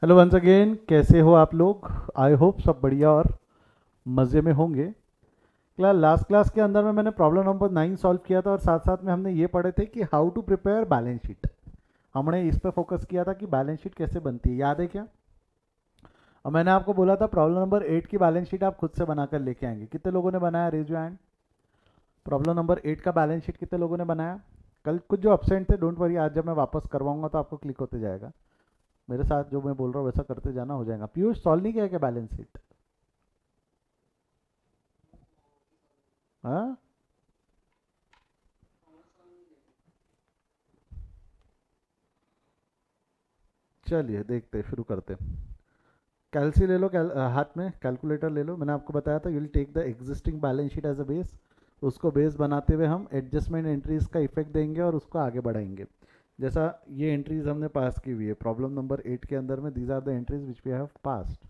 Hello once again, कैसे हो आप लोग? आई होप सब बढ़िया और मज़े में होंगे। लास्ट क्लास के अंदर में मैंने प्रॉब्लम नंबर 9 सॉल्व किया था और साथ साथ में हमने ये पढ़े थे कि how to prepare balance sheet. हमने इस पे फोकस किया था कि बैलेंस शीट कैसे बनती है, याद है क्या? और मैंने आपको बोला था प्रॉब्लम नंबर 8 की बैलेंस शीट आप खुद से बनाकर लेके आएंगे। कितने लोगों ने बनाया? Raise your hand. Problem number 8 का बैलेंस शीट कितने लोगों ने बनाया? कल कुछ जो अपसेंट थे, डोंट वरी, आज जब मैं वापस करवाऊंगा तो आपको क्लिक होते जाएगा। मेरे साथ जो मैं बोल रहा हूँ वैसा करते जाना, हो जाएगा। पीयूष, सॉल्व नहीं किया क्या बैलेंस शीट? हाँ, चलिए देखते हैं, शुरू करते हैं। कैलसी ले लो, हाथ में कैलकुलेटर ले लो। मैंने आपको बताया था you will take the existing balance sheet as a base. उसको बेस बनाते हुए हम एडजस्टमेंट एंट्रीज का इफेक्ट देंगे और उसको आगे बढ़ाएंगे। जैसा ये एंट्रीज हमने पास की हुई है प्रॉब्लम नंबर 8 के अंदर में, these are the entries which we have passed.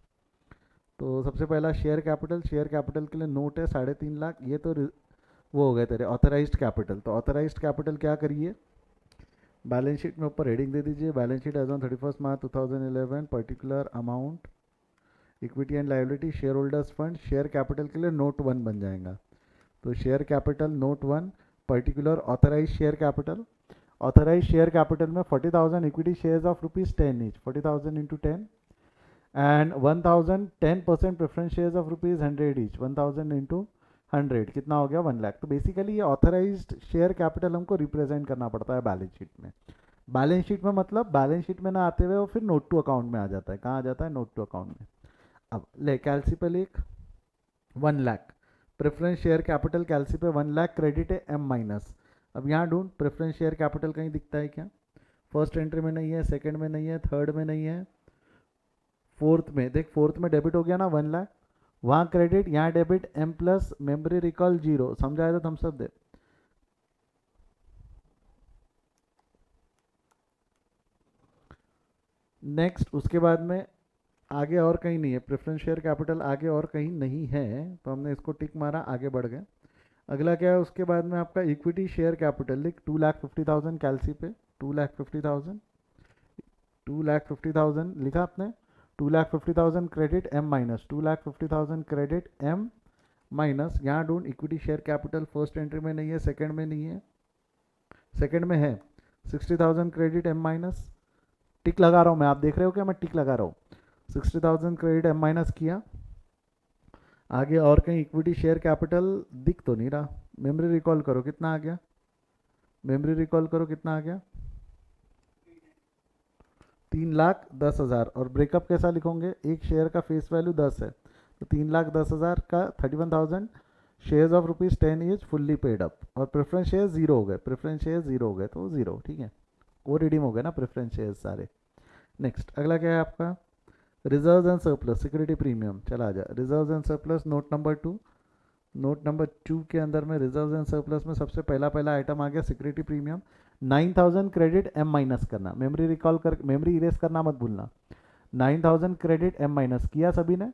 तो सबसे पहला शेयर कैपिटल। शेयर कैपिटल के लिए नोट है 3.5 लाख। ये तो वो हो गए तेरे ऑथराइज्ड कैपिटल। तो ऑथराइज्ड कैपिटल क्या करिए, बैलेंस शीट में ऊपर हेडिंग दे दीजिए, balance sheet as on 31 March 2011, particular amount, equity and liability, share holders fund. Share capital के लिए नोट 1 बन जाएगा। तो share capital note 1, particular authorise share capital. Authorise share capital में 40,000 equity shares of ₹10 each, 40,000 into 10, and 1,000 10% preference shares of ₹100 each, 1,000 into 100 कितना हो गया? 1 लाख। तो बेसिकली ये ऑथराइज्ड शेयर कैपिटल हमको रिप्रेजेंट करना पड़ता है बैलेंस शीट में। बैलेंस शीट में मतलब बैलेंस शीट में ना आते हुए वो फिर नोट टू अकाउंट में आ जाता है। कहाँ आ जाता है? नोट टू अकाउंट में। अब ले कैलसी पे लिख 1 लाख। प्रेफरेंस शेयर कैपिटल कैलसी पे 1 लाख क्रेडिट है, एम माइनस। अब यहाँ ढूंढ, प्रेफरेंस शेयर कैपिटल कहीं दिखता है क्या? फर्स्ट एंट्री में नहीं है, सेकंड में नहीं है, थर्ड में नहीं है, फोर्थ में देख, फोर्थ में डेबिट हो गया ना 1 लाख, वहाँ क्रेडिट, यहाँ debit, M plus, memory recall zero. समझाया तो हम सब दे। नेक्स्ट, उसके बाद में आगे और कहीं नहीं है, प्रेफरेंस शेयर कैपिटल आगे और कहीं नहीं है, तो हमने इसको टिक मारा, आगे बढ़ गए। अगला क्या है उसके बाद में? आपका इक्विटी शेयर कैपिटल लिख, 2,50,000 कैलसी पे, 2,50,000, 2,50,000 लिखा आपने। 2,50,000 credit M minus, 2,50,000 credit M minus. यहाँ ढूंढ equity share capital, first entry में नहीं है, सेकंड में नहीं है, सेकंड में है, 60,000 क्रेडिट एम माइनस। टिक लगा रहा हूँ मैं, आप देख रहे हो क्या? मैं टिक लगा रहा हूँ। 60,000 क्रेडिट एम माइनस किया। आगे और कहीं इक्विटी शेयर कैपिटल दिख तो नहीं रहा। मेमोरी रिकॉल करो, कितना आ गया? मेमोरी रिकॉल करो, कितना आ गया? 3,10,000। और ब्रेकअप कैसा लिखोगे? एक शेयर का फेस वैल्यू 10 है, तो 3,10,000 का 31,000 shares of ₹10 is fully paid up. और प्रेफरेंस शेयर जीरो हो गए, प्रेफरेंस शेयर जीरो हो गए, तो जीरो, ठीक है, वो रिडीम हो गए ना प्रेफरेंस शेयर सारे। नेक्स्ट, अगला क्या है आपका? Reserve and surplus, security premium. चला आ जा, reserve and surplus note number 2। Note number 2 के अंदर में रिजर्व एंड सरप्लस में सबसे पहला पहला आइटम आ गया security premium. 9,000 credit M minus करना, मेमोरी रिकॉल कर, मेमोरी इरेज करना मत भूलना। 9,000 क्रेडिट एम माइनस किया सभी ने?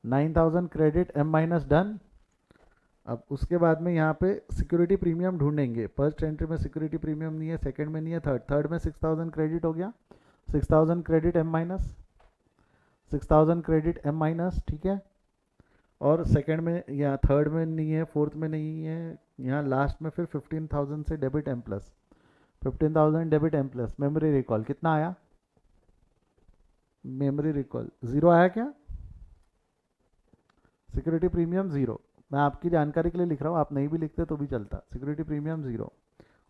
9,000 क्रेडिट एम माइनस डन। अब उसके बाद में यहाँ पे सिक्योरिटी प्रीमियम ढूंढेंगे। फर्स्ट एंट्री में सिक्योरिटी प्रीमियम नहीं है, सेकंड में नहीं है, थर्ड में 6,000 क्रेडिट हो गया, 6,000 credit M minus, 6,000 credit M minus, ठीक है। और सेकंड में या थर्ड में नहीं है, फोर्थ में नहीं है, यहाँ लास्ट में फिर 15,000 से debit M plus, 15,000 debit M plus. Memory recall कितना आया? मेमोरी रिकॉल जीरो आया क्या? Security premium zero. मैं आपकी जानकारी के लिए लिख रहा हूँ, आप नहीं भी लिखते तो भी चलता। Security premium zero.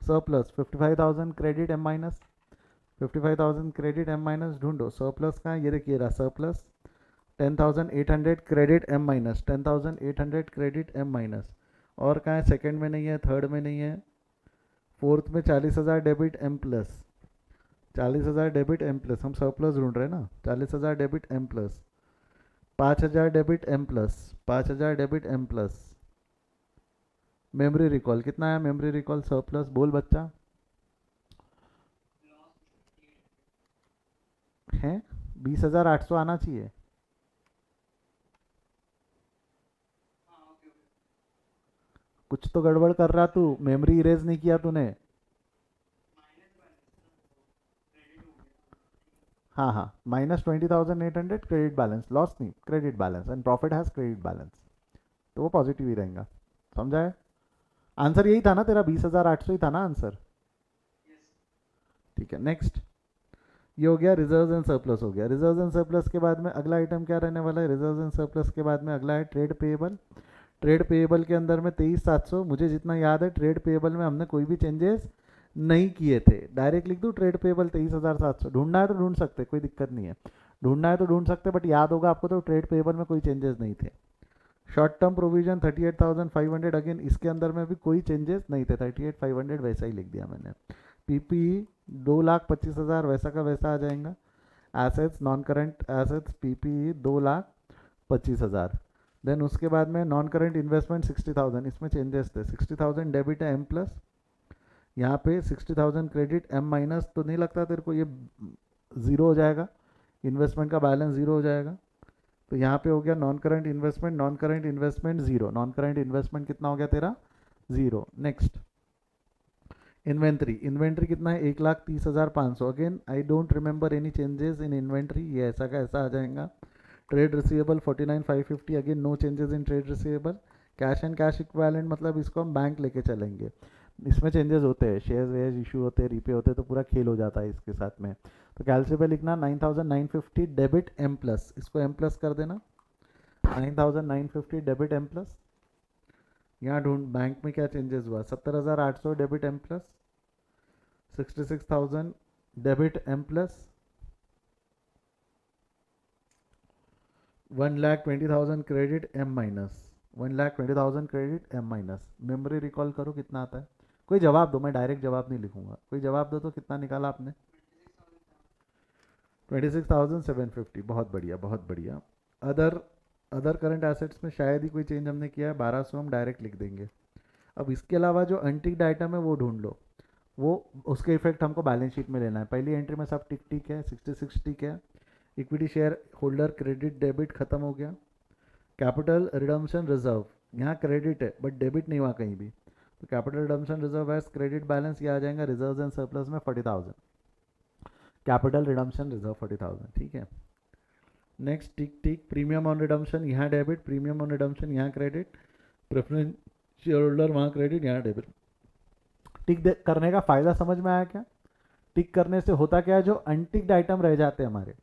Surplus 55,000 credit M minus, 55,000 credit M minus ढूंढो। सरप्लस का ये देखिए रहा surplus, 10,800 credit M minus, 10,800 credit M minus. और कहाँ है? सेकंड में नहीं है, थर्ड में नहीं है, फोर्थ में 40,000 debit M plus, 40,000 debit M plus. हम सरप्लस ढूंढ रहे हैं ना, 40,000 debit M plus, 5,000 debit M plus, 5,000 debit M plus. Memory recall कितना आया? मेमोरी रिकॉल सरप्लस बोल बच्चा। है 20,800 आना चाहिए। कुछ तो गड़बड़ कर रहा तू, मेमोरी इरेज नहीं किया तूने। हाँ हाँ, -20,800 क्रेडिट बैलेंस, लॉस नहीं, credit balance, and profit has credit balance, तो वो पॉजिटिव ही रहेगा। समझा है? आंसर यही था ना तेरा, 20,800 ही था ना आंसर? ठीक है, नेक्स्ट। ये हो गया रिजर्व एंड सरप्लस, हो गया रिजर्व एंड सरप्लस के बाद में अगला आइटम क्या रहने वाला है? रिजर्व एंड सरप्लस के बाद में अगला है ट्रेड पेएबल। ट्रेड पेएबल के अंदर में 23,700, मुझे जितना याद है ट्रेड पेएबल में हमने कोई भी चेंजेस नहीं किए थे। डायरेक्ट लिख दूँ ट्रेड पेएबल 23,700, ढूंढना है तो ढूंढ सकते, कोई दिक्कत नहीं है, ढूंढना है तो ढूंढ सकते, बट याद होगा आपको तो ट्रेड पेएबल में कोई चेंजेस नहीं थे। शॉर्ट टर्म प्रोविजन 38,500, अगेन इसके अंदर में भी कोई चेंजेस नहीं थे, 38,500 वैसा ही लिख दिया मैंने। पीपीई 2,25,000 वैसा का वैसा आ जाएगा। Assets, non current assets PPE 2,25,000। Then उसके बाद में नॉन करंट इन्वेस्टमेंट 60,000, इसमें चेंजेस थे। 60,000 डेबिट है एम प्लस, यहाँ पे 60,000 क्रेडिट एम माइनस, तो नहीं लगता तेरे को ये ज़ीरो हो जाएगा, इन्वेस्टमेंट का बैलेंस ज़ीरो हो जाएगा? तो यहाँ पे हो गया non current investment, non current investment zero, non current investment कितना हो गया तेरा? ज़ीरो। नेक्स्ट, इन्वेंट्री, इन्वेंट्री कितना है? 1,30,500, again I don't remember any changes in inventory, ये ऐसा का ऐसा आ जाएगा। Trade receivable 49,550, again no changes in trade receivable. Cash and cash equivalent मतलब इसको हम बैंक लेके चलेंगे, इसमें चेंजेस होते हैं, शेयर वेयर इशू होते हैं, रीपे होते हैं, तो पूरा खेल हो जाता है इसके साथ में। तो कैलसी पे लिखना 9,950 डेबिट एम प्लस, इसको एम प्लस कर देना, 9,950 डेबिट एम प्लस। यहाँ ढूंढ बैंक में क्या चेंजेस हुआ? 70,800 debit M plus, 66,000 debit M plus, 1,20,000 credit M minus, 1,20,000 credit M minus. Memory recall करो कितना आता है, कोई जवाब दो, मैं डायरेक्ट जवाब नहीं लिखूंगा, कोई जवाब दो तो कितना निकाला आपने? 26,750, बहुत बढ़िया बहुत बढ़िया। अदर, अदर करंट एसेट्स में शायद ही कोई चेंज हमने किया है, 1,200 हम डायरेक्ट लिख देंगे। अब इसके अलावा जो अनटिक्ड आइटम है वो ढूंढ लो, वो उसके इफेक्ट हमको बैलेंस शीट में लेना है। पहली एंट्री में सब टिक टिक है, 66 टिक है। Equity share holder credit debit खत्म हो गया। कैपिटल रिडम्पशन रिजर्व, यहाँ क्रेडिट है बट डेबिट नहीं हुआ कहीं भी, तो capital redemption reserve as credit balance ये आ जाएगा रिजर्व एंड सरप्लस में 40,000, कैपिटल रिडम्पशन रिजर्व 40,000, ठीक है। Next, tick tick, premium on redemption यहाँ डेबिट, प्रीमियम ऑन रिडम्पशन यहाँ क्रेडिट, प्रेफरेंस शेयर होल्डर वहाँ क्रेडिट यहाँ डेबिट। टिक करने का फायदा समझ में आया क्या? टिक करने से होता क्या है, जो अनटिक्ड आइटम रह जाते हैं हमारे,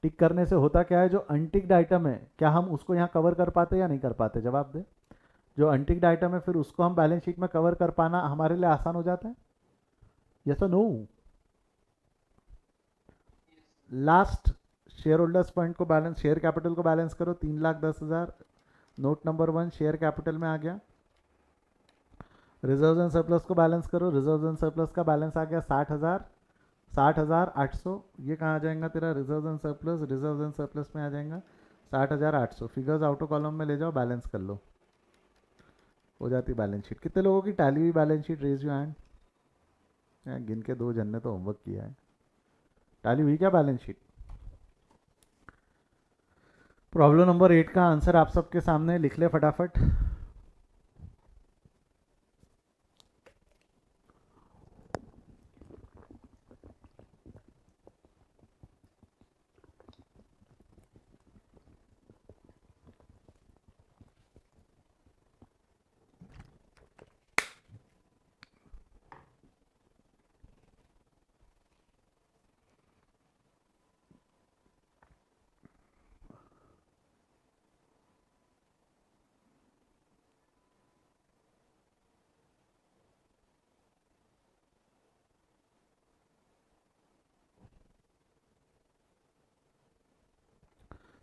टिक करने से होता क्या है, जो अनटिक्ड आइटम है क्या हम उसको यहाँ कवर कर पाते या नहीं कर पाते? जवाब दे। जो अनटिक्ड आइटम है फिर उसको हम बैलेंस शीट में कवर कर पाना हमारे लिए आसान हो जाता है, यस और no? Last share holders fund को बैलेंस, शेयर कैपिटल को बैलेंस करो, 3,10,000, नोट नंबर 1 शेयर कैपिटल में आ गया। रिजर्व एंड सरप्लस को बैलेंस करो, रिजर्व एंड सरप्लस का बैलेंस आ गया 60,000, 60,800, ये कहाँ आ जाएगा तेरा? Reserve and surplus, reserve and surplus में आ जाएगा 60,800। फिगर्स आउटो कॉलम में ले जाओ, बैलेंस कर लो, हो जाती बैलेंस शीट। कितने लोगों की टैली हुई balance sheet? Raise you hand. गिन के 2 जन ने तो होमवर्क किया है। टैली हुई क्या बैलेंस शीट? प्रॉब्लम नंबर 8 का आंसर आप सबके सामने, लिख ले फटाफट।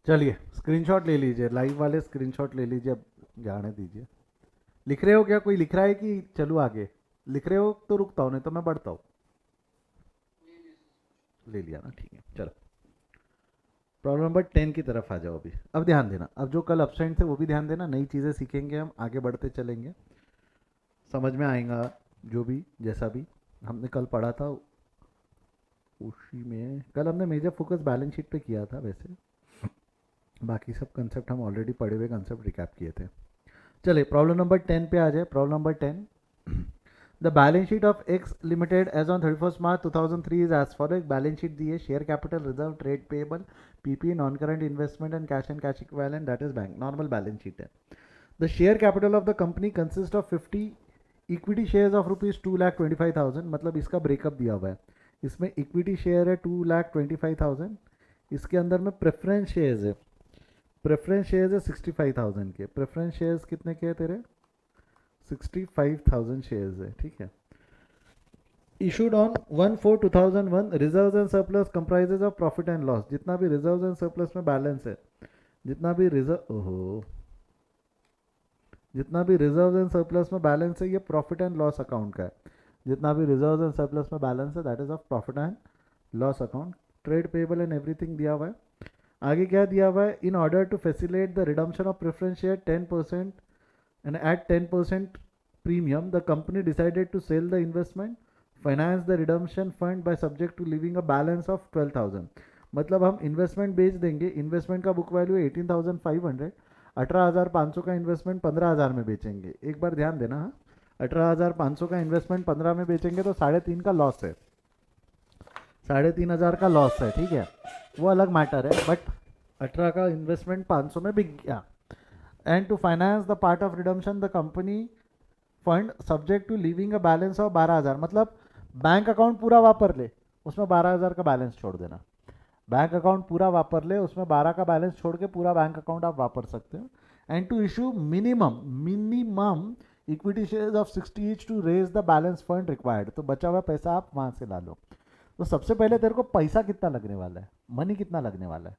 चलिए स्क्रीनशॉट ले लीजिए, लाइव वाले स्क्रीनशॉट ले लीजिए, अब जाने दीजिए। लिख रहे हो क्या? कोई लिख रहा है कि चलूँ आगे? लिख रहे हो तो रुकता हूँ, नहीं तो मैं बढ़ता हूँ। ले लिया ना, ठीक है चलो। प्रॉब्लम नंबर 10 की तरफ आ जाओ अभी। अब ध्यान देना, अब जो कल एब्सेंट थे वो भी ध्यान देना, नई चीज़ें सीखेंगे हम, आगे बढ़ते चलेंगे, समझ में आएगा जो भी जैसा भी हमने कल पढ़ा था उसी में। कल हमने मेजर फोकस बैलेंस शीट पे किया था, वैसे बाकी सब कंसेप्ट हम ऑलरेडी पढ़े हुए कंसेप्ट रिकैप किए थे। चलिए प्रॉब्लम नंबर 10 पे आ जाए। Problem number 10, the balance sheet of X limited as on 31 March 2003 is as follow. एक बैलेंस शीट दी है, share capital, reserve, trade payable, PP, non current investment and cash equivalent, that is bank, normal balance sheet है। The share capital of the company consist of 50 equity shares of rupees 2,25,000, मतलब इसका breakup दिया हुआ है। इसमें equity share है 2,25,000, इसके अंदर में प्रेफरेंस शेयर्स है, प्रेफरेंस शेयर्स है 65,000 के। प्रेफरेंस शेयर्स कितने के हैं तेरे? 65,000 शेयर्स है, ठीक है। Issued on 1/4/2001, reserve and surplus comprises of profit and loss. जितना भी रिजर्व एंड सरप्लस में बैलेंस है, जितना भी रिजर्व एंड सरप्लस में बैलेंस है, ये प्रॉफिट एंड लॉस अकाउंट का है। जितना भी रिजर्व एंड सरप्लस में बैलेंस है, that is of profit and loss account. Trade payable and everything दिया हुआ है। आगे क्या दिया हुआ है? In order to facilitate the redemption of preference share 10% and at 10% premium, the company decided to sell the investment, finance the redemption fund by subject to leaving a balance of 12,000। मतलब हम इन्वेस्टमेंट बेच देंगे, investment का book value 18,500, 18,500 का investment 15,000 में बेचेंगे। एक बार ध्यान देना, हाँ, 18,500 का इन्वेस्टमेंट 15 में बेचेंगे तो 3.5 का लॉस है, 3,500 का लॉस है, ठीक है, वो अलग मैटर है। बट 18 का इन्वेस्टमेंट 500 में बिक गया। And to finance the part of redemption the company fund subject to leaving a balance of 12,000, मतलब बैंक अकाउंट पूरा वापर ले, उसमें 12,000 का बैलेंस छोड़ देना। बैंक अकाउंट पूरा वापर ले, उसमें 12 का बैलेंस छोड़ के पूरा बैंक अकाउंट आप वापर सकते हो। And to issue minimum equity shares of 60 each to raise the balance fund required. तो बचा हुआ पैसा आप वहां से ला लो। तो सबसे पहले तेरे को पैसा कितना लगने वाला है, मनी कितना लगने वाला है?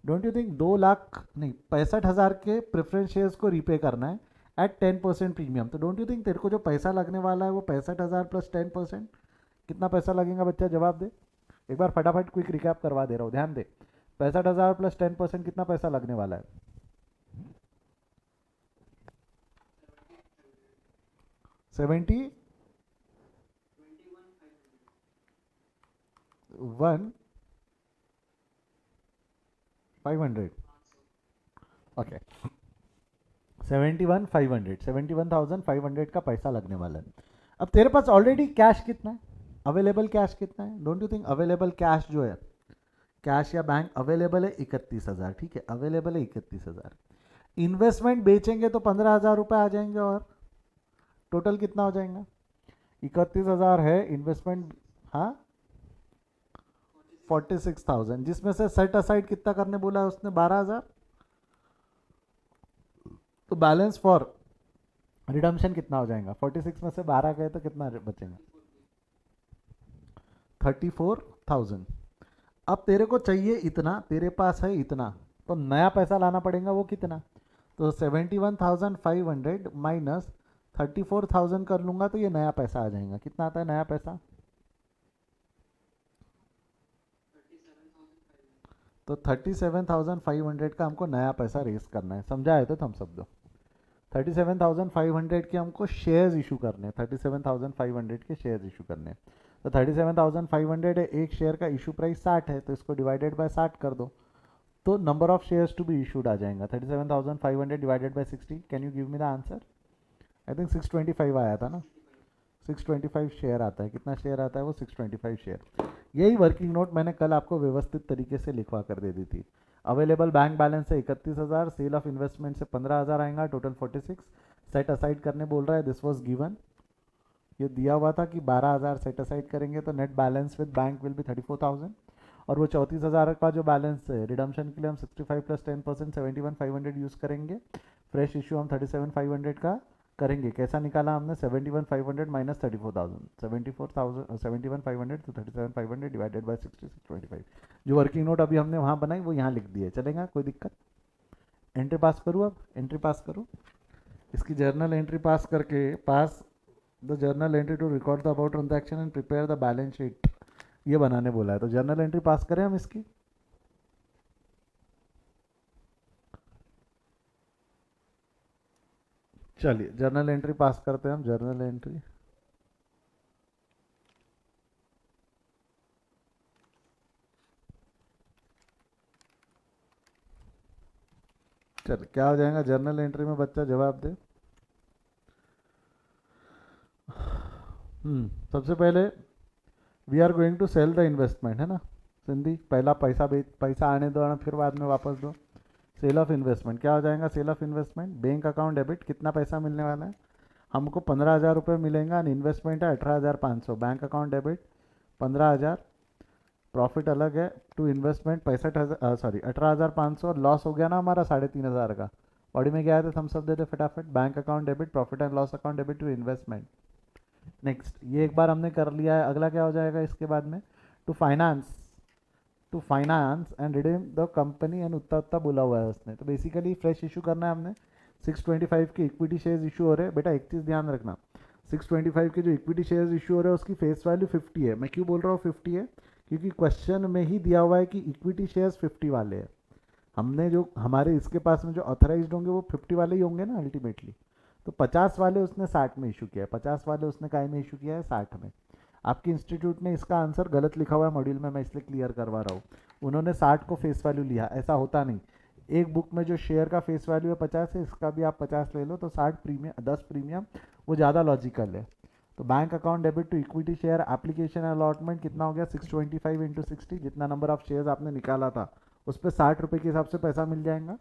डोंट यू थिंक 2 लाख नहीं, 65,000 के प्रेफरेंस शेयर्स को रीपे करना है एट 10% प्रीमियम। तो डोंट यू थिंक तेरे को जो पैसा लगने वाला है वो 65,000 प्लस 10%, कितना पैसा लगेगा बच्चा? जवाब दे। एक बार फटाफट क्विक रिकैप करवा दे रहा हूँ, ध्यान दे। 65,000 प्लस 10% कितना पैसा लगने वाला है? 71,500, ओके, 71,500 का पैसा लगने वाला है। अब तेरे पास ऑलरेडी कैश कितना है, अवेलेबल कैश कितना है? Don't you think available cash जो है, कैश या बैंक अवेलेबल है 31,000, ठीक है, अवेलेबल है 31,000। इन्वेस्टमेंट बेचेंगे तो 15,000 रुपये आ जाएंगे, और टोटल कितना हो जाएगा? 31,000 है इन्वेस्टमेंट, हाँ 46,000, जिसमें से सेट असाइड कितना करने बोला है उसने? 12,000। तो बैलेंस फॉर रिडम्पशन कितना हो जाएगा? 46 में से 12 गए तो कितना बचेगा? 34,000। अब तेरे को चाहिए इतना, तेरे पास है इतना, तो नया पैसा लाना पड़ेगा। वो कितना? तो 71,500 माइनस 34,000 कर लूंगा तो ये नया पैसा आ जाएगा। कितना आता है नया पैसा? तो 37,500 का हमको नया पैसा रेस करना है। समझा है तो हम सब दो। 37,500 के हमको शेयर्स इशू करने हैं, 37,500 के शेयर्स इशू करने हैं। तो 37,500 है, एक शेयर का इशू प्राइस 60 है, तो इसको डिवाइडेड बाय 60 कर दो, तो number of shares to be issued आ जाएगा 37,500 divided by 60। Can you give me the answer? I think 625 आया था ना, 625 शेयर आता है। कितना शेयर आता है वो? 625 शेयर। यही वर्किंग नोट मैंने कल आपको व्यवस्थित तरीके से लिखवा कर दे दी थी। अवेलेबल बैंक बैलेंस है 31,000, सेल ऑफ इन्वेस्टमेंट से 15,000 आएगा, टोटल 46। सेट असाइड करने बोल रहा है, दिस वॉज गिवन, ये दिया हुआ था कि 12,000 सेट असाइड करेंगे तो net balance with bank will be 34,000। और वो 34,000 का जो बैलेंस है रिडम्पशन के लिए हम 65 प्लस 10% 71,500 यूज़ करेंगे। फ्रेश इशू हम 37,500 का करेंगे। कैसा निकाला हमने? 71,500 माइनस 34,000, 71,500 तो 37,500 डिवाइडेड बाई 6625। जो वर्किंग नोट अभी हमने वहाँ बनाई वो यहाँ लिख दी है, चलेगा? कोई दिक्कत? एंट्री पास करूँ? अब एंट्री पास करूँ, इसकी जर्नल एंट्री पास करके, pass the journal entry to record the about transaction and prepare the balance sheet, ये बनाने बोला है। तो जर्नल एंट्री पास करें हम इसकी। चलिए जर्नल एंट्री पास करते हैं हम। जर्नल एंट्री, चल क्या हो जाएगा जर्नल एंट्री में? बच्चा जवाब दे। सबसे पहले we are going to sell the investment, है ना सिंधी, पहला पैसा पैसा आने दो और फिर बाद में वापस दो। सेल ऑफ इन्वेस्टमेंट क्या हो जाएगा? Sale of investment bank account debit, कितना पैसा मिलने वाला है हमको? 15,000 रुपये मिलेगा। इन्वेस्टमेंट है 18,500, बैंक अकाउंट डेबिट 15,000, प्रॉफिट अलग है टू इन्वेस्टमेंट 65,000, सॉरी 18,500, लॉस हो गया ना हमारा 3,500 का। बॉडी में क्या आया था? हम सब दे दे फटाफट। Bank account debit, profit and loss account debit to investment. Next, ये एक बार हमने कर लिया है, अगला क्या हो जाएगा इसके बाद में? To finance and redeem the company and उतना उतना बोला हुआ है उसने, तो बेसिकली फ्रेश इशू करना है हमने। 625 के इक्विटी शेयर्स इशू हो रहे हैं। बेटा एक चीज़ ध्यान रखना, 625 के जो इक्विटी शेयर्स इशू हो रहे हैं उसकी फेस वैल्यू 50 है। मैं क्यों बोल रहा हूँ 50 है? क्योंकि क्वेश्चन में ही दिया हुआ है कि इक्विटी शेयर्स 50 वाले हैं। हमने जो हमारे इसके पास में जो ऑथराइज्ड होंगे वो 50 वाले ही होंगे ना अल्टीमेटली। तो 50 वाले उसने 60 में इशू किया है, 50 वाले उसने काय में इशू किया है? 60 में। आपके इंस्टीट्यूट ने इसका आंसर गलत लिखा हुआ है मॉड्यूल में, मैं इसलिए क्लियर करवा रहा हूँ। उन्होंने 60 को फेस वैल्यू लिया, ऐसा होता नहीं। एक बुक में जो शेयर का फेस वैल्यू है 50 है, इसका भी आप 50 ले लो तो 60 प्रीमियम, 10 प्रीमियम, वो ज़्यादा लॉजिकल है। तो bank account debit to equity share application allotment कितना हो गया? 625 इंटू 60, जितना नंबर ऑफ शेयर्स आपने निकाला था उस पर 60 रुपये के हिसाब से पैसा मिल जाएगा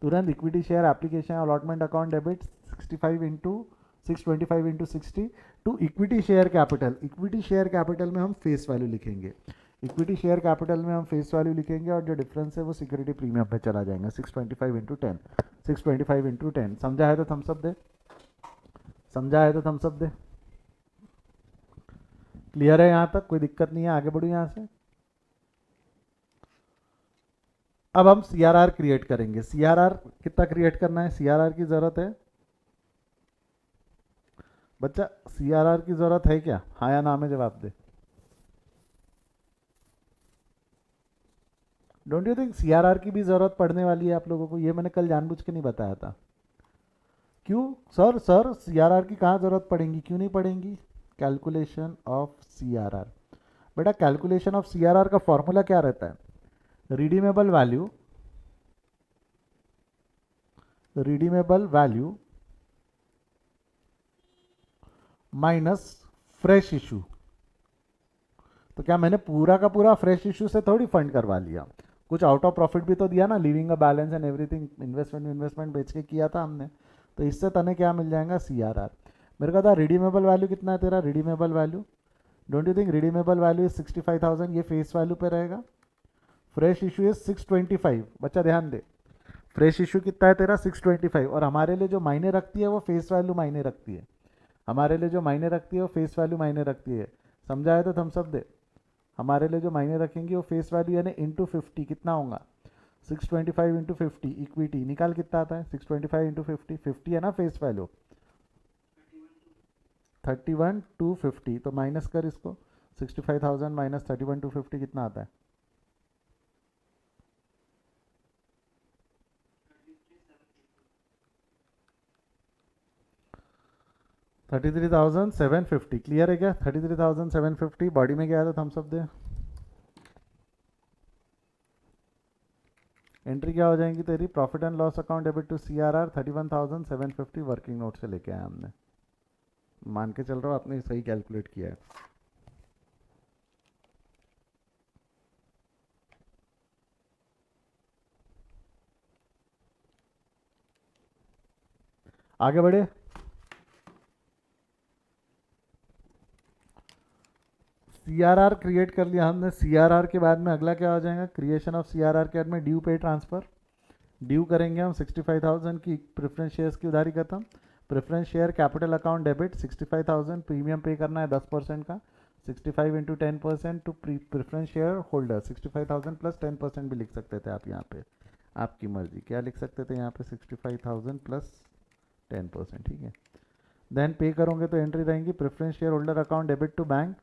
तुरंत। Equity share application allotment account debit 65 into 625 into 60 to equity share capital. Equity share capital में हम फेस वैल्यू लिखेंगे, इक्विटी शेयर कैपिटल में हम फेस वैल्यू लिखेंगे और जो डिफरेंस है वो सिक्योरिटी प्रीमियम पे चला जाएगा। 625 इंटू 10, 625 इंटू 10। समझा है तो थम्सअप दे, समझा है तो थम्सअप दे। क्लियर है यहाँ तक? कोई दिक्कत नहीं है? आगे बढ़ू यहाँ से। अब हम सी आर आर क्रिएट करेंगे। सी आर आर कितना क्रिएट करना है? सी आर आर की जरूरत है बच्चा? सी आर आर की जरूरत है क्या? हाँ या ना में जवाब दे। Don't you think C R R की भी जरूरत पड़ने वाली है आप लोगों को? ये मैंने कल जानबूझ के नहीं बताया था। क्यों sir? Sir C R R की कहाँ जरूरत पड़ेगी, क्यों नहीं पड़ेगी? Calculation of C R R. बेटा calculation of C R R का फॉर्मूला क्या रहता है? Redeemable value, redeemable value minus fresh issue. तो क्या मैंने पूरा का पूरा फ्रेश इशू से थोड़ी फंड करवा लिया? कुछ आउट ऑफ प्रॉफिट भी तो दिया ना, living a balance and everything, investment बेच के किया था हमने। तो इससे तने क्या मिल जाएगा? C R R. मेरे को था रिडीमेबल वैल्यू कितना है तेरा? Redeemable value, don't you think redeemable value is 65,000? ये फेस वैल्यू पे रहेगा। Fresh issue is 625। बच्चा ध्यान दे, फ्रेश इशू कितना है तेरा? 625। और हमारे लिए जो मायने रखती है वो फेस वैल्यू मायने रखती है। हमारे लिए जो मायने रखती है वो फेस वैल्यू मायने रखती है। समझा है तो थम्सअप दे। हमारे लिए जो मायने रखेंगे वो फेस वैल्यू यानी इंटू 50 कितना होगा? 625 इंटू 50 इक्विटी निकाल कितना आता है? 625 इंटू 50, 50 है ना फेस वैल्यू, 31,250। तो माइनस कर इसको, 65,000 माइनस 31,250 कितना आता है? 33,750। क्लियर है क्या? 33,750। बॉडी में क्या है तो थम्सअप दे। एंट्री क्या हो जाएंगी तेरी? Profit and loss account debit to C R R 31,750 working note से लेके आया हमने। मान के चल रहा हूँ आपने सही कैलकुलेट किया है। आगे बढ़े। सी आर आर क्रिएट कर लिया हमने। सी आर आर के बाद में अगला क्या हो जाएगा? Creation of C R R के बाद में ड्यू पे ट्रांसफर। ड्यू करेंगे हम 65,000 की प्रेफरेंस शेयर्स की उधारी खत्म। Preference share capital account debit 65,000, premium पे करना है 10% का। 65 into 10% to preference share holder. 65,000 plus 10% भी लिख सकते थे आप यहाँ पे, आपकी मर्जी। क्या लिख सकते थे यहाँ पे? 65,000 प्लस 10%, ठीक है। देन पे करोगे तो एंट्री रहेंगी preference share holder account debit to bank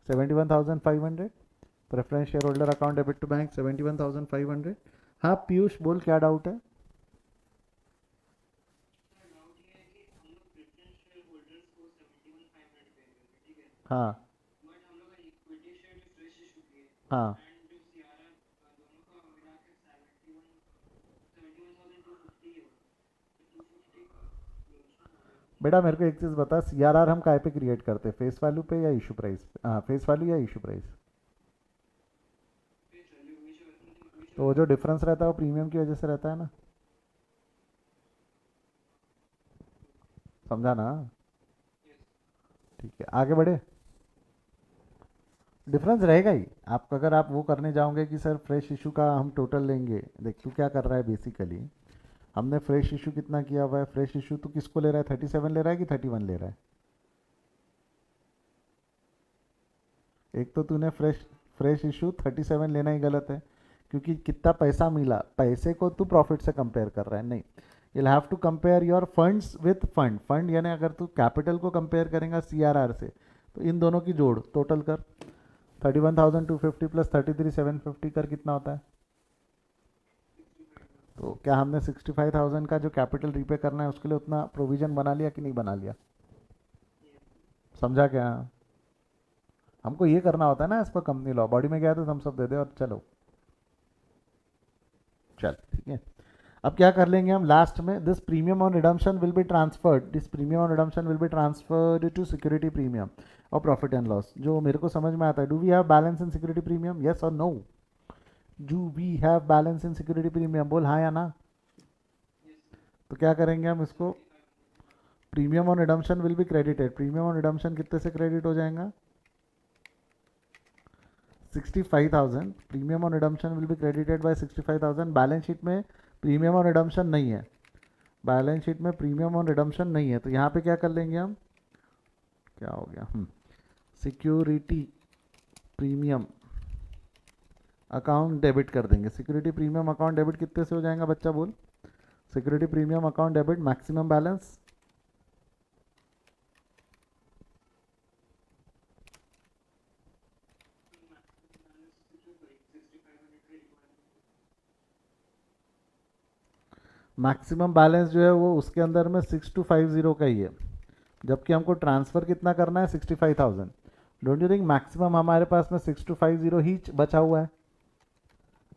71,500। Preference share holder account debit to bank 71,500। हाँ पीयूष बोल, क्या डाउट है? हाँ हाँ बेटा मेरे को एक चीज़ बता, सीआरआर हम काय पे क्रिएट करते हैं, फेस वैल्यू पे या इशू प्राइस पे? हाँ, फेस वैल्यू या इशू प्राइस। तो वो जो डिफरेंस रहता है वो प्रीमियम की वजह से रहता है ना, समझा ना? ठीक है, आगे बढ़े। डिफरेंस रहेगा ही आपका, अगर आप वो करने जाओगे कि सर फ्रेश इशू का हम टोटल लेंगे। देख तू क्या कर रहा है बेसिकली, हमने फ्रेश इशू कितना किया हुआ है, फ्रेश इशू तो किसको ले रहा है, 37 ले रहा है कि 31 ले रहा है? एक तो तूने फ्रेश फ्रेश इशू 37 लेना ही गलत है, क्योंकि कितना पैसा मिला, पैसे को तू प्रॉफिट से कंपेयर कर रहा है, नहीं। You have to compare your funds with fund, fund यानी अगर तू कैपिटल को कंपेयर करेगा सीआरआर से, तो इन दोनों की जोड़ टोटल कर, 31,250 प्लस 33,750 कर कितना होता है? तो क्या हमने 65,000 का जो कैपिटल रीपे करना है उसके लिए उतना प्रोविजन बना लिया कि नहीं बना लिया? समझा क्या? हमको ये करना होता है ना, इस पर कंपनी लॉ, बॉडी में गया तो हम सब दे दे और चलो, चल ठीक है। अब क्या कर लेंगे हम लास्ट में, this premium on redemption will be transferred, this premium on redemption will be transferred to security premium और प्रॉफिट एंड लॉस, जो मेरे को समझ में आता है। Do we have balance in security premium, yes और no? Do we have balance in security premium, बोल हाँ या ना। तो क्या करेंगे हम इसको, premium on redemption will be credited, premium on redemption कितने से क्रेडिट हो जाएगा, 65,000, premium on redemption will be credited bye 65,000। Balance sheet में प्रीमियम ऑन रिडम्पशन नहीं है, बैलेंस शीट में प्रीमियम ऑन रिडम्पशन नहीं है, तो यहाँ पे क्या कर लेंगे हम, क्या हो गया, सिक्योरिटी प्रीमियम अकाउंट डेबिट कर देंगे। सिक्योरिटी प्रीमियम अकाउंट डेबिट कितने से हो जाएगा बच्चा, बोल। Security premium account debit maximum balance, maximum balance जो है वो उसके अंदर में 6250 का ही है, जबकि हमको ट्रांसफ़र कितना करना है, 65,000। डोंट यू थिंक मैक्सिमम हमारे पास में 6250 ही बचा हुआ है?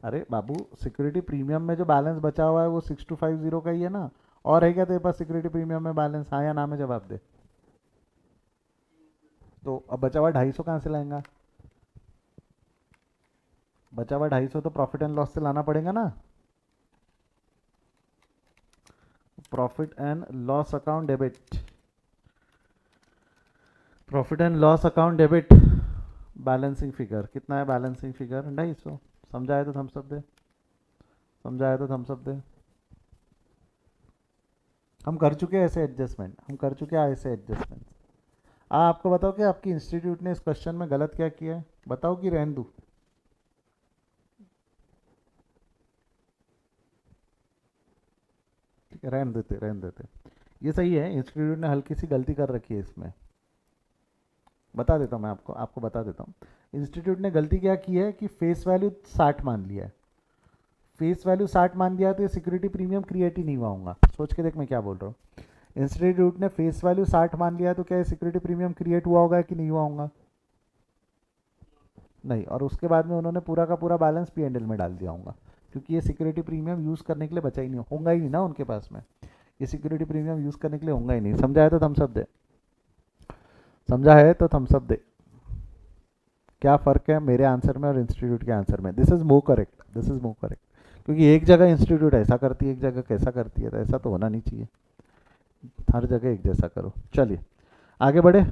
अरे बाबू, सिक्योरिटी प्रीमियम में जो बैलेंस बचा हुआ है वो 6250 का ही है ना, और है क्या तेरे पास सिक्योरिटी प्रीमियम में बैलेंस, हाँ या ना में जवाब दे। तो अब बचा हुआ 250 कहाँ से लाएंगा, बचा हुआ 250 तो प्रॉफिट एंड लॉस से लाना पड़ेगा ना, profit and loss account debit, profit and loss account debit, balancing figure कितना है, बैलेंसिंग फिगर 250। समझाए तो थम्स अप दे, समझाए तो थम्स अप दे। हम कर चुके हैं ऐसे एडजस्टमेंट, हम कर चुके हैं ऐसे एडजस्टमेंट। आपको बताओ कि आपकी इंस्टीट्यूट ने इस क्वेश्चन में गलत क्या किया है, बताओ कि रहने दूँ? ठीक है, रहने देते, रहने देते। ये सही है, इंस्टीट्यूट ने हल्की सी गलती कर रखी है इसमें, बता देता हूँ मैं आपको, बता देता हूँ। इंस्टीट्यूट ने गलती क्या की है कि फेस वैल्यू 60 मान लिया है, फेस वैल्यू 60 मान दिया, तो ये सिक्योरिटी प्रीमियम क्रिएट ही नहीं हुआ होगा। सोच के देख मैं क्या बोल रहा हूँ, इंस्टीट्यूट ने फेस वैल्यू 60 मान लिया, तो क्या ये सिक्योरिटी प्रीमियम क्रिएट हुआ होगा कि नहीं हुआ होगा? नहीं, और उसके बाद में उन्होंने पूरा का पूरा बैलेंस P&L में डाल दिया होगा, क्योंकि ये सिक्योरिटी प्रीमियम यूज़ करने के लिए बचा ही नहीं होगा ही नहीं ना उनके पास में, ये सिक्योरिटी प्रीमियम यूज़ करने के लिए होगा ही नहीं। समझा है तो थम्स अप दे, समझा है तो थम्स अप दे। क्या फ़र्क है मेरे आंसर में और इंस्टीट्यूट के आंसर में? This is more correct, this is more correct, क्योंकि एक जगह इंस्टीट्यूट ऐसा करती है, एक जगह कैसा करती है, तो ऐसा तो होना नहीं चाहिए, हर जगह एक जैसा करो। चलिए आगे बढ़े,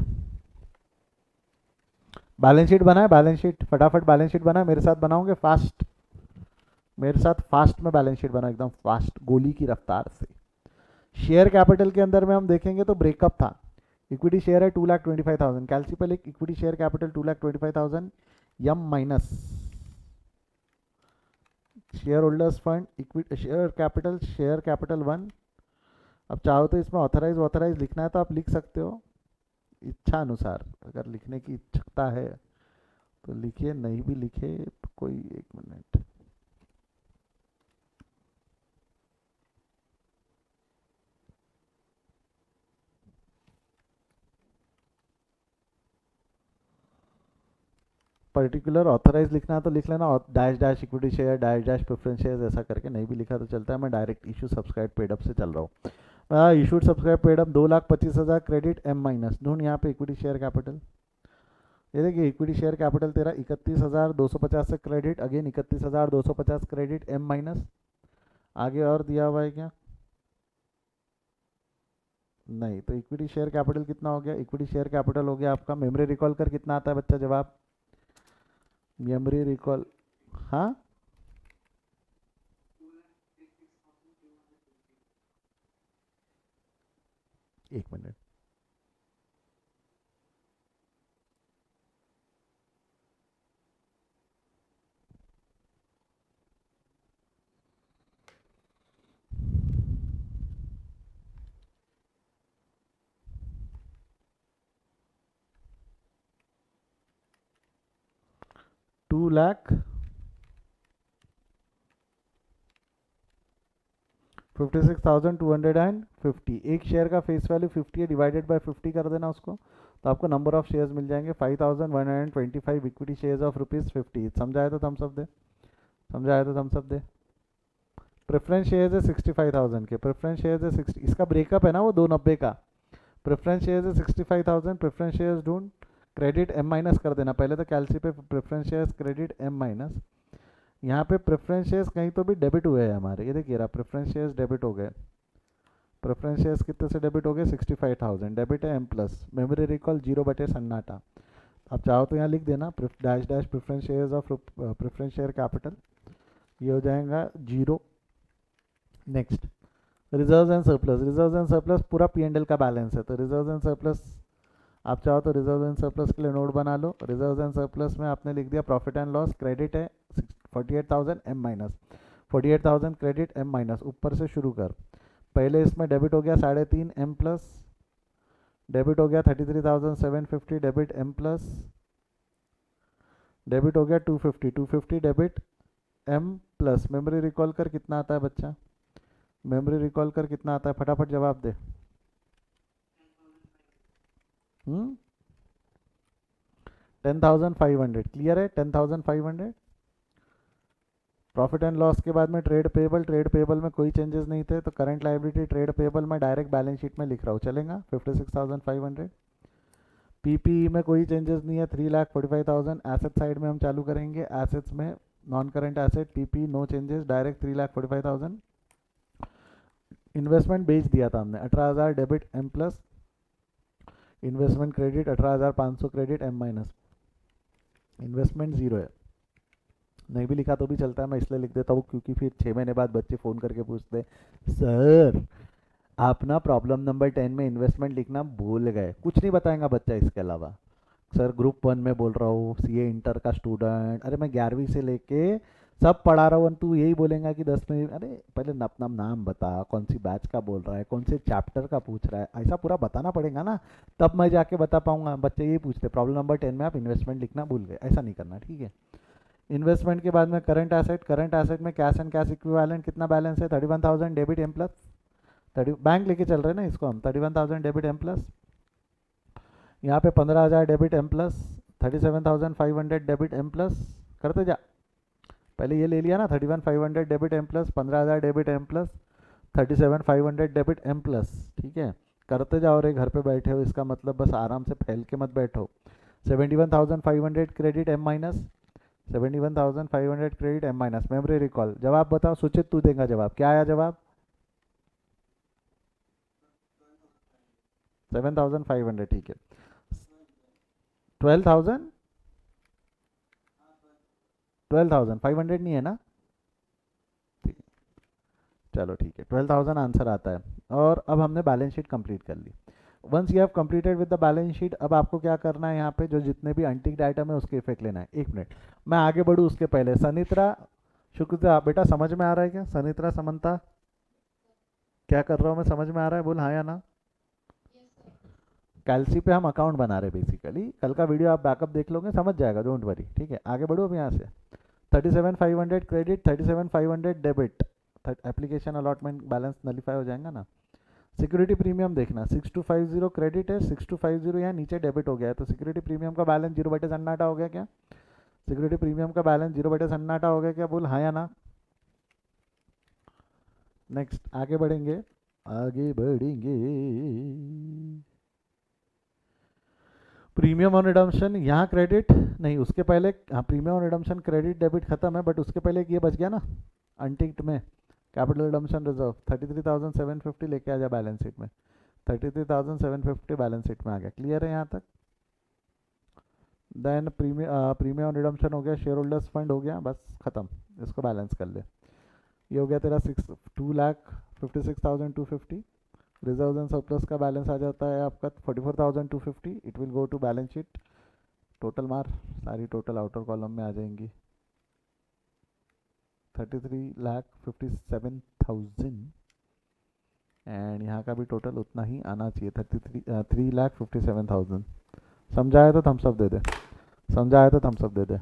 बैलेंस शीट बनाए, बैलेंस शीट फटाफट, बैलेंस शीट बनाए, मेरे साथ बनाओगे फास्ट, मेरे साथ फास्ट में बैलेंस शीट बनाओ, एकदम फास्ट गोली की रफ्तार से। शेयर कैपिटल के अंदर में हम देखेंगे तो ब्रेकअप था, इक्विटी शेयर है 2,25,000, कैल्सिपल एक इक्विटी शेयर कैपिटल 2,25,000, यम minus share holders fund equity share capital 1। अब चाहो तो इसमें ऑथराइज ऑथराइज लिखना है तो आप लिख सकते हो इच्छा अनुसार, अगर लिखने की इच्छुकता है तो लिखिए, नहीं भी लिखे तो कोई, एक मिनट, पर्टिकुलर ऑथराइज लिखना है तो लिख लेना, dash dash equity share, dash dash preference share, ऐसा करके। नहीं भी लिखा तो चलता है, मैं direct issue subscribe paid up से चल रहा हूँ। Issued subscribe paid up 2,25,000 credit M minus. ढूंढ यहाँ पे इक्विटी शेयर कैपिटल। ये देखिए इक्विटी शेयर कैपिटल तेरा 31,250 से credit, again 31,250 credit M minus. आगे और दिया हुआ है क्या? नहीं। तो इक्विटी शेयर कैपिटल कितना हो गया? इक्विटी शेयर कैपिटल हो गया आपका, मेमोरी रिकॉल कर कितना आता है बच्चा जवाब? मेमोरी रिकॉल, हाँ, एक मिनट। टू लाख 56,250। एक शेयर का फेस वैल्यू 50 है, डिवाइडेड बाय 50 कर देना उसको, तो आपको नंबर ऑफ शेयर्स मिल जाएंगे 5,125 इक्विटी शेयर्स ऑफ ₹50। समझाया तो थम्स अप दे, समझाया तो थम्स अप दे। प्रेफरेंस शेयर्स है 65,000 के, प्रेफरेंस शेयर्स है 60, इसका ब्रेकअप है ना वो 290 का। प्रेफरेंस शेयर्स है 65,000, प्रेफरेंस शेयर्स ढूंढ, क्रेडिट एम माइनस कर देना पहले, तो कैलसी पे preference shares credit M minus. यहाँ पे प्रेफरेंस शेयर्स कहीं तो भी डेबिट हुए हैं हमारे, ये देखिए रहा प्रेफरेंस शेयर्स डेबिट हो गए। प्रेफरेंस शेयर्स कितने से डेबिट हो गए? 65,000 डेबिट है एम प्लस, मेमोरी रिकॉल 0/सन्नाटा। आप चाहो तो यहाँ लिख देना dash dash preference shares of preference share capital, ये हो जाएगा 0। Next, reserve and surplus. Reserve and surplus पूरा P&L का बैलेंस है, तो रिजर्व एंड सरप्लस आप चाहो तो रिजर्व एंड सरप्लस के लिए नोट बना लो। रिजर्व एंड सरप्लस में आपने लिख दिया प्रॉफिट एंड लॉस, क्रेडिट है 48,000 M minus, 48,000 credit M minus, ऊपर से शुरू कर। पहले इसमें डेबिट हो गया 3.5 एम प्लस, डेबिट हो गया 33,750 डेबिट एम प्लस, डेबिट हो गया 250 debit M plus. Memory recall कर कितना आता है बच्चा? मेमोरी रिकॉल कर कितना आता है, फटाफट जवाब दे। 10,500 क्लियर है, 10,500। प्रॉफिट एंड लॉस के बाद में ट्रेड पेबल, ट्रेड पेबल में कोई चेंजेस नहीं थे, तो करंट लाइबिलिटी ट्रेड पेबल में डायरेक्ट बैलेंस शीट में लिख रहा हूँ, चलेगा 56,500। पीपीई में कोई चेंजेस नहीं है, 3,45,000। एसेट साइड में हम चालू करेंगे, एसेट्स में non current asset P P no changes, direct 3,45,000। Investment बेच दिया था हमने 18,000 debit M plus, investment credit 18,500 credit M minus, investment 0 है। नहीं भी लिखा तो भी चलता है, मैं इसलिए लिख देता हूँ क्योंकि फिर 6 महीने बाद बच्चे फ़ोन करके पूछते सर आप ना प्रॉब्लम नंबर 10 में इन्वेस्टमेंट लिखना भूल गए, कुछ नहीं बताएगा बच्चा इसके अलावा। सर ग्रुप 1 में बोल रहा हूँ, सीए इंटर का स्टूडेंट, अरे मैं 11वीं से लेके सब पढ़ा रहा हूँ, तू यही बोलेगा कि 10 मिनट, अरे पहले अपना नाम बता, कौन सी बैच का बोल रहा है, कौन से चैप्टर का पूछ रहा है, ऐसा पूरा बताना पड़ेगा ना, तब मैं जाके बता पाऊंगा। बच्चे यही पूछते प्रॉब्लम नंबर 10 में आप इन्वेस्टमेंट लिखना भूल गए, ऐसा नहीं करना, ठीक है। इन्वेस्टमेंट के बाद में करंट एसेट, करंट एसेट में कैश एंड कैश इक्विवेलेंट कितना बैलेंस है? 31,000 डेबिट एम प्लस, 30 बैंक लेके चल रहे हैं ना इसको हम, 31,000 डेबिट एम प्लस, यहाँ पे 15,000 debit M plus, 37,500 debit M plus, करते जा। पहले ये ले लिया ना 31,500 debit M plus, 15,000 debit M plus, 37,500 debit M plus, ठीक है। करते जाओ रे, घर पे बैठे हो, इसका मतलब बस आराम से फैल के मत बैठो। 71,500 credit M minus, 71,500 credit M minus. Memory recall, जवाब बताओ सुचित, तू देगा जवाब, क्या आया जवाब? 7,500, ठीक है। 12,000, 12,500 नहीं है ना? ठीक, चलो ठीक है, 12,000 आंसर आता है। और अब हमने बैलेंस शीट कंप्लीट कर ली। Once you have completed with the balance sheet, अब आपको क्या करना है, यहाँ पे जो जितने भी अनटिक्ड आइटम है उसके इफेक्ट लेना है। एक मिनट, मैं आगे बढ़ूँ उसके पहले, सनित्रा शुक्रिया बेटा, समझ में आ रहा है क्या? सनित्रा समंता क्या कर रहा हूँ मैं, समझ में आ रहा है? बोल हाँ या ना। कैलसी पे हम अकाउंट बना रहे हैं बेसिकली, कल का वीडियो आप बैकअप देख लोगे, समझ जाएगा, डोंट वरी, ठीक है। आगे बढ़ो अब यहाँ से। 37,500 credit, 37,500 debit, application allotment balance nullify हो जाएगा ना। सिक्योरिटी प्रीमियम देखना, 6250 क्रेडिट है, 6250 यहाँ नीचे डेबिट हो गया है, तो सिक्योरिटी प्रीमियम का बैलेंस 0/सन्नाटा हो गया क्या? सिक्योरिटी प्रीमियम का बैलेंस 0/सन्नाटा हो गया क्या? बोल हाँ या ना। नेक्स्ट आगे बढ़ेंगे। आगे बढ़ेंगे। प्रीमियम ऑन रिडम्पशन यहाँ क्रेडिट नहीं, उसके पहले हाँ premium on redemption credit debit खत्म है, बट उसके पहले एक ये बच गया ना अनटिक्ड में, कैपिटल रिडम्पशन रिजर्व 33,750 लेके आ जाए बैलेंस शीट में, 33,750 बैलेंस शीट में आ गया। क्लियर है यहाँ तक? देन प्रीमियम ऑन रिडम्पशन हो गया, शेयर होल्डर्स फंड हो गया, बस खत्म, इसको बैलेंस कर ले। ये हो गया तेरा 2,56,250। रिजर्व एंड सरप्लस का बैलेंस आ जाता है आपका 44,250। It will go to balance sheet. Total मार, सारी टोटल आउटर कॉलम में आ जाएंगी। 33,57,000 एंड यहाँ का भी टोटल उतना ही आना चाहिए, 3,57,000। समझाया तो थम्स अप दे दे, समझाया तो थम्स अप दे दे।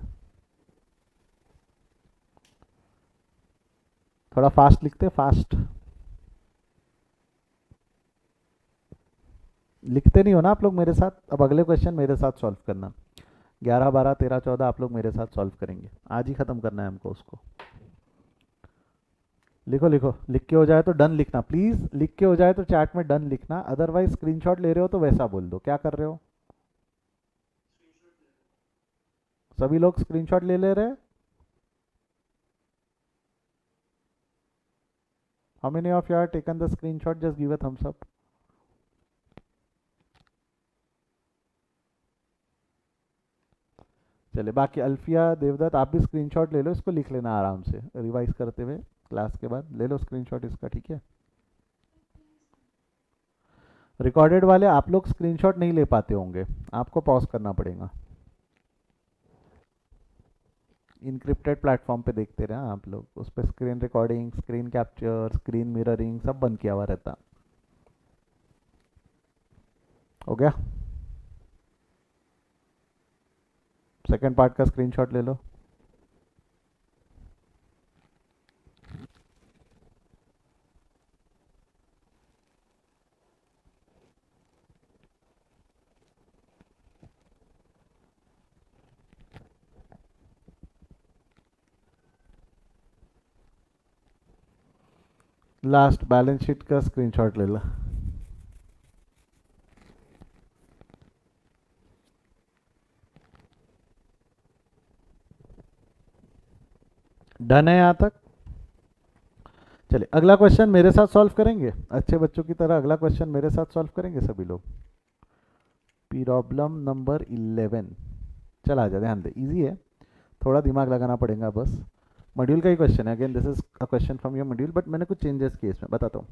थोड़ा फास्ट लिखते, फास्ट लिखते नहीं हो ना आप लोग मेरे साथ। अब अगले क्वेश्चन मेरे साथ सॉल्व करना, 11, 12, 13, 14 आप लोग मेरे साथ सॉल्व करेंगे। आज ही खत्म करना है हमको उसको। लिखो लिखो, लिख के हो जाए तो डन लिखना प्लीज, लिख के हो जाए तो चैट में डन लिखना, अदरवाइज स्क्रीनशॉट ले रहे हो तो वैसा बोल दो। क्या कर रहे हो? सभी लोग स्क्रीनशॉट ले ले रहे? How many of you are taken the screenshot? Just give a thumbs up. चलिए, बाकी अल्फिया, देवदत्त आप भी स्क्रीनशॉट ले लो, इसको लिख लेना आराम से रिवाइज करते हुए, क्लास के बाद ले लो स्क्रीनशॉट इसका, ठीक है? रिकॉर्डेड वाले आप लोग स्क्रीनशॉट नहीं ले पाते होंगे, आपको पॉज करना पड़ेगा। इनक्रिप्टेड प्लेटफॉर्म पे देखते रहे आप लोग, उस पर screen recording, screen capture, screen mirroring सब बंद किया हुआ रहता। हो गया? सेकंड पार्ट का स्क्रीनशॉट ले लो। लास्ट बैलेंस शीट का स्क्रीनशॉट ले लो। डन है यहाँ तक? चलिए अगला क्वेश्चन मेरे साथ सॉल्व करेंगे, अच्छे बच्चों की तरह अगला क्वेश्चन मेरे साथ सॉल्व करेंगे सभी लोग। Problem number 11। चला जा, ध्यान दे, इजी है, थोड़ा दिमाग लगाना पड़ेगा बस। मॉड्यूल का ही क्वेश्चन है, again this is a question from your module, but मैंने कुछ चेंजेस किए इसमें, बताता हूँ।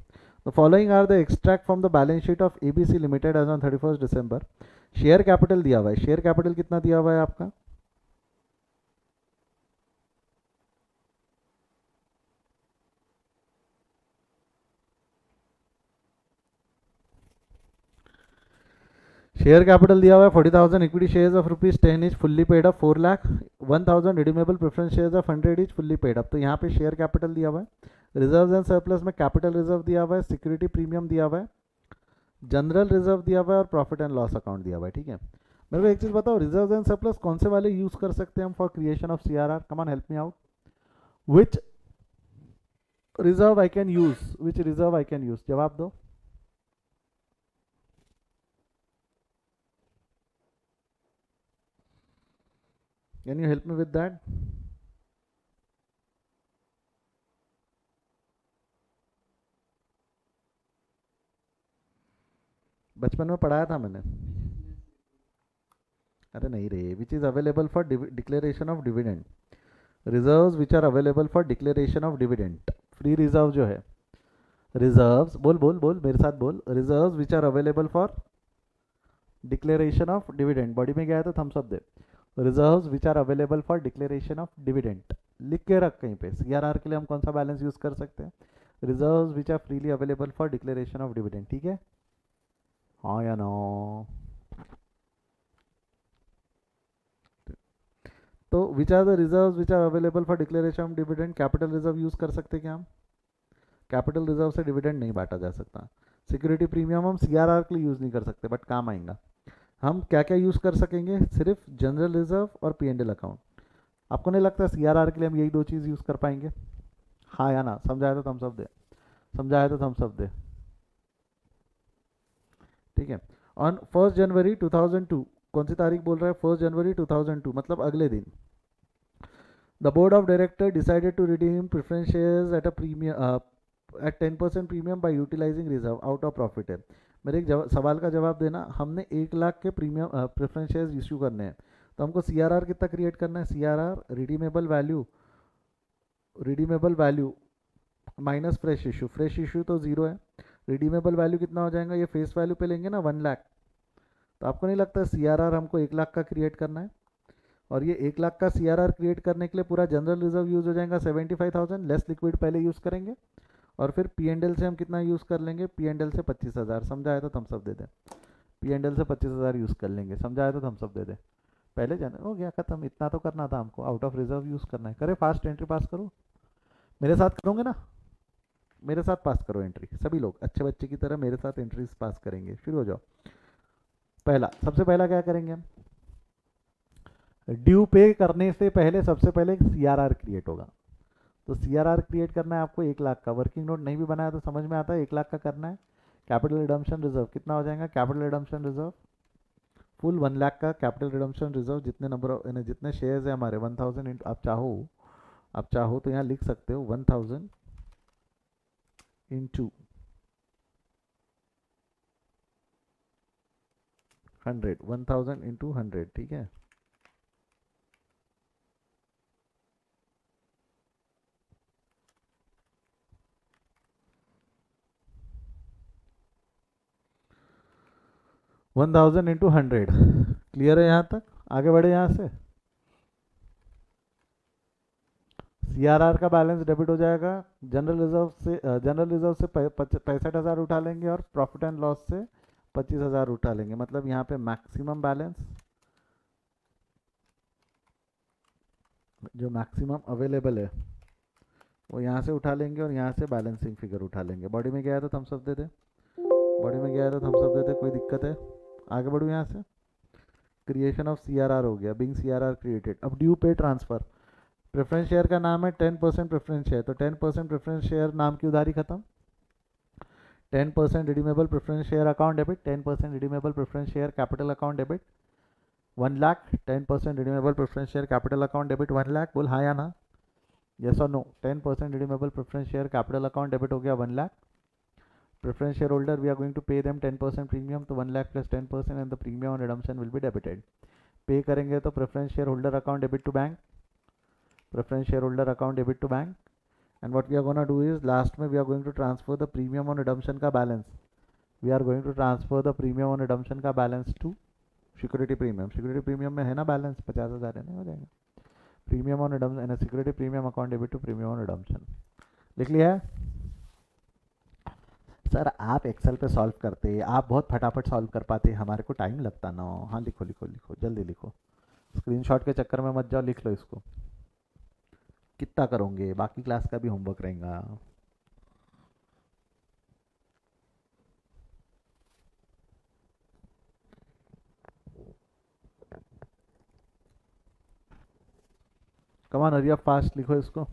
The following are the extract from the balance sheet of ABC limited as on 31 December. Share capital दिया हुआ है, शेयर कैपिटल कितना दिया हुआ है आपका? शेयर कैपिटल दिया हुआ है 40,000, equity shares of ₹10 is fully paid up 4 lakh, 1,000 redeemable preference shares of 100 is fully paid up. तो यहाँ पे शेयर कैपिटल दिया हुआ है, रिजर्व एंड सरप्लस में कैपिटल रिजर्व दिया हुआ है, सिक्योरिटी प्रीमियम दिया हुआ है, जनरल रिजर्व दिया हुआ है और प्रॉफिट एंड लॉस अकाउंट दिया हुआ है, ठीक है? मेरे को एक चीज़ बताओ, रिजर्व एंड सरप्लस कौन से वाले यूज़ कर सकते हैं हम for creation of CRR? Come on help me out. Which reserve I can use, which reserve I can use, जवाब दो। Can you help me with that? बचपन में पढ़ाया था मैंने। अरे नहीं रे, which is available for declaration of dividend, reserves which are available for declaration of dividend. Free reserve जो है, रिजर्व्स, बोल बोल बोल मेरे साथ बोल, reserves which are available for declaration of dividend. Body में गया है तो थम्स अप दे। Reserves which are available for declaration of dividend, लिख के रख कहीं पे, CRR के लिए हम कौन सा बैलेंस यूज कर सकते हैं? Reserves which are freely available for declaration of dividend, ठीक है? हाँ या नो? तो which are the reserves which are available for declaration of dividend? Capital reserve use कर सकते क्या हम? कैपिटल रिजर्व से डिविडेंड नहीं बांटा जा सकता। सिक्योरिटी प्रीमियम हम CRR के लिए यूज़ नहीं कर सकते, बट काम आएगा। हम क्या क्या यूज़ कर सकेंगे? सिर्फ जनरल रिजर्व और P&L अकाउंट। आपको नहीं लगता CRR के लिए हम यही दो चीज़ यूज़ कर पाएंगे? हाँ या ना? समझाया तो थम्स अप दे, समझाया तो थम्स अप दे। ठीक है। ऑन 1 जनवरी 2002, कौन सी तारीख बोल रहा है? 1 जनवरी 2002 मतलब अगले दिन, the board of director decided to redeem preference shares at a premium at 10% premium by utilising reserve out of profit है। मेरे एक सवाल का जवाब देना। हमने 1 लाख के प्रीमियम प्रेफरेंस शेयर्स इश्यू करने हैं, तो हमको सीआरआर कितना क्रिएट करना है? CRR redeemable value minus fresh issue तो जीरो है। रिडीमेबल वैल्यू कितना हो जाएगा? ये फेस वैल्यू पे लेंगे ना 1 लाख, तो आपको नहीं लगता सीआरआर हमको 1 लाख का क्रिएट करना है? और ये 1 लाख का सीआरआर क्रिएट करने के लिए पूरा जनरल रिजर्व यूज हो जाएगा 75,000, लेस लिक्विड पहले यूज करेंगे, और फिर पी एंड एल से हम कितना यूज कर लेंगे? पी एंड एल से 25,000, समझाया तो थम्स अप दे दें। पी एंड एल से 25,000 यूज कर लेंगे, समझाया तो थम्स अप दे दें। पहले जाना हो गया खत्म, इतना तो करना था हमको, आउट ऑफ रिजर्व यूज करना है। करे फास्ट एंट्री पास करो, मेरे साथ करोगे ना? मेरे साथ पास करो एंट्री, सभी लोग अच्छे बच्चे की तरह मेरे साथ एंट्रीज पास करेंगे। शुरू हो जाओ। पहला, सबसे पहला क्या करेंगे हम? ड्यू पे करने से पहले सबसे पहले सीआरआर क्रिएट होगा। तो सीआरआर क्रिएट करना है आपको 1 लाख का। वर्किंग नोट नहीं भी बनाया तो समझ में आता है, 1 लाख का करना है। कैपिटल रिडम्पशन रिजर्व कितना हो जाएगा? Capital redemption reserve full 1 lakh का कैपिटल रिडम्पशन रिजर्व, जितने नंबर जितने शेयर्स है हमारे 1000 आप चाहो तो यहाँ लिख सकते हो 1000 इंटू 100, 1000 इंटू 100, ठीक है। 1000 इंटू 100, क्लियर है यहाँ तक? आगे बढ़े यहाँ से। सीआरआर का बैलेंस डेबिट हो जाएगा, जनरल रिजर्व से 65,000 उठा लेंगे, और प्रॉफिट एंड लॉस से 25,000 उठा लेंगे। मतलब यहाँ पे मैक्सिमम बैलेंस, जो मैक्सिमम अवेलेबल है वो यहाँ से उठा लेंगे, और यहाँ से बैलेंसिंग फिगर उठा लेंगे। बॉडी में गया है तो थम्स अप दे दे, बॉडी में गया है तो थम्स अप दे दे। कोई दिक्कत है? आगे बढ़ूँ यहाँ से। क्रिएशन ऑफ सीआरआर हो गया, बिंग सीआरआर क्रिएटेड। अब ड्यू पे ट्रांसफर, प्रेफरेंस शेयर का नाम है 10% प्रेफरेंस शेयर, तो 10% प्रेफरेंस शेयर नाम की उधारी खत्म। 10% redeemable preference share account debit, 10% redeemable preference share capital account debit 1 lakh. 10% redeemable preference share capital account debit 1 lakh. बोल हाँ या ना, यस और no. 10% redeemable preference share capital account debit हो गया 1 lakh. Preference share holder we are going to pay them 10% premium, तो 1 lakh plus 10% and the premium on redemption will be debited. पे करेंगे तो preference share holder account debit to bank, preference share holder account debit to bank. And what we are going to do is last में we are going to transfer the premium on redemption का balance, we are going to transfer the premium on redemption का balance to security premium. Security premium में है ना balance 50,000 है ना, हो जाएगा। Premium on redemption, security premium account debit to premium on redemption. लिख लिया है? सर आप एक्सेल पे सॉल्व करते, आप बहुत फटाफट सॉल्व कर पाते, हमारे को टाइम लगता ना। हाँ लिखो लिखो लिखो, जल्दी लिखो, स्क्रीनशॉट के चक्कर में मत जाओ, लिख लो इसको। कितना करोगे? बाकी क्लास का भी होमवर्क रहेगा। कमान हरिया फास्ट लिखो इसको।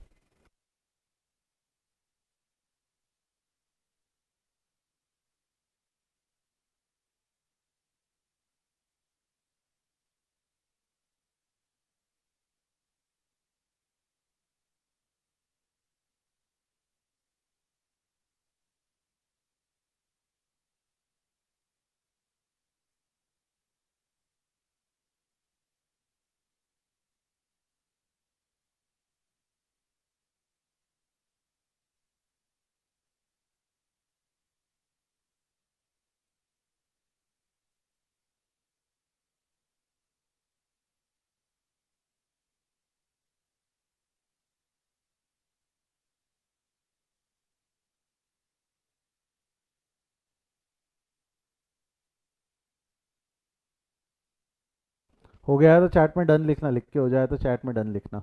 हो गया है तो चैट में डन लिखना, लिख के हो जाए तो चैट में डन लिखना।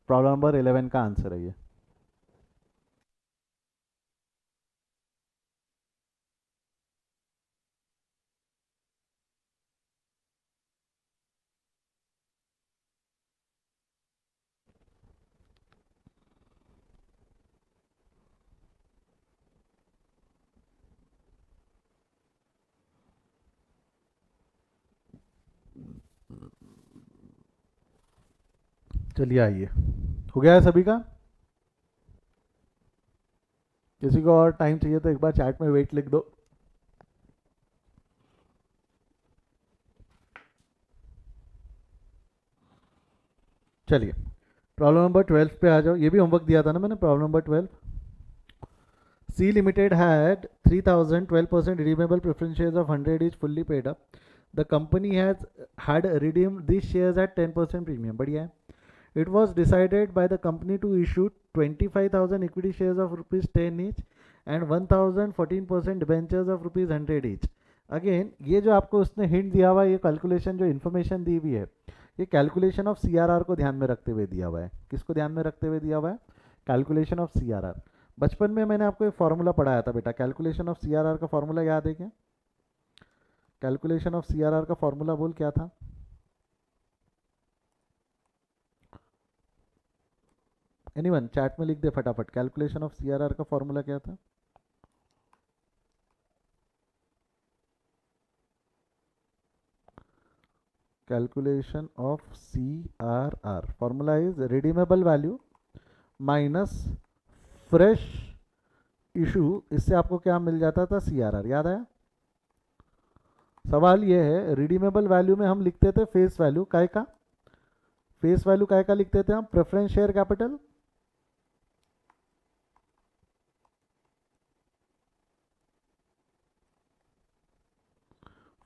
प्रॉब्लम नंबर 11 का आंसर है ये। चलिए आइए, हो गया है सभी का? किसी को और टाइम चाहिए तो एक बार चैट में वेट लिख दो। चलिए प्रॉब्लम नंबर 12 पे आ जाओ, ये भी होमवर्क दिया था ना मैंने, problem number 12। C Limited had 3,000 12% redeemable preference shares of 100 each fully paid up. The company has had redeemed these shares at 10% premium. बढ़िया है. It was decided by the company to issue 25,000 equity shares of rupees 10 each and 1,014% debentures of rupees 100 each. Again ये जो आपको उसने hint दिया हुआ है, ये कैलकुलेशन जो इन्फॉर्मेशन दी हुई है, ये कैलकुलेशन ऑफ सीआरआर को ध्यान में रखते हुए दिया हुआ है. किसको ध्यान में रखते हुए दिया हुआ है? Calculation of CRR. बचपन में मैंने आपको एक फॉर्मूला पढ़ाया था बेटा, कैलकुलेशन ऑफ सीआरआर का फॉर्मूला याद है क्या? कैलकुलेशन ऑफ सीआरआर का फॉर्मूला बोल क्या था? एनीवन चैट में लिख दे फटाफट, कैलकुलेशन ऑफ सीआरआर का फॉर्मूला क्या था? Calculation of CRR formula is redeemable value minus fresh issue. इससे आपको क्या मिल जाता था? सीआरआर. याद आया? सवाल ये है, रिडीमेबल वैल्यू में हम लिखते थे फेस वैल्यू काय का, फेस वैल्यू काय का लिखते थे हम? Preference share capital.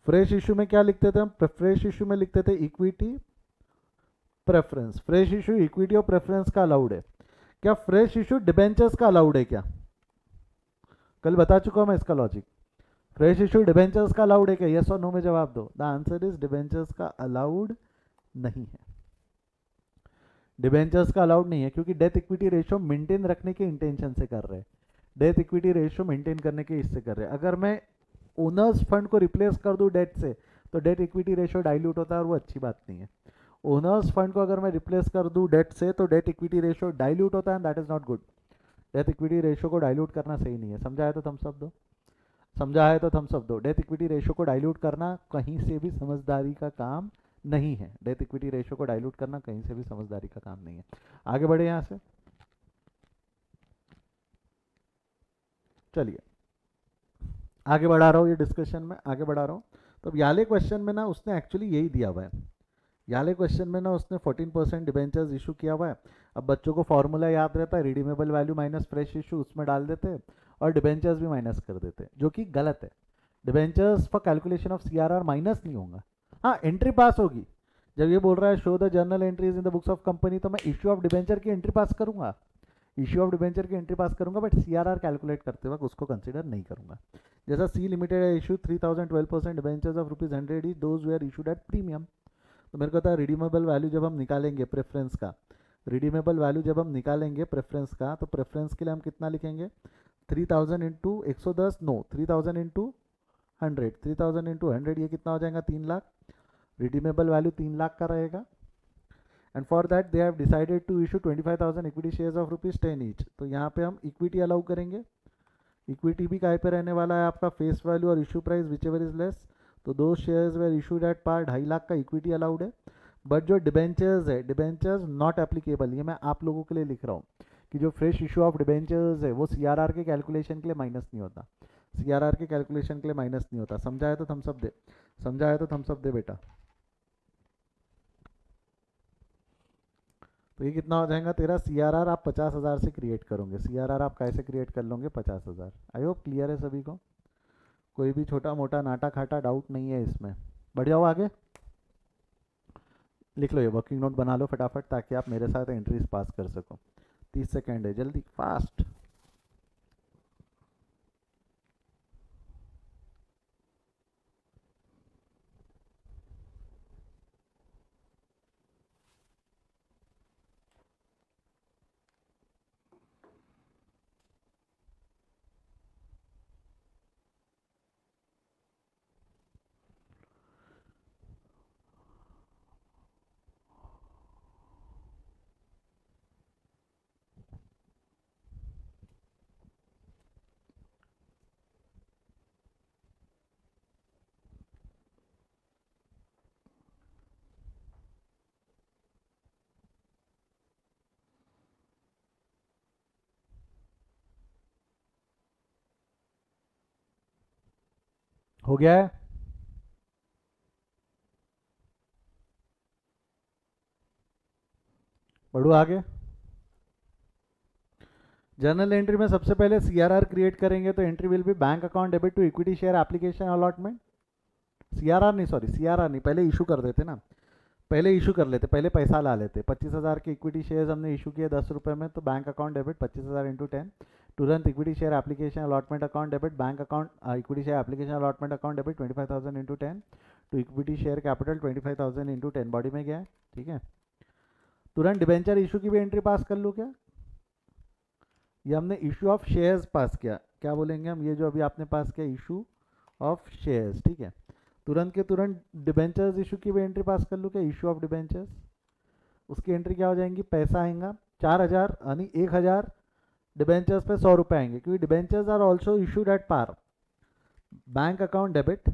Fresh issue में क्या लिखते थे हम? फ्रेश इशू में लिखते थे equity preference. Fresh issue equity और प्रेफरेंस का अलाउड है क्या? फ्रेश इशू डिबेंचर्स का अलाउड है क्या? कल बता चुका हूं मैं इसका लॉजिक. फ्रेश इशू डिबेंचर्स का अलाउड है क्या? यस और नो में जवाब दो. द आंसर इज डिबेंचर्स का अलाउड नहीं है. डिबेंचर्स का अलाउड नहीं है क्योंकि डेथ इक्विटी रेशियो मेंटेन रखने के इंटेंशन से कर रहे हैं. डेथ इक्विटी रेशियो मेंटेन करने के इससे कर रहे हैं. अगर मैं ओनर्स फंड को रिप्लेस कर दूं डेट से तो डेट इक्विटी रेशियो डाइल्यूट होता है और वो अच्छी बात नहीं है. ओनर्स फंड को अगर मैं रिप्लेस कर दूं डेट से तो डेट इक्विटी रेशियो डाइल्यूट होता है, that is not good. Death equity ratio को डाइल्यूट करना सही नहीं है. समझा है तो थम्स अप दो. समझा है तो थम्स अप दो. डेथ इक्विटी रेशियो को डाइल्यूट करना कहीं से भी समझदारी का काम नहीं है. डेथ इक्विटी रेशियो को डाइल्यूट करना कहीं से भी समझदारी का काम नहीं है. आगे बढ़े यहां से. चलिए आगे बढ़ा रहा हूँ, ये डिस्कशन में आगे बढ़ा रहा हूँ. तो अब याले क्वेश्चन में ना उसने एक्चुअली यही दिया हुआ है. याले क्वेश्चन में ना उसने 14% डिबेंचर्स इशू किया हुआ है. अब बच्चों को फॉर्मूला याद रहता है, redeemable value minus fresh issue, उसमें डाल देते हैं और डिबेंचर्स भी माइनस कर देते हैं, जो कि गलत है. Debentures for calculation of CRR minus नहीं होगा. हाँ एंट्री पास होगी. जब ये बोल रहा है show the journal entries in the books of company, तो मैं इश्यू ऑफ डिबेंचर की एंट्री पास करूंगा. इश्यू ऑफ डिबेंचर की एंट्री पास करूंगा, बट सीआरआर कैलकुलेट करते वक्त उसको कंसिडर नहीं करूंगा. जैसा सी लिमिटेड है issue 3,012% debentures of rupees 100 each, those were issued at premium. तो मेरे को था रिडीमेबल वैल्यू जब हम निकालेंगे प्रेफरेंस का, रिडीमेबल वैल्यू जब हम निकालेंगे प्रेफरेंस का, तो प्रेफरेंस के लिए हम कितना लिखेंगे? 3,000 इंटू 110, नो 3,000 इंटू 100. 3,000 इंटू 100 ये कितना हो जाएगा? 3 लाख. रिडीमेबल वैल्यू 3 लाख का रहेगा. And for that they have decided to issue 25,000 equity shares of rupees 10 each. तो यहाँ पे हम इक्विटी अलाउ करेंगे. इक्विटी भी काय पे रहने वाला है आपका? फेस वैल्यू और issue price which ever is less. तो दो shares were issued at par, 2.5 lakh का इक्विटी अलाउड है. बट जो डिबेंचर्स है, डिबेंचर्स नॉट एप्लीकेबल. ये मैं आप लोगों के लिए लिख रहा हूँ कि जो फ्रेश इशू ऑफ डिबेंचर्स है वो सीआरआर के कैलकुलेशन के लिए माइनस नहीं होता. सीआरआर के कैलकुलेशन के लिए माइनस नहीं होता. समझा है तो थम्स अप दे. समझा है तो थम्स अप दे बेटा. तो ये कितना हो जाएगा तेरा? सीआरआर आप 50,000 से क्रिएट करोगे. सीआरआर आप कैसे क्रिएट कर लोगे? 50,000. आई होप क्लियर है सभी को. कोई भी छोटा मोटा नाटा खाटा डाउट नहीं है इसमें. बढ़ जाओ आगे. लिख लो, ये वर्किंग नोट बना लो फटाफट ताकि आप मेरे साथ एंट्रीज पास कर सको. 30 सेकेंड है, जल्दी फास्ट. हो गया है? बढ़ो आगे। जर्नल एंट्री में सबसे पहले सीआरआर क्रिएट करेंगे, तो entry will be bank account debit to equity share application allotment. C R R नहीं, सॉरी सीआरआर नहीं, पहले इशू कर देते ना, पहले इशू कर लेते, पहले पैसा ला लेते। 25,000 के इक्विटी शेयर्स हमने इशू किए 10 रुपये में, तो बैंक अकाउंट डेबिट 25,000 इंटू 10। तुरंत equity share application allotment account debit bank account, equity share application allotment account debit 25,000 into 10 to equity share capital 25,000 into 10 body में गया है। ठीक है, तुरंत डिबेंचर इशू की भी एंट्री पास कर लूँ क्या? ये हमने इशू ऑफ शेयर्स पास किया, क्या बोलेंगे हम, ये जो अभी आपने पास किया इशू ऑफ शेयर्स। ठीक है, तुरंत के तुरंत डिबेंचर्स इशू की भी एंट्री पास कर लूँ क्या? इशू ऑफ डिबेंचर्स, उसकी एंट्री क्या हो जाएंगी? पैसा आएगा 4,000, यानी 1,000 डिबेंचर्स पे 100 रुपये आएंगे, क्योंकि debentures are also issued at par. Bank account debit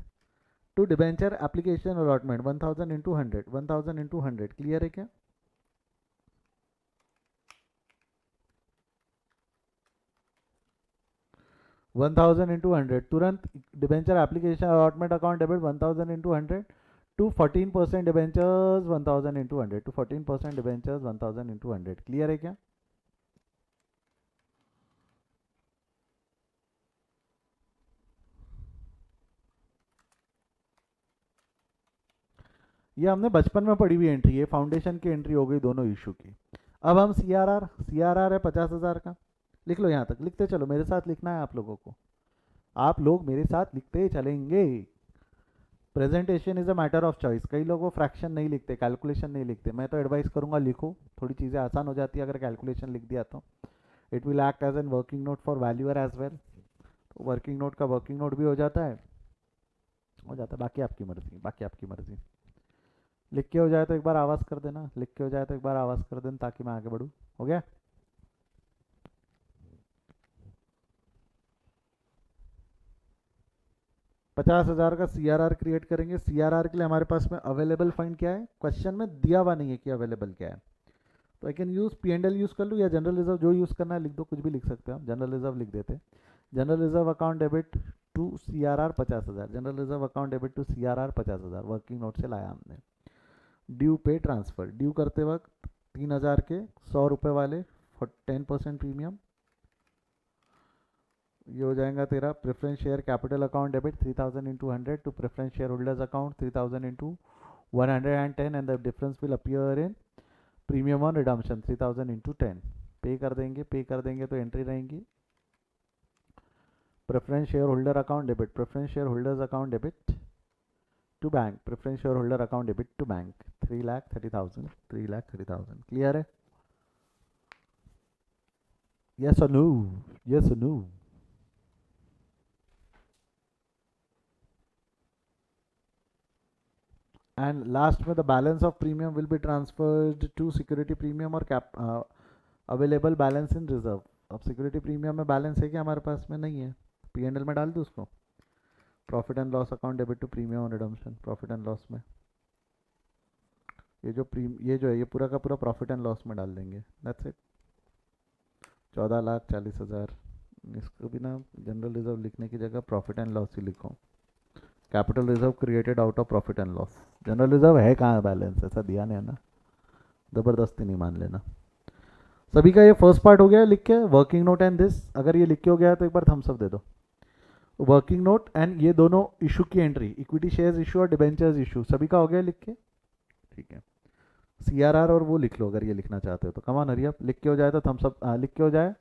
to debenture application allotment 1,000 into 100, 1,000 into 100, clear है क्या? 1,000 इंटू 100, तुरंत debenture application allotment account debit 1,000 into 100 to 14% debentures 1,000 into 100, to 14% debentures 1,000 into 100, clear है क्या? ये हमने बचपन में पढ़ी हुई एंट्री है, फाउंडेशन की एंट्री हो गई दोनों इशू की। अब हम सीआरआर, सीआरआर है 50,000 का, लिख लो, यहाँ तक लिखते चलो, मेरे साथ लिखना है आप लोगों को, आप लोग मेरे साथ लिखते चलेंगे। Presentation is a matter of choice, कई लोग वो फ्रैक्शन नहीं लिखते, कैलकुलेशन नहीं लिखते, मैं तो एडवाइस करूंगा लिखो, थोड़ी चीज़ें आसान हो जाती है अगर कैलकुलेशन लिख दिया तो। It will act as an working note for valuer as well, तो वर्किंग नोट का वर्किंग नोट भी हो जाता है, हो जाता है, बाकी आपकी मर्जी, बाकी आपकी मर्जी। लिख के हो जाए तो एक बार आवाज़ कर देना, लिख के हो जाए तो एक बार आवाज़ कर देना ताकि मैं आगे बढ़ूँ। हो गया? 50,000 का सीआरआर क्रिएट करेंगे। सीआरआर के लिए हमारे पास में अवेलेबल फंड क्या है, क्वेश्चन में दिया हुआ नहीं है कि अवेलेबल क्या है, तो I can use P and L use कर लूँ या जनरल रिजर्व, जो यूज़ करना है लिख दो, कुछ भी लिख सकते हो आप, जनरल रिजर्व लिख देते। General reserve account debit to C R R 50,000, general reserve account debit to C R R 50,000, working note से लाया हमने। ड्यू पे ट्रांसफ़र, ड्यू करते वक्त 3,000 के 100 रुपये वाले 10% प्रीमियम, ये हो जाएगा तेरा preference share capital account debit 3,000 into 100 to preference share holders account 3,000 into 110, and the difference will appear in premium on redemption 3,000 into 10। Pay कर देंगे, पे कर देंगे तो एंट्री रहेंगी preference share holder account debit, preference share holders account debit to bank, preference share holder account debit to bank 3,30,000, 3,30,000, clear है? Yes और no, yes और नो। एंड लास्ट में the balance of premium will be transferred to security premium और कैप available balance in reserve. अब security premium में balance है क्या हमारे पास में? नहीं है, पी एंड एल में डाल दो उसको, profit and loss account debit to premium और रिडम्पशन, प्रॉफिट एंड लॉस में ये जो है ये पूरा का पूरा प्रॉफिट एंड लॉस में डाल देंगे, दैट्स इट। 14,40,000, इसको भी ना जनरल रिजर्व लिखने की जगह प्रॉफिट एंड लॉस ही लिखो, capital reserve created out of profit and loss. General reserve है कहाँ बैलेंस, ऐसा दिया नहीं है ना, ज़बरदस्ती नहीं मान लेना। सभी का ये फर्स्ट पार्ट हो गया है लिख के, वर्किंग नोट एंड दिस, अगर ये लिख के हो गया है तो एक बार थम्स अप दे दो। वर्किंग नोट एंड ये दोनों इशू की एंट्री, इक्विटी शेयर्स इशू और डिबेंचर्स इशू, सभी का हो गया लिख के? ठीक है, सीआरआर और वो लिख लो अगर ये लिखना चाहते हो तो, कमान हरी अप, लिख के हो जाए तो थम्स अप, लिख के हो जाए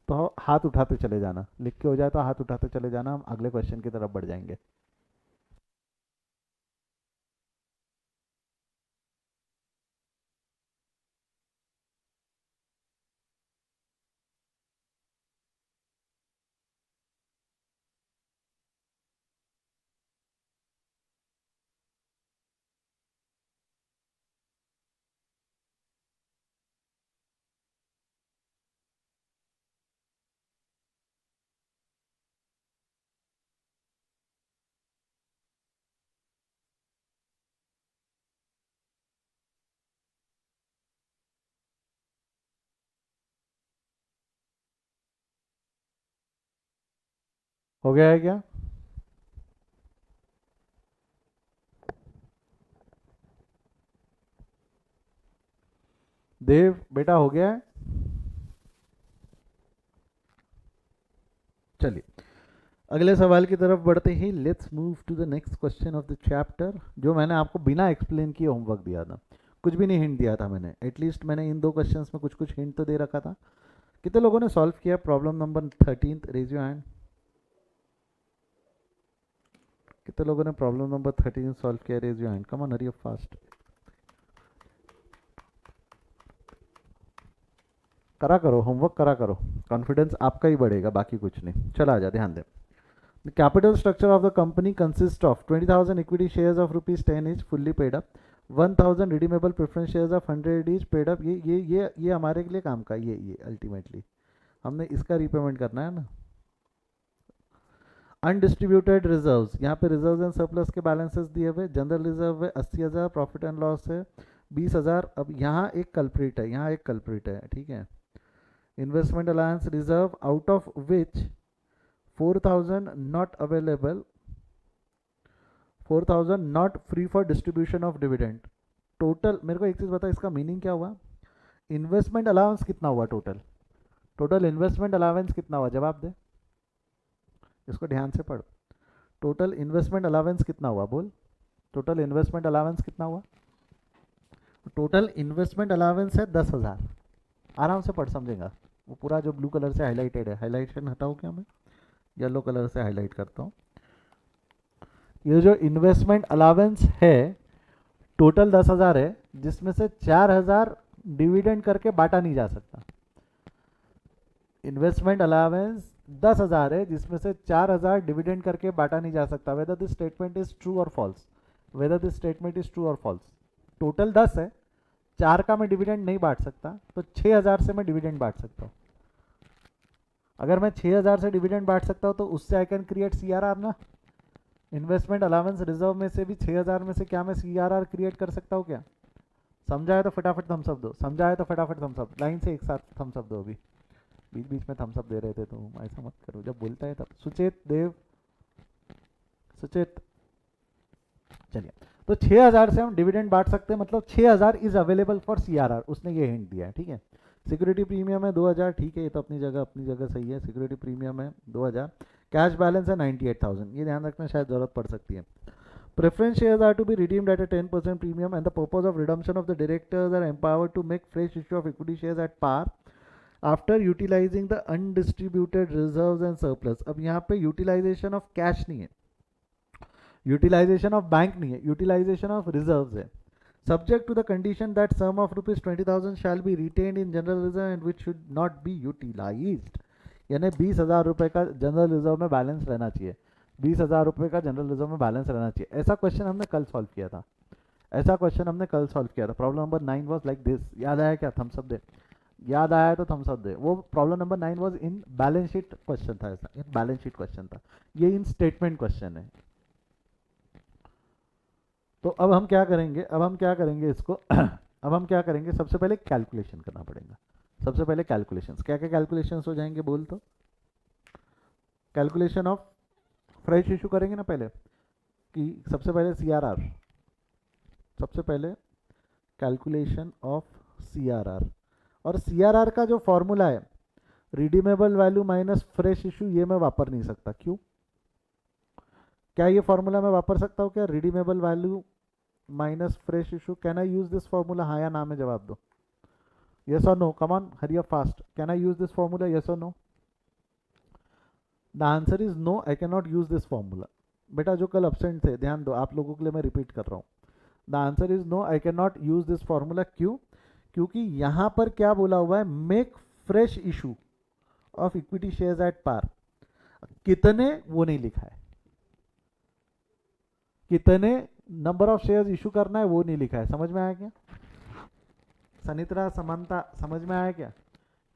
तो हाथ उठाते चले जाना, लिख के हो जाए तो हाथ उठाते चले जाना, हम अगले क्वेश्चन की तरफ बढ़ जाएंगे। हो गया है क्या? देव बेटा हो गया है? चलिए अगले सवाल की तरफ बढ़ते ही let's move to the next question of the chapter, जो मैंने आपको बिना एक्सप्लेन किए होमवर्क दिया था, कुछ भी नहीं हिंट दिया था मैंने, एटलीस्ट मैंने इन दो क्वेश्चंस में कुछ कुछ हिंट तो दे रखा था। कितने लोगों ने सॉल्व किया problem number 13? Raise your hand. कितने लोगों ने प्रॉब्लम नंबर 13 सॉल्व किया? Raise your hand, come on hurry up fast. करा करो होमवर्क, करा करो, कॉन्फिडेंस आपका ही बढ़ेगा, बाकी कुछ नहीं। चला आ जा, ध्यान दे। The capital structure of the company consists of 20,000 equity shares of rupees 10 each fully paid up, 1,000 redeemable preference shares of 100 each paid up। ये हमारे के लिए काम का, ये अल्टीमेटली हमने इसका रीपेमेंट करना है ना। अनडिस्ट्रीब्यूटेड रिजर्व्स, यहाँ पे रिजर्व्स एंड सरप्लस के बैलेंसेस दिए हुए। जनरल रिजर्व है 80,000, प्रॉफिट एंड लॉस है 20,000। अब यहाँ एक कल्प्रिट है, यहाँ एक कल्प्रिट है, ठीक है। Investment alliance reserve out of which 4,000 not available, 4,000 not free for distribution of dividend। Total मेरे को एक चीज़ बता, इसका मीनिंग क्या हुआ? इन्वेस्टमेंट अलाउंस कितना हुआ टोटल? टोटल इन्वेस्टमेंट अलाउंस कितना हुआ? जवाब दे, इसको ध्यान से पढ़। टोटल इन्वेस्टमेंट अलाउंस कितना हुआ? बोल, टोटल इन्वेस्टमेंट अलाउंस कितना हुआ? टोटल इन्वेस्टमेंट अलाउंस है 10,000। आराम से पढ़, समझेगा। वो पूरा जो ब्लू कलर से हाईलाइटेड है, हाईलाइटेशन हटाओ क्या, मैं येलो कलर से हाईलाइट करता हूँ। ये जो इन्वेस्टमेंट अलावेंस है टोटल 10,000 है, जिसमें से 4,000 डिविडेंड करके बांटा नहीं जा सकता। इन्वेस्टमेंट अलावेंस 10,000 है, जिसमें से 4,000 डिविडेंड करके बांटा नहीं जा सकता। Whether this statement is true और false, whether this statement is true और फॉल्स। टोटल 10 है, 4 का मैं डिविडेंड नहीं बांट सकता, तो 6,000 से मैं डिविडेंड बांट सकता हूँ। अगर मैं 6,000 से डिविडेंड बांट सकता हूँ तो उससे आई कैन क्रिएट CRR ना। इन्वेस्टमेंट अलाउंस रिजर्व में से भी 6,000 में से क्या मैं CRR क्रिएट कर सकता हूँ क्या? समझा है तो फटाफट थम्स अप दो, समझा है तो फटाफट थम्स अप, लाइन से एक साथ थम्स अप दो। अभी बीच बीच में थम्स अप दे रहे थे तो ऐसा मत करो, जब बोलता है तब। सुचेत देव, सुचेत, चलिए। तो 6,000 से हम डिविडेंड बांट सकते हैं, मतलब 6,000 इज अवेलेबल फॉर CRR, उसने ये हिंट दिया है, ठीक है। सिक्योरिटी प्रीमियम है 2,000, ठीक है, ये तो अपनी जगह सही है। सिक्योरिटी प्रीमियम है 2,000, कैश बैलेंस है 98,000, ये ध्यान रखना, शायद जरूरत पड़ सकती है। Preference shares are to be redeemed at a 10% premium, and the purpose of redemption of the directors are empowered to make fresh issue of equity shares at par after utilizing the undistributed reserves and surplus। अब यहाँ पे utilization of cash नहीं है, utilization of bank नहीं है, utilization of reserves है। Subject to the condition that sum of rupees 20,000 shall be retained in general reserve and which should not be utilized। यानी 20,000 रुपये का जनरल रिजर्व में balance रहना चाहिए, 20,000 रुपये का जनरल रिजर्व में बैलेंस रहना चाहिए। ऐसा क्वेश्चन हमने कल सॉल्व किया था, ऐसा क्वेश्चन हमने कल सॉल्व किया था। Problem number 9 was like this. याद आया क्या? थम्स अप दे, याद आया तो थम्स अप दे। वो problem number 9 was in balance sheet question था, ऐसा इन बैलेंस शीट क्वेश्चन था, ये इन स्टेटमेंट क्वेश्चन है। तो अब हम क्या करेंगे, अब हम क्या करेंगे इसको अब हम क्या करेंगे, सबसे पहले कैलकुलेशन करना पड़ेगा। सबसे पहले कैलकुलेशंस, क्या क्या कैलकुलेशंस हो जाएंगे बोल तो? कैलकुलेशन ऑफ फ्रेश इशू करेंगे ना पहले, कि सबसे पहले CRR, सबसे पहले कैलकुलेशन ऑफ CRR। और CRR का जो फॉर्मूला है redeemable value minus fresh issue, ये मैं वापर नहीं सकता। क्यों? क्या ये फॉर्मूला मैं वापर सकता हूँ क्या? Redeemable value minus fresh issue, can I use this formula? हाँ या ना में जवाब दो, यस और no, come on hurry up fast. Can I use this formula, yes और no? The answer is no, I can not use this formula. बेटा जो कल एब्सेंट थे, ध्यान दो, आप लोगों के लिए मैं रिपीट कर रहा हूँ। The answer is no, I can not use this formula. क्यों? क्योंकि यहां पर क्या बोला हुआ है, make fresh issue of equity shares at par. कितने वो नहीं लिखा है, कितने नंबर ऑफ शेयर्स इशू करना है वो नहीं लिखा है। समझ में आया क्या? सनित्रा, समानता, समझ में आया क्या?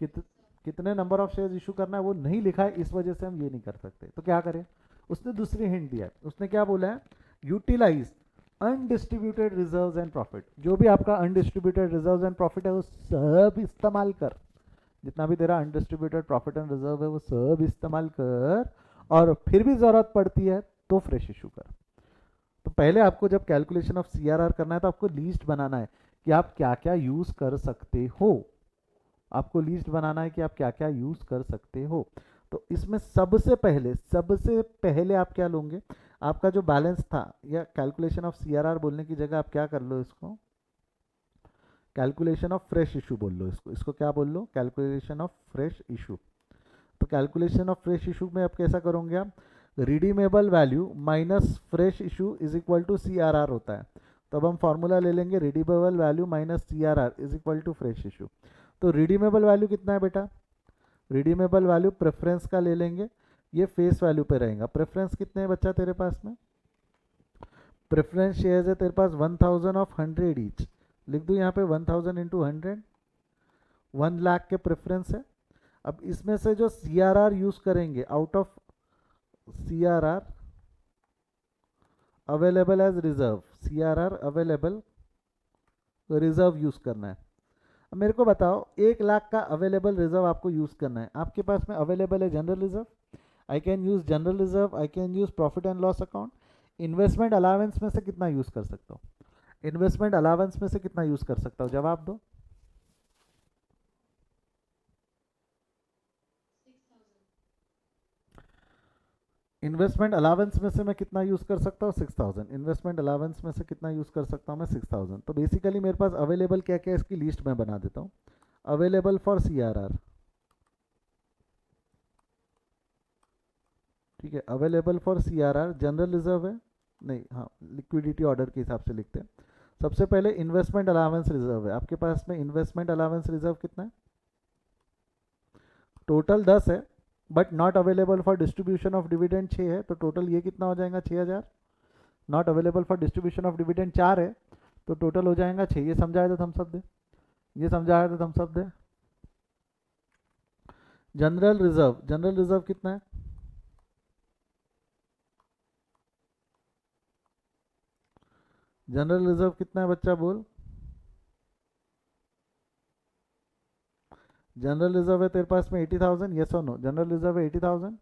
कितने नंबर ऑफ शेयर्स इशू करना है वो नहीं लिखा है, इस वजह से हम ये नहीं कर सकते। तो क्या करें? उसने दूसरी हिंट दिया है, उसने क्या बोला है, utilize undistributed reserves and profit. जो भी आपका अनडिस्ट्रीब्यूटेड रिजर्व्स एंड प्रॉफिट है वो सब इस्तेमाल कर, जितना भी तेरा अनडिस्ट्रीब्यूटेड प्रॉफिट एंड रिजर्व है वो सब इस्तेमाल कर, और फिर भी जरूरत पड़ती है तो फ्रेश इशू कर। तो पहले आपको जब कैलकुलेशन ऑफ CRR करना है तो आपको लीस्ट बनाना है कि आप क्या क्या यूज़ कर सकते हो, आपको लिस्ट बनाना है कि आप क्या क्या यूज़ कर सकते हो। तो इसमें सबसे पहले आप क्या लोगे, आपका जो बैलेंस था, या कैलकुलेशन ऑफ सीआरआर बोलने की जगह आप क्या कर लो, इसको कैलकुलेशन ऑफ फ्रेश इशू बोल लो, इसको इसको क्या बोल लो, कैलकुलेशन ऑफ फ्रेश इशू। तो कैलकुलेशन ऑफ फ्रेश इशू में आप कैसा करोगे, आप redeemable value minus fresh issue is equal to C R R होता है। तो अब हम फॉर्मूला ले लेंगे, redeemable value minus C R R is equal to fresh issue. तो रिडीमेबल वैल्यू कितना है बेटा, रिडीमेबल वैल्यू प्रेफरेंस का ले लेंगे, ये फेस वैल्यू पे रहेगा। प्रेफरेंस कितने हैं बच्चा तेरे पास में, प्रेफरेंस शेयर्स है तेरे पास 1000 ऑफ 100 ईच, लिख दूँ यहाँ पे 1000 इंटू 100, 1 लाख के प्रेफरेंस है। अब इसमें से जो सी आर आर यूज करेंगे, out of C R R available as reserve, C R R available reserve use करना है। अब मेरे को बताओ, 1 लाख का अवेलेबल रिजर्व आपको यूज करना है, आपके पास में अवेलेबल है general reserve, I can use general reserve, I can use profit and loss account. Investment allowance में से कितना यूज कर सकता हूँ, इन्वेस्टमेंट अलावेंस में से कितना यूज कर सकता हूँ, जवाब दो। इन्वेस्टमेंट अलावेंस में से मैं कितना यूज़ कर सकता हूँ, 6000। इन्वेस्टमेंट अलावेंस में से कितना यूज़ कर सकता हूँ मैं, 6000। तो बेसिकली मेरे पास अवेलेबल क्या क्या है, इसकी लिस्ट मैं बना देता हूँ। Available for C R R, ठीक है, available for C R R general reserve है, नहीं हाँ लिक्विडिटी ऑर्डर के हिसाब से लिखते हैं। सबसे पहले इन्वेस्टमेंट अलावेंस रिजर्व है, आपके पास में इन्वेस्टमेंट अलावेंस रिजर्व कितना है, टोटल 10 है, but not available for distribution of dividend 6 है, तो टोटल ये कितना हो जाएगा, 6000। Not available for distribution of dividend 4 है, तो टोटल हो जाएगा 6। ये समझाया तो थम्स अप दे, ये समझाया तो थम्स अप दे। जनरल रिजर्व कितना है, जनरल रिजर्व कितना है बच्चा बोल, जनरल रिजर्व है तेरे पास में 80,000, यस और नो, जनरल रिजर्व है 80,000।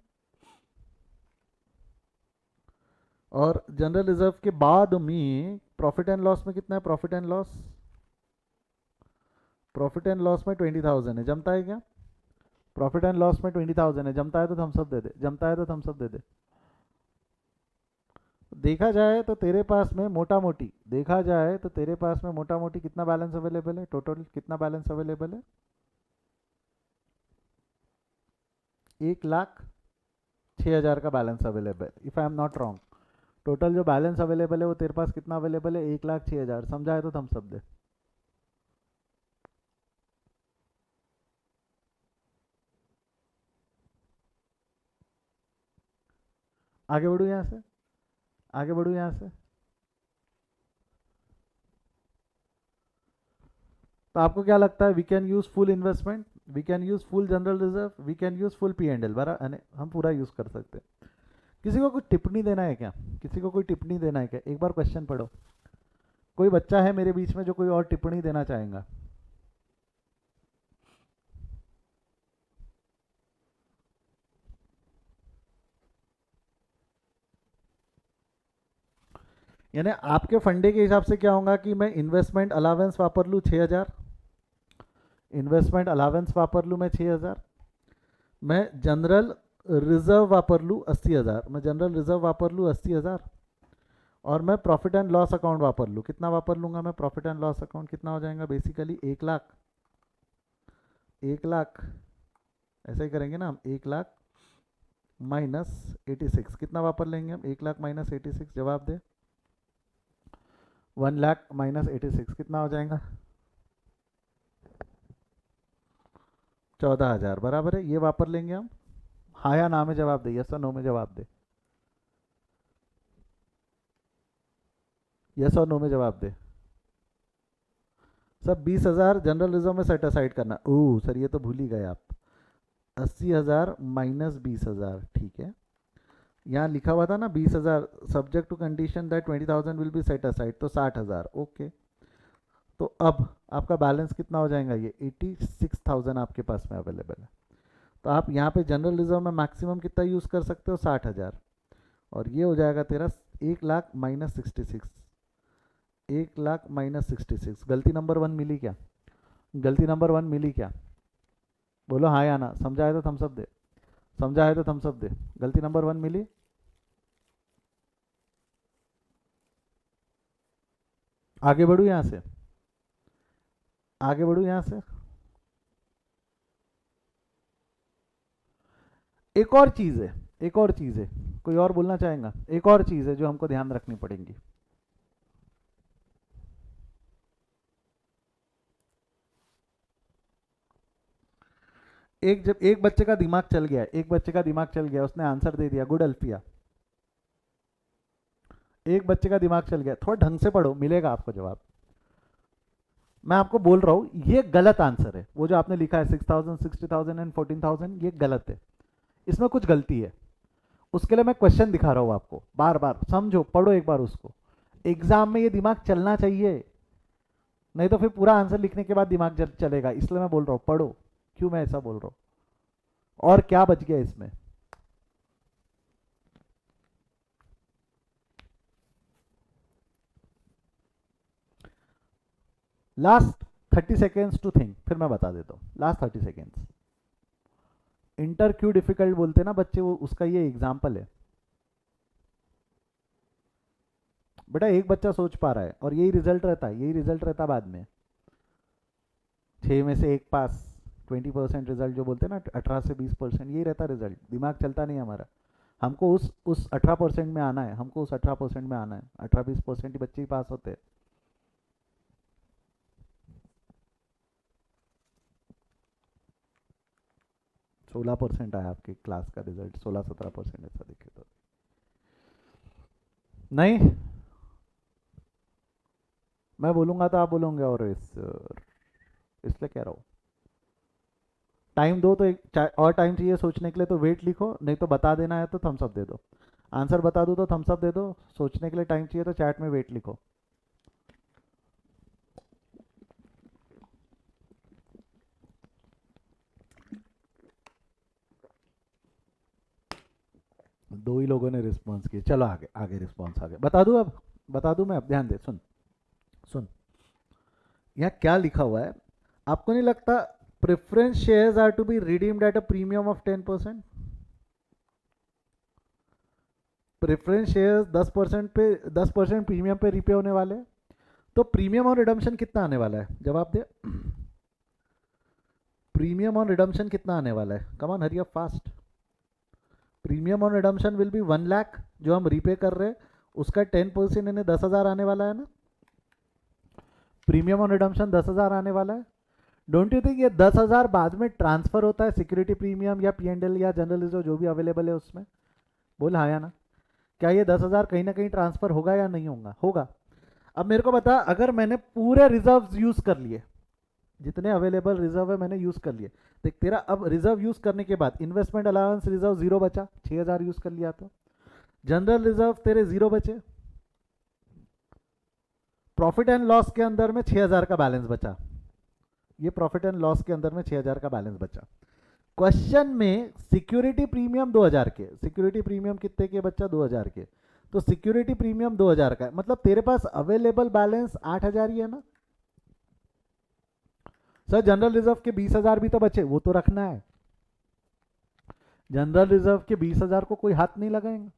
और जनरल रिजर्व के बाद में प्रॉफिट एंड लॉस में कितना है, प्रॉफिट एंड लॉस में 20,000 है, जमता है क्या, प्रॉफिट एंड लॉस में 20,000 है, जमता है तो थम्स अप दे दे, जमता है तो थम्स अप दे दे। देखा जाए तो तेरे पास में मोटा मोटी, देखा जाए तो तेरे पास में मोटा मोटी कितना बैलेंस अवेलेबल है, टोटल कितना बैलेंस अवेलेबल है, 1,06,000 का balance available, if I am not wrong. Total जो बैलेंस अवेलेबल है वो तेरे पास कितना अवेलेबल है, 1,06,000, समझाए तो थम्स अप दे। आगे बढ़ू यहाँ से, आगे बढ़ू यहाँ से। तो आपको क्या लगता है, we can use full investment, we can use full general reserve, we can use full P and L, बराबर हम पूरा यूज कर सकते हैं। किसी को कोई टिप्पणी देना है क्या, किसी को कोई टिप्पणी देना है क्या, एक बार क्वेश्चन पढ़ो, कोई बच्चा है मेरे बीच में जो कोई और टिप्पणी देना चाहेगा। यानी आपके फंडे के हिसाब से क्या होगा कि मैं इन्वेस्टमेंट अलावेंस वापर लूँ 6,000, इन्वेस्टमेंट अलावेंस वापर लूँ मैं 6,000, मैं जनरल रिजर्व वापर लूँ 80,000, मैं जनरल रिजर्व वापर लूँ 80,000, और मैं प्रॉफिट एंड लॉस अकाउंट वापर लूँ, कितना वापर लूँगा मैं, प्रॉफिट एंड लॉस अकाउंट कितना हो जाएगा बेसिकली 1,00,000, 1,00,000, ऐसे ही करेंगे ना हम, 1,00,000 माइनस 86, कितना वापर लेंगे हम, 1,00,000 माइनस 86, जवाब दे, 1,00,000 माइनस 86 कितना हो जाएगा, 14,000, बराबर है, ये वापर लेंगे हम। हाँ या ना में जवाब दे, यस और नो में जवाब दे, यस और नो में जवाब दे। सब 20,000 जनरल रिजर्व में सेट असाइड करना, ओह सर ये तो भूल ही गए आप, 80,000 माइनस 20,000, ठीक है, यहाँ लिखा हुआ था ना 20,000, subject to condition that 20,000 will be set aside, तो 60,000, ओके। तो अब आपका बैलेंस कितना हो जाएगा, ये 86,000 आपके पास में अवेलेबल है। तो आप यहाँ पे जनरल रिजर्व में मैक्सिमम कितना यूज़ कर सकते हो, 60,000, और ये हो जाएगा तेरा 1,00,000 माइनस 66, 1 लाख माइनस 66, गलती नंबर 1 मिली क्या? गलती नंबर 1 मिली क्या? बोलो हाँ या ना, समझा है तो थम्स अप दे, समझा है तो थम्स अप दे। गलती नंबर 1 मिली? आगे बढ़ू यहाँ से, आगे बढ़ू यहाँ से। एक और चीज़ है, एक और चीज़ है, कोई और बोलना चाहेगा? एक और चीज़ है जो हमको ध्यान रखनी पड़ेगी। एक जब एक बच्चे का दिमाग चल गया, एक बच्चे का दिमाग चल गया, उसने आंसर दे दिया, गुड अल्फिया। एक बच्चे का दिमाग चल गया, थोड़ा ढंग से पढ़ो, मिलेगा आपको जवाब। मैं आपको बोल रहा हूँ ये गलत आंसर है, वो जो आपने लिखा है 6,000, 60,000 एंड 14,000, ये गलत है, इसमें कुछ गलती है। उसके लिए मैं क्वेश्चन दिखा रहा हूँ आपको, बार बार समझो, पढ़ो एक बार उसको। एग्जाम में ये दिमाग चलना चाहिए, नहीं तो फिर पूरा आंसर लिखने के बाद दिमाग चलेगा, इसलिए मैं बोल रहा हूँ पढ़ो। क्यों मैं ऐसा बोल रहा हूँ? और क्या बच गया इसमें? लास्ट 30 सेकेंड्स टू थिंक, फिर मैं बता देता हूँ। Last 30 seconds. इंटर क्यों डिफिकल्ट बोलते हैं ना बच्चे, वो उसका ये एग्जाम्पल है। बेटा एक बच्चा सोच पा रहा है और यही रिजल्ट रहता है, यही रिजल्ट रहता है बाद में। 6 में से 1 पास, 20% रिजल्ट जो बोलते हैं ना, 18 से 20%, यही रहता रिजल्ट। दिमाग चलता नहीं हमारा, हमको उस 18% में आना है, हमको उस 18% में आना है। 18-20% ही बच्चे ही पास होते हैं। 16% आया आपकी क्लास का रिजल्ट, 16-17% ऐसा देखे तो। नहीं, मैं बोलूंगा तो आप बोलोगे और इसलिए कह रहा हूँ। टाइम दो तो और टाइम चाहिए सोचने के लिए, तो वेट लिखो, नहीं तो बता देना है तो थम्स अप दे दो। आंसर बता दो तो थम्स अप दे दो, सोचने के लिए टाइम चाहिए तो चैट में वेट लिखो। दो ही लोगों ने रिस्पॉन्स किया, चलो आगे आगे रिस्पॉन्स आगे बता दूं अब, बता दूं मैं अब, ध्यान दे, सुन सुन। यहाँ क्या लिखा हुआ है, आपको नहीं लगता preference shares are to be redeemed at a premium of 10%? Preference shares 10% पे, 10% प्रीमियम पे रिपे होने वाले हैं। तो प्रीमियम और रिडम्शन कितना आने वाला है, जवाब दे। प्रीमियम और रिडम्शन कितना आने वाला है, कम on hurry up fast. Premium और रिडम्शन विल बी 1 लाख, जो हम रीपे कर रहे हैं उसका 10% इन्हें 10,000 आने वाला है ना। प्रीमियम और रिडम्शन 10,000 आने वाला है। डोंट यू थिंक ये 10,000 बाद में ट्रांसफर होता है सिक्योरिटी प्रीमियम या P&L या जनरल रिजर्व जो भी अवेलेबल है उसमें? बोल हाँ या ना। क्या ये 10,000 कहीं ना कहीं ट्रांसफर होगा या नहीं होगा? होगा। अब मेरे को बता, अगर मैंने पूरे रिजर्व यूज कर लिए, जितने अवेलेबल रिजर्व है मैंने यूज कर लिए, देख तेरा अब रिजर्व यूज करने के बाद इन्वेस्टमेंट अलाउंस रिजर्व 0 बचा, 6,000 यूज कर लिया तो। जनरल रिजर्व तेरे 0 बचे, प्रॉफिट एंड लॉस के अंदर में 6,000 का बैलेंस बचा, ये प्रॉफिट एंड लॉस के अंदर में 6,000 का बैलेंस बचा। क्वेश्चन में सिक्योरिटी प्रीमियम 2,000 के, सिक्योरिटी प्रीमियम कितने के बच्चा? 2,000 के। तो सिक्योरिटी प्रीमियम 2,000 का है, मतलब तेरे पास अवेलेबल बैलेंस 8,000 ही है ना। सर जनरल रिजर्व के 20,000 भी तो बचे, वो तो रखना है। जनरल रिजर्व के 20,000 को कोई हाथ नहीं लगाएंगे,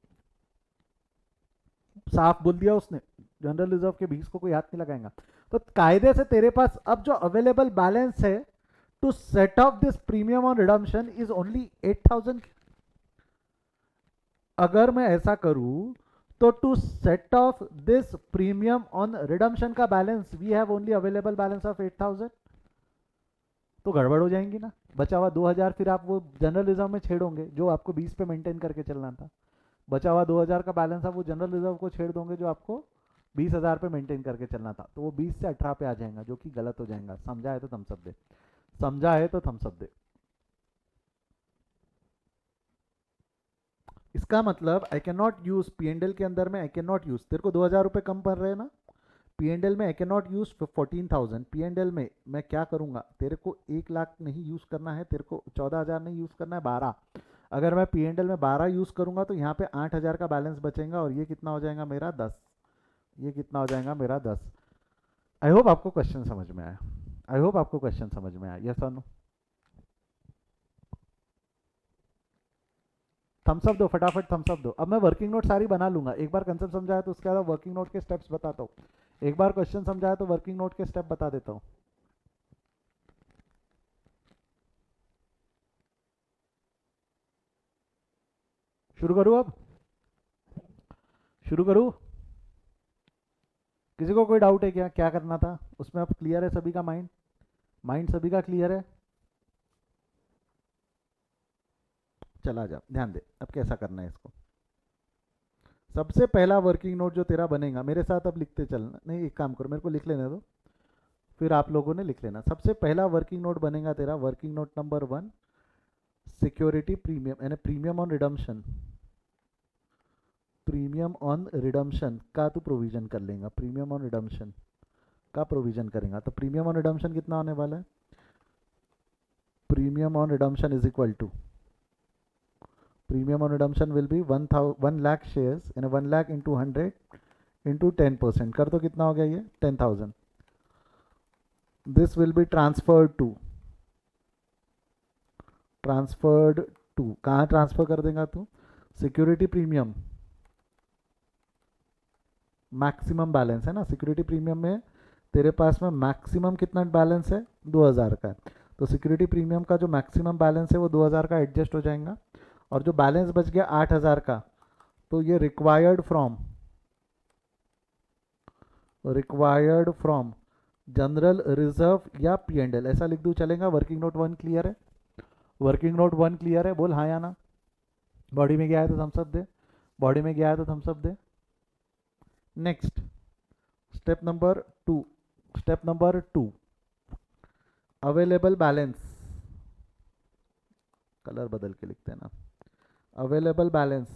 साफ बोल दिया उसने, जनरल रिजर्व के 20 को कोई हाथ नहीं लगाएगा। तो कायदे से तेरे पास अब जो अवेलेबल बैलेंस है to set off this premium on redemption is only 8,000। अगर मैं ऐसा करूं तो to set off this premium on redemption का balance we have only available balance of 8,000, तो गड़बड़ हो जाएंगी ना। बचा हुआ 2,000 फिर आप वो जनरल रिजर्व में छेड़ोगे जो आपको 20 पे मेंटेन करके चलना था। बचा हुआ 2,000 का बैलेंस आप वो जनरल रिजर्व को छेड़ दोगे जो आपको 20,000 पे मेंटेन करके चलना था, तो वो 20 से 18 पे आ जाएगा, जो कि गलत हो जाएगा। समझा है तो थम्स अप दे, समझा है तो थम्स अप दे। इसका मतलब आई कैन नॉट यूज P&L के अंदर में, आई कैन नॉट यूज, तेरे को 2,000 रुपये कम पड़ रहे हैं ना P&L में, आई कैन नॉट यूज 14,000 P&L में। मैं क्या करूंगा, तेरे को 1 लाख नहीं यूज करना है, तेरे को 14,000 नहीं यूज करना है, 12। अगर मैं P&L में 12 यूज करूंगा तो यहाँ पे 8,000 का बैलेंस बचेगा, और ये कितना हो जाएगा मेरा 10, ये कितना हो जाएगा मेरा 10। आई होप आपको क्वेश्चन समझ में आया। आई होप आपको क्वेश्चन समझ में आया। यस और नो? थम्स अप दो फटाफट, थम्स अप दो। अब मैं वर्किंग नोट सारी बना लूंगा, एक बार कंसेप्ट समझाया तो उसके बाद वर्किंग नोट के स्टेप्स बताता हूँ। एक बार क्वेश्चन समझाया तो वर्किंग नोट के स्टेप बता देता हूँ। शुरू करूँ अब? शुरू करूँ? किसी को कोई डाउट है क्या, क्या करना था उसमें? अब क्लियर है सभी का माइंड? माइंड सभी का क्लियर है? चला जा, ध्यान दे अब कैसा करना है इसको। सबसे पहला वर्किंग नोट जो तेरा बनेगा, मेरे साथ अब लिखते चलना, नहीं एक काम करो, मेरे को लिख लेने दो, फिर आप लोगों ने लिख लेना। सबसे पहला वर्किंग नोट बनेगा तेरा, working note number 1, security premium यानी premium on redemption. Premium on redemption का तू प्रोविजन कर लेगा, प्रीमियम ऑन रिडम्पशन का प्रोविजन करेगा। तो प्रीमियम ऑन रिडम्पशन कितना होने वाला है? Premium on redemption is equal to, premium on redemption will be 1 lakh shares यानी 1 लाख इंटू 100 इंटू 10% कर दो, कितना हो गया ये? 10,000। This will be transferred to कहाँ ट्रांसफर कर देगा तू? सिक्योरिटी प्रीमियम मैक्सिमम बैलेंस है ना, सिक्योरिटी प्रीमियम में तेरे पास में मैक्सिमम कितना बैलेंस है? 2,000 का है। तो सिक्योरिटी प्रीमियम का जो मैक्सिमम बैलेंस है वो 2,000 का एडजस्ट हो जाएगा, और जो बैलेंस बच गया 8,000 का, तो ये रिक्वायर्ड फ्रॉम जनरल रिजर्व या P&L ऐसा लिख दूँ चलेगा? वर्किंग नोट 1 क्लियर है? वर्किंग नोट 1 क्लियर है? बोल हाँ या ना। बॉडी में गया है तो थम्स अप दे, बॉडी में गया है तो थम्स अप दे। Next step number 2, step number 2 available balance, colour बदल के लिखते हैं ना, available balance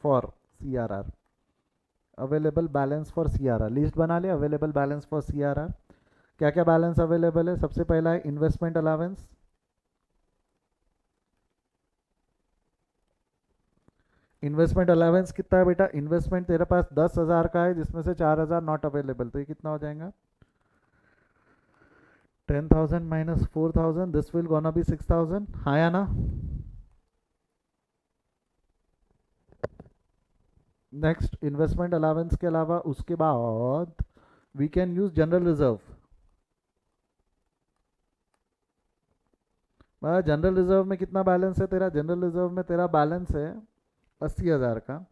for CRR, available balance for CRR list बना ले। अवेलेबल बैलेंस फॉर CRR क्या क्या बैलेंस अवेलेबल है? सबसे पहला है इन्वेस्टमेंट अलावेंस। इन्वेस्टमेंट अलावेंस कितना है बेटा? इन्वेस्टमेंट तेरे पास 10,000 का है, जिसमें से 4,000 नॉट अवेलेबल, तो ये कितना हो जाएगा? 10,000 minus 4,000, this will gonna be 6,000। हाँ या ना? नेक्स्ट इन्वेस्टमेंट अलावेंस के अलावा उसके बाद we can use general reserve. General reserve में कितना बैलेंस है तेरा? जनरल रिजर्व में तेरा बैलेंस है 80,000 का,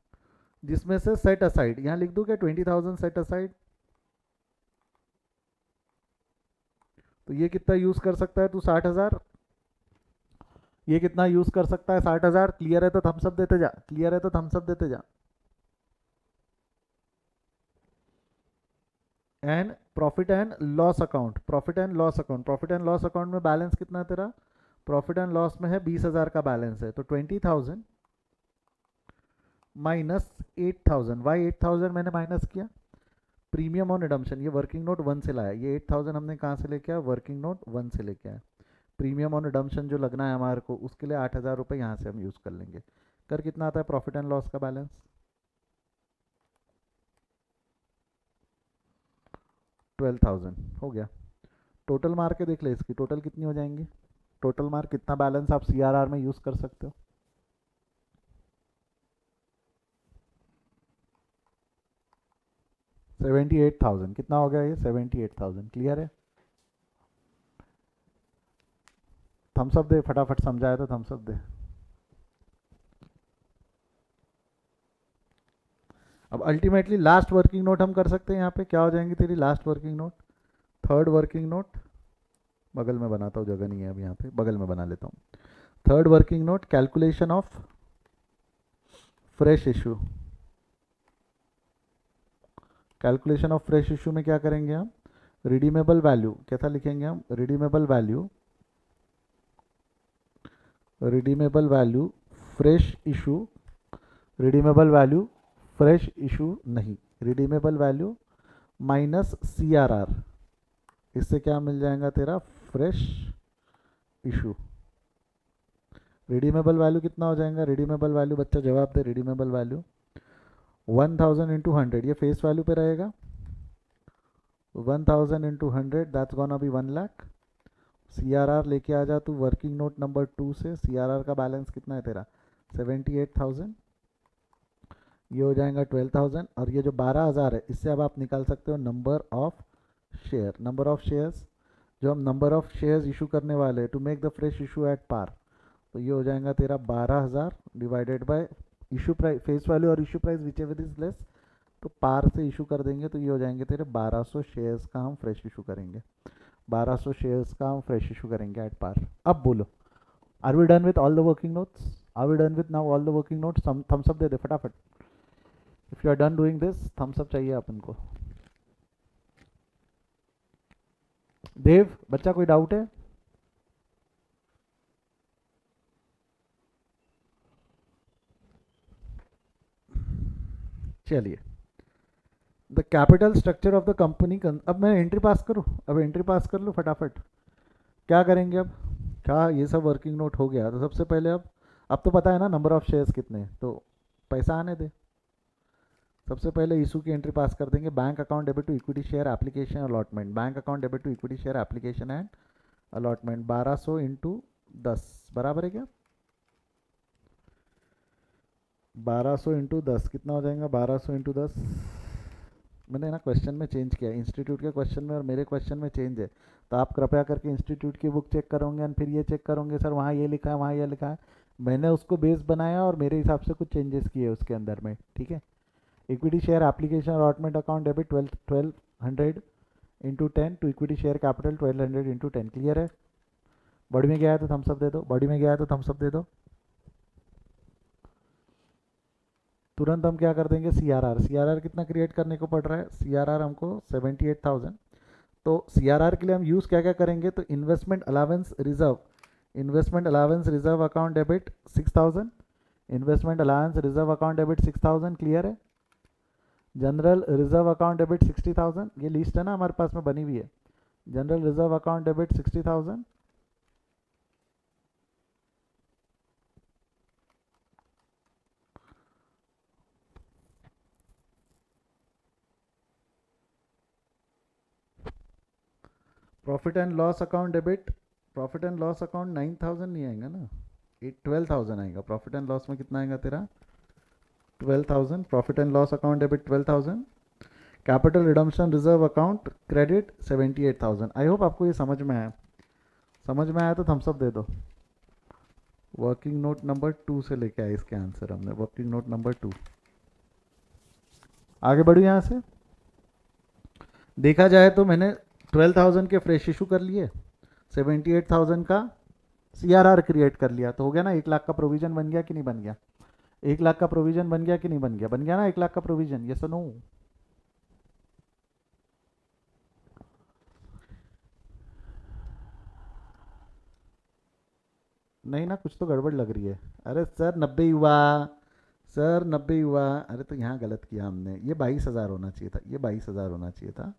जिसमें से सेट असाइड, यहाँ लिख दूँ क्या 20,000 सेट असाइड? तो ये कितना यूज कर सकता है तू? 60,000। ये कितना यूज कर सकता है? 60,000। क्लियर है तो थम्स अप देते जा, क्लियर है तो थम्स अप देते जा। And profit and loss account, profit and loss account, profit and loss account में बैलेंस कितना है तेरा? प्रॉफिट एंड लॉस में है 20,000 का बैलेंस है, तो 20,000 माइनस 8,000। वाई 8,000 मैंने माइनस किया? प्रीमियम ऑन रिडम्पशन, ये वर्किंग नोट 1 से लाया, ये 8,000 हमने कहाँ से लेके आया? वर्किंग नोट 1 से लेके आया। प्रीमियम ऑन रिडम्पशन जो लगना है हमारे को, उसके लिए 8,000 रुपये यहाँ से हम यूज़ कर लेंगे। कर कितना आता है प्रॉफिट एंड लॉस का बैलेंस? 12,000 हो गया। टोटल मार के देख ले इसकी, टोटल कितनी हो जाएंगी? टोटल मार कितना बैलेंस आप CRR में यूज़ कर सकते हो? 78,000। कितना हो गया ये? 78,000। क्लियर है? थम्स अप दे फटाफट, समझाया तो थम्स अप दे। अब अल्टीमेटली लास्ट वर्किंग नोट हम कर सकते हैं यहाँ पे, क्या हो जाएंगी तेरी last working note? Third working note, बगल में बनाता हूँ, जगह नहीं है अब यहाँ पे, बगल में बना लेता हूँ। Third working note, calculation of fresh issue. Calculation of fresh issue में क्या करेंगे हम? रिडीमेबल वैल्यू कैसा लिखेंगे हम? Redeemable value, redeemable value fresh issue, redeemable value fresh issue नहीं, रिडीमेबल वैल्यू माइनस CRR, इससे क्या मिल जाएगा तेरा? Fresh issue. रिडीमेबल वैल्यू कितना हो जाएगा? रिडीमेबल वैल्यू बच्चा जवाब दे, रिडीमेबल वैल्यू 1000 इंटू 100, ये फेस वैल्यू पे रहेगा. 1000 into 100 that's gonna be 1 lakh. C R R लेके आ जा तू वर्किंग नोट नंबर 2 से. सी आर आर का बैलेंस कितना है तेरा? 78,000. ये हो जाएगा 12,000. और ये जो 12,000 है इससे अब आप निकाल सकते हो number of share. Number of shares, जो हम नंबर ऑफ शेयर्स इशू करने वाले हैं to make the fresh issue at par, तो ये हो जाएगा तेरा 12,000 divided by issue price, face value और issue price which ever is less, तो पार से इशू कर देंगे तो ये हो जाएंगे तेरे 1200 शेयर्स का हम फ्रेश इशू करेंगे. 1200 शेयर्स का हम फ्रेश इशू करेंगे एट पार. अब बोलो, are we done with all the working notes? Are we done with now all the working notes? Thumbs up दे दे फटाफट. If you are done doing this, thumbs up चाहिए अपन को. देव, बच्चा कोई डाउट है? चलिए, the capital structure of the company. अब मैं एंट्री पास करूँ? अब एंट्री पास कर लूँ फटाफट. क्या करेंगे अब? क्या ये सब वर्किंग नोट हो गया तो सबसे पहले अब तो पता है ना नंबर ऑफ शेयर्स कितने हैं, तो पैसा आने दे. सबसे पहले इशू की एंट्री पास कर देंगे. Bank account debit to equity share application allotment. Bank account debit to equity share application and allotment 1200 into 10 बराबर है क्या? 1200 इंटू 10 कितना हो जाएगा? 1200 इंटू 10, मैंने ना क्वेश्चन में चेंज किया, इंस्टीट्यूट के क्वेश्चन में और मेरे क्वेश्चन में चेंज है. तो आप कृपया करके इंस्टीट्यूट की बुक चेक करोगे और फिर ये चेक करोगे सर वहाँ ये लिखा है वहाँ ये लिखा है. मैंने उसको बेस बनाया और मेरे हिसाब से कुछ चेंजेस किए उसके अंदर में. ठीक है. Equity share application allotment account debit 1200 into 10 to equity share capital 1200 into 10. Clear है? बॉडी में गया है तो थम्सअप दे दो. बॉडी में गया है तो थम्सअप दे दो. तुरंत हम क्या कर देंगे? C R R. C R R कितना क्रिएट करने को पड़ रहा है? सी आर आर हमको 78,000. तो सी आर आर के लिए हम यूज़ क्या क्या करेंगे? तो investment allowance reserve. Investment allowance reserve account debit 6,000. Investment allowance reserve account debit 6,000. Clear है? General reserve account debit 60,000. ये लिस्ट है ना हमारे पास में बनी हुई है. General reserve account debit 60,000. Profit and loss account debit, profit and loss account 9,000 नहीं आएगा ना, 12,000 आएगा. प्रॉफिट एंड लॉस में कितना आएगा तेरा? 12,000. Profit and loss account debit 12,000. Capital redemption reserve account credit 78,000. I hope आपको ये समझ में आया. समझ में आया तो थम्सअप दे दो. वर्किंग नोट नंबर 2 से लेके आए इसके आंसर हमने. Working note number 2. आगे बढ़ू यहाँ से. देखा जाए तो मैंने 12,000 के फ्रेश इशू कर लिए, 78,000 का सी आर आर क्रिएट कर लिया, तो हो गया ना 1 लाख का प्रोविजन बन गया कि नहीं बन गया? 1 लाख का प्रोविजन बन गया कि नहीं बन गया? बन गया ना 1 लाख का प्रोविजन. ये सुनो, नहीं ना, कुछ तो गड़बड़ लग रही है. अरे सर 90 हुआ, सर 90 हुआ. अरे तो यहाँ गलत किया हमने. ये 22,000 होना चाहिए था, ये 22,000 होना चाहिए था.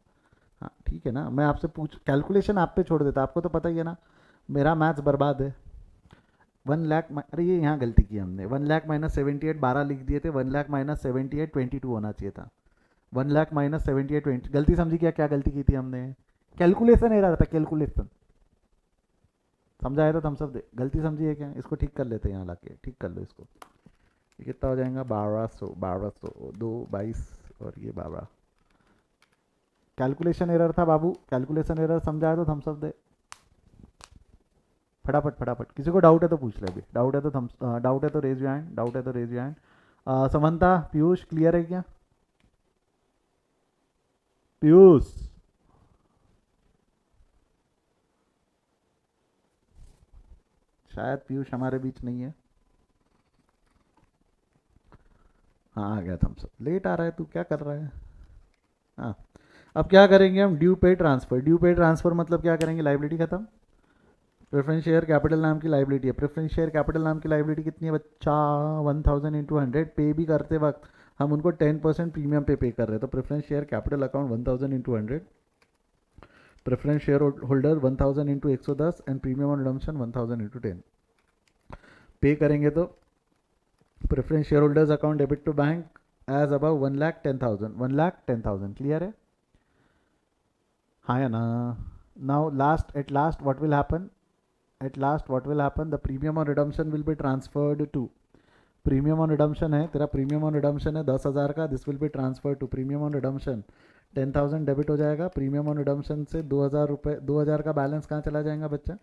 हाँ ठीक है ना, मैं आपसे पूछ, कैलकुलेशन आप पे छोड़ देता, आपको तो पता ही है ना मेरा मैथ्स बर्बाद है. 1 लाख, अरे ये यहाँ गलती की हमने. 1 लाख माइनस 78, 12 लिख दिए थे. 1 लाख माइनस 78 22 होना चाहिए था. 1 लाख माइनस 78 20. गलती समझी क्या? क्या गलती की थी हमने? कैलकुलेशन एरर था, कैलकुलेशन. समझाया तो थम्स अप दे. गलती समझी है क्या? इसको ठीक कर लेते हैं यहाँ लाके. ठीक कर लो इसको. ये कितना हो जाएगा? 1200. 1200 2 22 और ये 12. कैलकुलेशन एरर था बाबू, कैलकुलेशन एरर. समझाया तो थम्स अप दे फटाफट फटाफट. किसी को डाउट है तो पूछ ले अभी. डाउट है तो थम्स, डाउट है तो रेज योर हैंड. डाउट है तो raise your hand. Samanta, Piyush, clear है क्या? पीयूष, शायद पीयूष हमारे बीच नहीं है. हाँ आ गया थम्स अप. लेट आ रहा है तू, क्या कर रहा है? हाँ. अब क्या करेंगे हम? ड्यू पे ट्रांसफर. ड्यू पे ट्रांसफर मतलब क्या करेंगे? लाइबिलिटी खत्म. प्रेफरेंस शेयर कैपिटल नाम की लाइबिलिटी है. प्रेफरेंस शेयर कैपिटल नाम की लाइबिलिटी कितनी है बच्चा? 1,000 इंटू 100. पे भी करते वक्त हम उनको 10% प्रीमियम पे कर रहे हैं. तो preference share capital account 1,000 into 100. Preference share holder 1,000 into 110 and premium on redemption 1,000 into 10. Pay करेंगे तो preference share holders account debit to bank as about 1,10,000, 1,10,000 clear है? हाँ या ना? Now last at last what will happen? At last what will happen? The premium on redemption will be transferred to, premium on redemption है तेरा, premium on redemption है 10,000 का, this will be transfer to premium on redemption 10,000 debit हो जाएगा। Premium on redemption से 2,000 रुपये, 2,000 का balance कहाँ चला जाएगा बच्चा?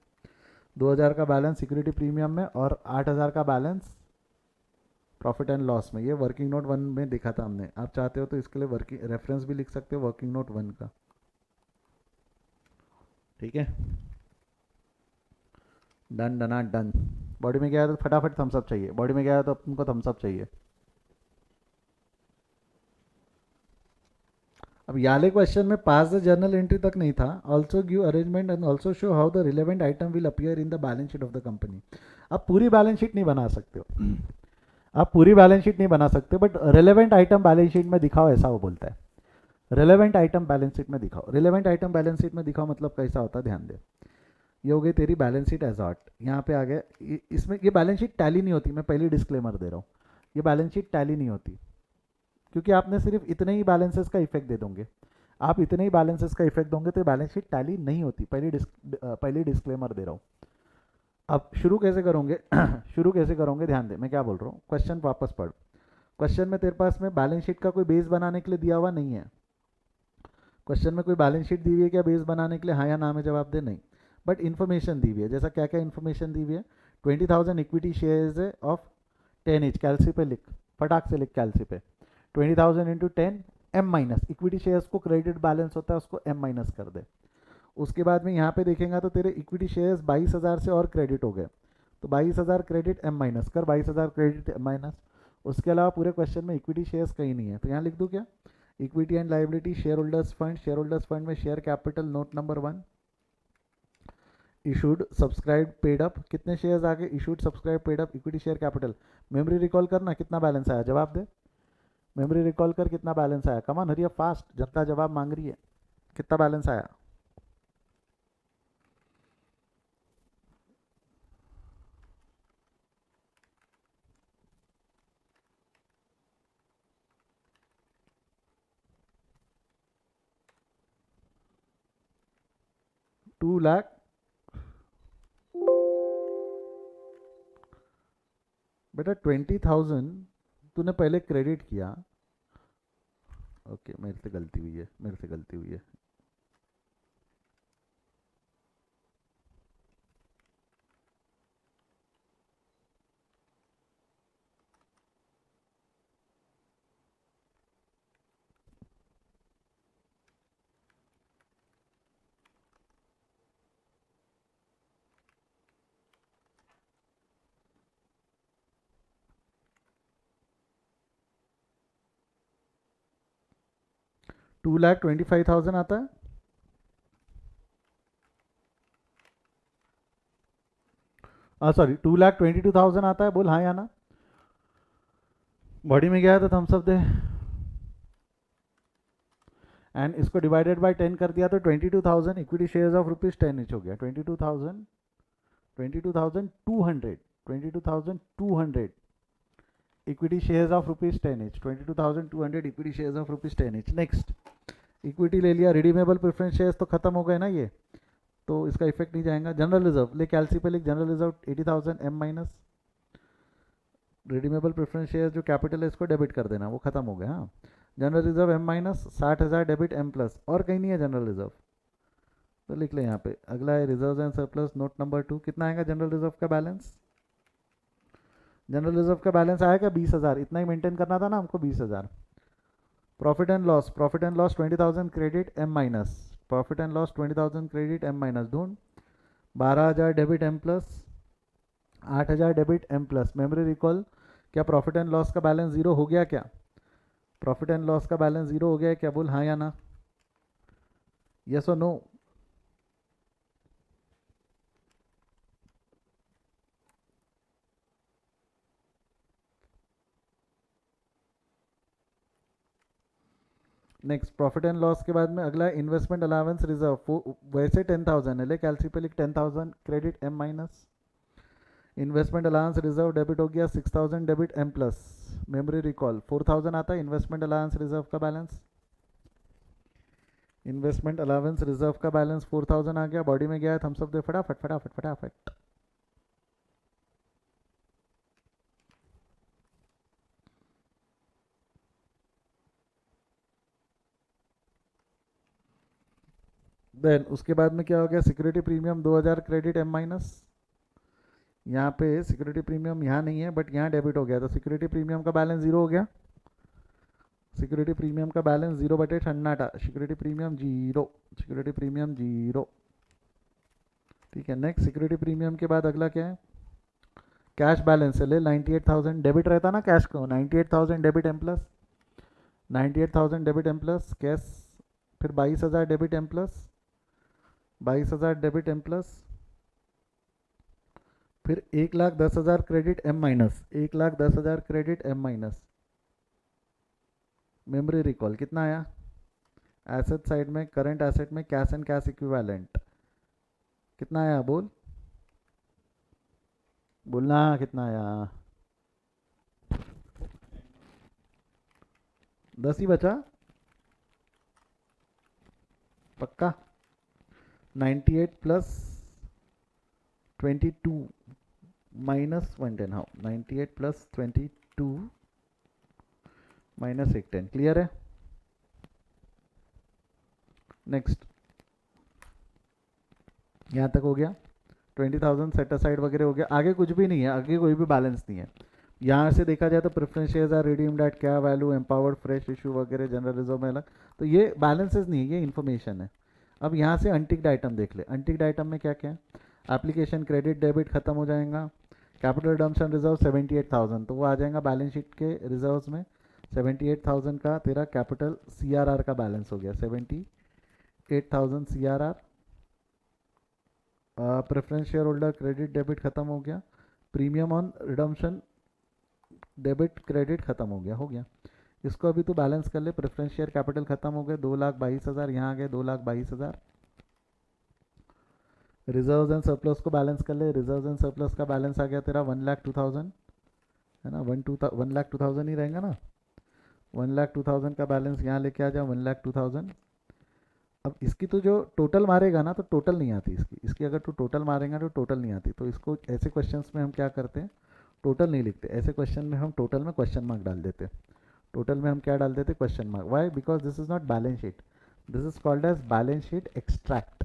2,000 का बैलेंस सिक्योरिटी प्रीमियम में और 8,000 का बैलेंस प्रॉफिट एंड लॉस में। ये वर्किंग नोट 1 में देखा था हमने, आप चाहते हो तो इसके लिए वर्किंग रेफरेंस भी लिख सकते हो वर्किंग नोट 1 का। ठीक है, डन डना डन। बॉडी में गया है तो फटाफट थम्सअप चाहिए, बॉडी में गया है तो तुमको थम्सअप चाहिए। अब याले क्वेश्चन में पास द जर्नल एंट्री तक नहीं था, also give arrangement and also show how the relevant item will appear in the balance sheet of the company. आप पूरी बैलेंस शीट नहीं बना सकते हो, आप पूरी बैलेंस शीट नहीं बना सकते, but relevant item balance sheet में दिखाओ, ऐसा वो बोलता है। रिलेवेंट आइटम बैलेंस शीट में दिखाओ, रिलेवेंट आइटम बैलेंस शीट में दिखाओ मतलब कैसा होता है ध्यान दे। ये हो गई तेरी बैलेंस शीट एजॉट, यहाँ पे आ गया इसमें ये बैलेंस शीट टैली नहीं होती, मैं पहले डिस्क्लेमर दे रहा हूँ, ये बैलेंस शीट टैली नहीं होती, क्योंकि आपने सिर्फ इतने ही बैलेंसेस का इफेक्ट दे दोगे, आप इतने ही बैलेंसेस का इफेक्ट दोगे तो बैलेंस शीट टैली नहीं होती, पहली डिस्क्लेमर दे रहा हूँ। अब शुरू कैसे करोगे शुरू कैसे करोगे ध्यान दे, मैं क्या बोल रहा हूँ, क्वेश्चन वापस पढ़। क्वेश्चन में तेरे पास में बैलेंस शीट का कोई बेस बनाने के लिए दिया हुआ नहीं है, क्वेश्चन में कोई बैलेंस शीट दी हुई है क्या बेस बनाने के लिए, हाँ या ना में जवाब दे, नहीं। बट इन्फॉर्मेशन दी हुई है, जैसा क्या क्या इन्फॉर्मेशन दी हुई है, 20,000 equity shares of 10 each, calci पे लिख, फटाक से लिख कैल्सी पे, 20,000 into 10 M minus, equity shares को क्रेडिट बैलेंस होता है उसको एम माइनस कर दे। उसके बाद में यहाँ पे देखेंगे तो तेरे इक्विटी शेयर्स 22,000 से और क्रेडिट हो गए, तो 22,000 क्रेडिट एम माइनस कर, 22,000 क्रेडिट एम माइनस। उसके अलावा पूरे क्वेश्चन में इक्विटी शेयर्स कहीं नहीं है, तो यहाँ लिख दूँ क्या, equity and liability share holders fund, share holders fund में share capital note number 1, issued subscribe paid up, कितने शेयर्स आ गए, issued subscribe paid up, equity share capital. Memory recall करना कितना बैलेंस आया, जवाब दे, मेमोरी रिकॉल कर कितना बैलेंस आया, कमान हरिया फास्ट, जनता जवाब मांग रही है, कितना बैलेंस आया? टू लाख बेटा 20,000 तूने पहले क्रेडिट किया, ओके मेरे से गलती हुई है, मेरे से गलती हुई है। $2,25,000 आता है, सॉरी 2,22,000 आता है, बोल हाँ या ना। बॉडी में गया है तो थम्सअप दे, एंड इसको डिवाइडेड बाय 10 कर दिया तो 22,000 इक्विटी शेयर्स ऑफ ₹10 इच हो गया, 22,000, 22,200, 22,200 equity shares of ₹10 etch, 22,200 equity shares of ₹10 etch. Next equity ले लिया, रिडीमेबल प्रेफरेंस शेयर्स तो खत्म हो गए ना ये, तो इसका इफेक्ट नहीं जाएगा। जनरल रिजर्व ले, कैल्सी पे लिख, general reserve 80,000 M minus, redeemable preference share जो कैपिटल है इसको डेबिट कर देना, वो खत्म हो गया। हाँ, general reserve M minus 60,000 debit M plus, और कहीं नहीं है जनरल रिजर्व, तो लिख ले यहाँ पे। अगला है reserve and surplus note number 2, कितना आएगा जनरल रिजर्व का बैलेंस, जनरल रिजर्व का बैलेंस आएगा 20,000, इतना ही मेंटेन करना था ना हमको 20,000। Profit and loss, profit and loss 20,000 credit M minus, profit and loss 20,000 credit M minus, ढूंढ, 12,000 debit M plus, 8,000 debit M plus. Memory recall, क्या प्रॉफिट एंड लॉस का बैलेंस जीरो हो गया क्या, प्रॉफिट एंड लॉस का balance zero हो गया है क्या, बोल हाँ या ना, यस और no. Next profit and loss के बाद में अगला इन्वेस्टमेंट अलाउंस रिजर्व, वैसे 10,000 है, ले कैल्सी पे लिख 10,000 credit M minus, investment allowance reserve debit हो गया 6,000 debit M plus, memory recall 4000 आता है इन्वेस्टमेंट अलाउंस रिजर्व का बैलेंस। इन्वेस्टमेंट अलाउंस रिजर्व का बैलेंस 4000 आ गया, बॉडी में गया है थम्स अप दे फटाफट फटाफट फटाफट। देन उसके बाद में क्या हो गया, security premium 2000 credit M minus. यहाँ पे सिक्योरिटी प्रीमियम यहाँ नहीं है बट यहाँ डेबिट हो गया, तो सिक्योरिटी प्रीमियम का बैलेंस जीरो हो गया। सिक्योरिटी प्रीमियम का बैलेंस जीरो बटे सन्नाटा, security premium zero, security premium zero. ठीक है, नेक्स्ट सिक्योरिटी प्रीमियम के बाद अगला क्या है, कैश बैलेंस से ले 98,000 डेबिट रहता ना कैश को, 98,000 debit M plus, 98,000 debit M plus cash, फिर 22,000 debit M plus, 22,000 debit M plus, फिर 1,10,000 credit M minus, 1,10,000 credit M minus. Memory recall कितना आया, एसेट साइड में करंट एसेट में कैश एंड कैश इक्विवेलेंट कितना आया, बोलना कितना आया, 10 ही बचा पक्का। 98 प्लस 22 माइनस 110, हाँ 98 प्लस 22 माइनस 110, क्लियर है। नेक्स्ट यहाँ तक हो गया, 20,000 सेट असाइड वगैरह हो गया, आगे कुछ भी नहीं है, आगे कोई भी बैलेंस नहीं है। यहाँ से देखा जाए तो preference shares are redeemed at क्या वैल्यू, एम्पावर्ड फ्रेश इशू वगैरह, जनरल रिजर्व में अलग, तो ये बैलेंसेस नहीं है, ये इन्फॉर्मेशन है। अब यहाँ से अनटिक्ड आइटम देख ले, अनटिक्ड आइटम में क्या क्या है, एप्लीकेशन क्रेडिट डेबिट खत्म हो जाएगा, कैपिटल रिडम्पशन रिजर्व 78,000 तो वो आ जाएगा बैलेंस शीट के रिजर्व्स में, 78,000 का तेरा कैपिटल CRR का बैलेंस हो गया, 78,000 CRR। Preference share holder credit debit खत्म हो गया, premium on redemption debit credit खत्म हो गया। इसको अभी तो बैलेंस कर ले, प्रेफरेंस शेयर कैपिटल खत्म हो गए 2,22,000, यहाँ आ गए 2,22,000। रिजर्व्स एंड सरप्लस को बैलेंस कर ले, रिजर्व्स एंड सरप्लस का बैलेंस आ गया तेरा 1,02,000 है ना, 1,02,000 ही रहेगा ना, 1,02,000 का बैलेंस यहाँ लेके आ जाओ 1,02,000। अब इसकी तो जो टोटल मारेगा ना तो टोटल नहीं आती इसकी, इसकी अगर तू टोटल मारेगा तो टोटल नहीं आती, तो इसको ऐसे क्वेश्चंस में हम क्या करते हैं, टोटल नहीं लिखते, ऐसे क्वेश्चन में हम टोटल में क्वेश्चन मार्क डाल देते हैं, टोटल में हम क्या डाल देते, question mark. Why, because this is not balance sheet, this is called as balance sheet extract,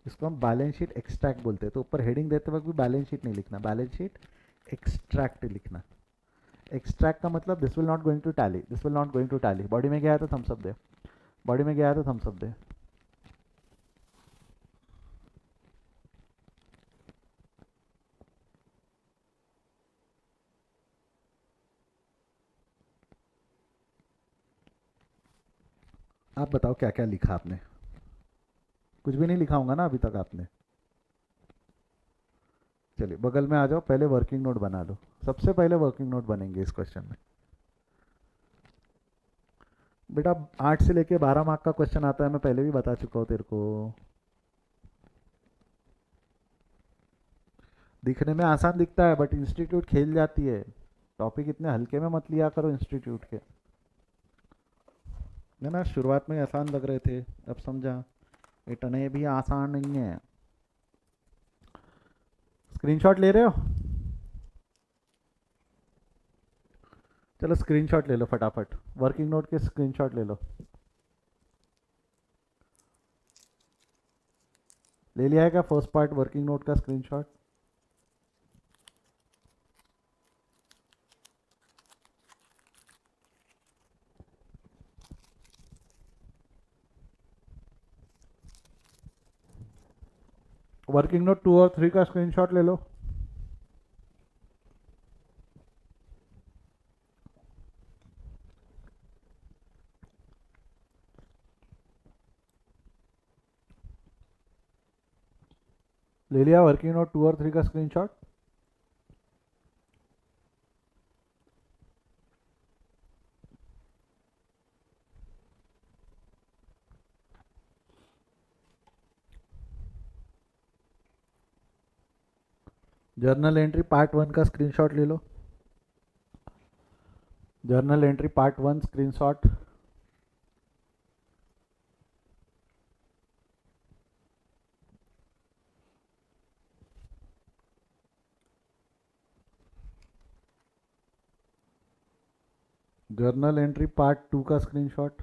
इसको हम बैलेंस शीट एक्सट्रैक्ट बोलते हैं। तो ऊपर हेडिंग देते वक्त भी बैलेंस शीट नहीं लिखना, बैलेंस शीट एक्सट्रैक्ट लिखना। एक्सट्रैक्ट का मतलब this will not going to tally, this will not going to tally. Body में गया है तो थम्स अप दे, बॉडी में गया है तो थम्स अप दे। आप बताओ क्या क्या लिखा आपने, कुछ भी नहीं लिखा होगा ना अभी तक आपने। चलिए बगल में आ जाओ, पहले वर्किंग नोट बना लो, सबसे पहले वर्किंग नोट बनेंगे इस क्वेश्चन में। बेटा 8 से लेके 12 मार्क का क्वेश्चन आता है, मैं पहले भी बता चुका हूँ तेरे को। दिखने में आसान दिखता है बट इंस्टीट्यूट खेल जाती है, टॉपिक इतने हल्के में मत लिया करो इंस्टीट्यूट के, है ना। शुरुआत में आसान लग रहे थे, अब समझा इतने भी आसान नहीं है। स्क्रीनशॉट ले रहे हो, चलो स्क्रीनशॉट ले लो फटाफट, वर्किंग नोट के स्क्रीनशॉट ले लो। ले लिया है क्या फर्स्ट पार्ट वर्किंग नोट का स्क्रीनशॉट। वर्किंग नोट 2 और 3 का स्क्रीनशॉट ले लो। ले लिया वर्किंग नोट 2 और 3 का स्क्रीनशॉट। जर्नल एंट्री पार्ट 1 का स्क्रीनशॉट ले लो। Journal entry part 1 screenshot. Journal entry part 2 का स्क्रीनशॉट।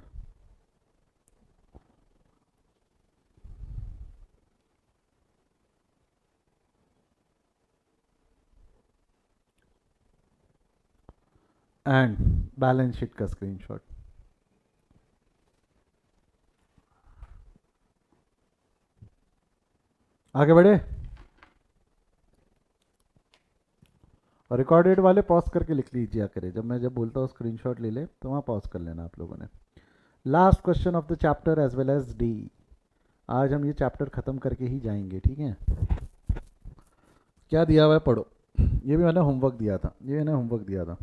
एंड बैलेंस शीट का स्क्रीनशॉट। आगे बढ़े। रिकॉर्डेड वाले पॉज करके लिख लीजिए करें, जब बोलता हूँ स्क्रीनशॉट ले ले तो वहाँ पॉज कर लेना आप लोगों ने। Last question of the chapter as well as D. आज हम ये चैप्टर खत्म करके ही जाएंगे, ठीक है। क्या दिया हुआ है पढ़ो। ये भी मैंने होमवर्क दिया था,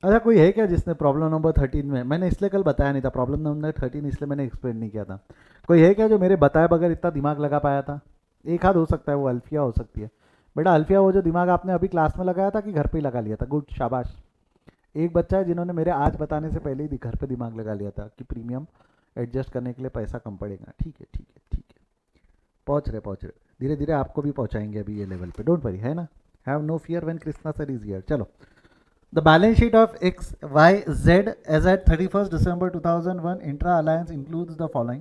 अच्छा कोई है क्या जिसने प्रॉब्लम नंबर 13 में, मैंने इसलिए कल बताया नहीं था प्रॉब्लम नंबर 13, इसलिए मैंने एक्सप्लेन नहीं किया था। कोई है क्या जो मेरे बताए बगैर इतना दिमाग लगा पाया था? एक हाथ हो सकता है, वो अल्फिया हो सकती है। बेटा अल्फिया, वो जो दिमाग आपने अभी क्लास में लगाया था कि घर पे ही लगा लिया था? गुड, शाबाश। एक बच्चा है जिन्होंने मेरे आज बताने से पहले ही घर पे दिमाग लगा लिया था कि प्रीमियम एडजस्ट करने के लिए पैसा कम पड़ेगा। ठीक है ठीक है ठीक है, पहुँच रहे, धीरे धीरे आपको भी पहुँचाएंगे अभी ये लेवल पे, डोंट वरी, है ना। Have no fear when Krishna sir is here. चलो, the balance sheet of XYZ as at 31st December 2001 intra alliance includes the following: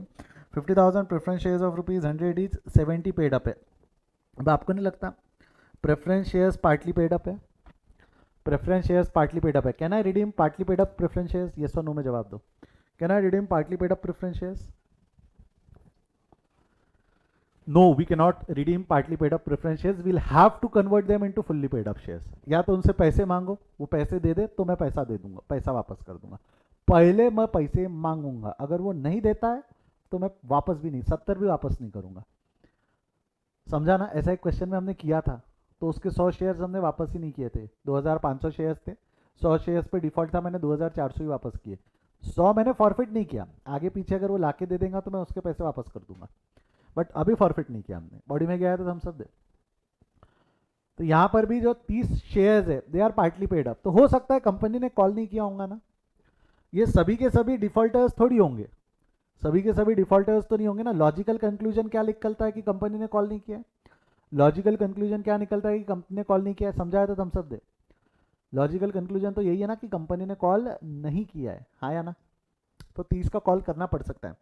50,000 preference shares of rupees 100 each, 70 paid up है। अब आपको नहीं लगता preference shares partly paid up है? Preference shares partly paid up है। Can I redeem partly paid up preference shares? Yes और no में जवाब दो। Can I redeem partly paid up preference shares? No, we cannot redeem partly paid up preference shares. We'll have to convert them into fully paid up shares. या तो उनसे पैसे मांगो, वो पैसे दे दे तो मैं पैसा दे दूंगा, पैसा वापस कर दूंगा। पहले मैं पैसे मांगूंगा, अगर वो नहीं देता है तो मैं वापस भी नहीं, 70 भी वापस नहीं करूंगा। समझा ना? ऐसा एक क्वेश्चन में हमने किया था, तो उसके 100 शेयर्स हमने वापस ही नहीं किए थे। 2500 शेयर्स थे, 100 शेयर्स पे डिफॉल्ट था, मैंने 2400 ही वापस किए। 100 मैंने फॉरफिट नहीं किया, आगे पीछे अगर वो लाके दे देगा तो मैं उसके पैसे वापस कर दूंगा, बट अभी फॉरफिट नहीं किया हमने। बॉडी में गया है तो हम सब दे। तो यहां पर भी जो 30 शेयर्स है they are partly paid up, तो हो सकता है कंपनी ने कॉल नहीं किया होगा ना। ये सभी के सभी डिफॉल्टर्स थोड़ी होंगे, सभी के सभी डिफॉल्टर्स तो नहीं होंगे ना। लॉजिकल कंक्लूजन क्या निकलता है कि कंपनी ने कॉल नहीं किया? लॉजिकल कंक्लूजन क्या निकलता है कि कंपनी ने कॉल नहीं किया? समझाया तो हम सब दे। लॉजिकल कंक्लूजन तो यही है ना कि कंपनी ने कॉल नहीं किया है, हाँ या ना। तो 30 का कॉल करना पड़ सकता है।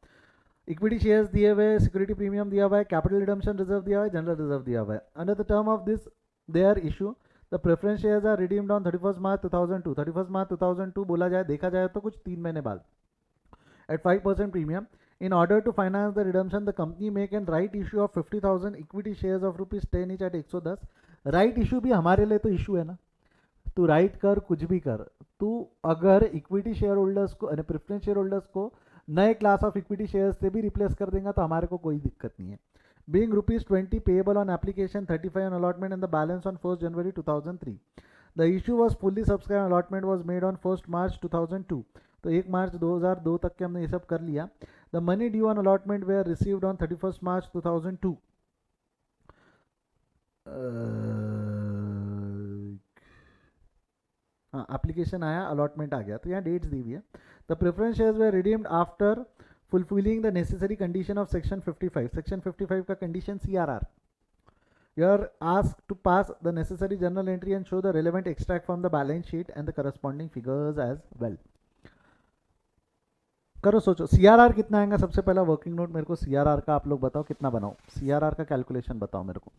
इक्विटी शेयर्स दिए हुए, सिक्योरिटी प्रीमियम दिया हुआ है, कैपिटल रिडम्पशन रिजर्व दिया हुआ है, जनरल रिजर्व दिया हुआ है। Under the term of this their issue the preference shares are redeemed on 31 March 2002। 31 March 2002 बोला जाए, देखा जाए तो कुछ 3 महीने बाद, at 5% premium. In order to finance the redemption, the company make an right issue of 50,000 equity shares of rupees 10 each at 110। Right issue भी हमारे लिए तो इशू है ना। तू राइट कर, कुछ भी कर, तू अगर इक्विटी शेयर होल्डर्स को, प्रेफरेंस शेयर होल्डर्स को नए क्लास ऑफ इक्विटी शेयर से भी रिप्लेस कर देगा तो हमारे को कोई दिक्कत नहीं है। Being ₹20 payable on application, 35 on allotment and the balance on 1st January 2003। The issue was fully subscribed, allotment was made on 1st March 2002। तो 1 मार्च 2002 तक के हमने ये सब कर लिया। The money due on allotment were received on 31 March 2002। हाँ, application आया, अलॉटमेंट आ गया, तो यहाँ डेट्स दी हुई है। The preference shares were redeemed after fulfilling the necessary condition of section 55। Section 55 का condition CRR। You are asked to pass the necessary journal entry and show the relevant extract from the balance sheet and the corresponding figures as well। करो, सोचो CRR कितना आएगा। सबसे पहला working note मेरे को CRR का आप लोग बताओ कितना बनाओ, CRR का कैलकुलेशन बताओ मेरे को।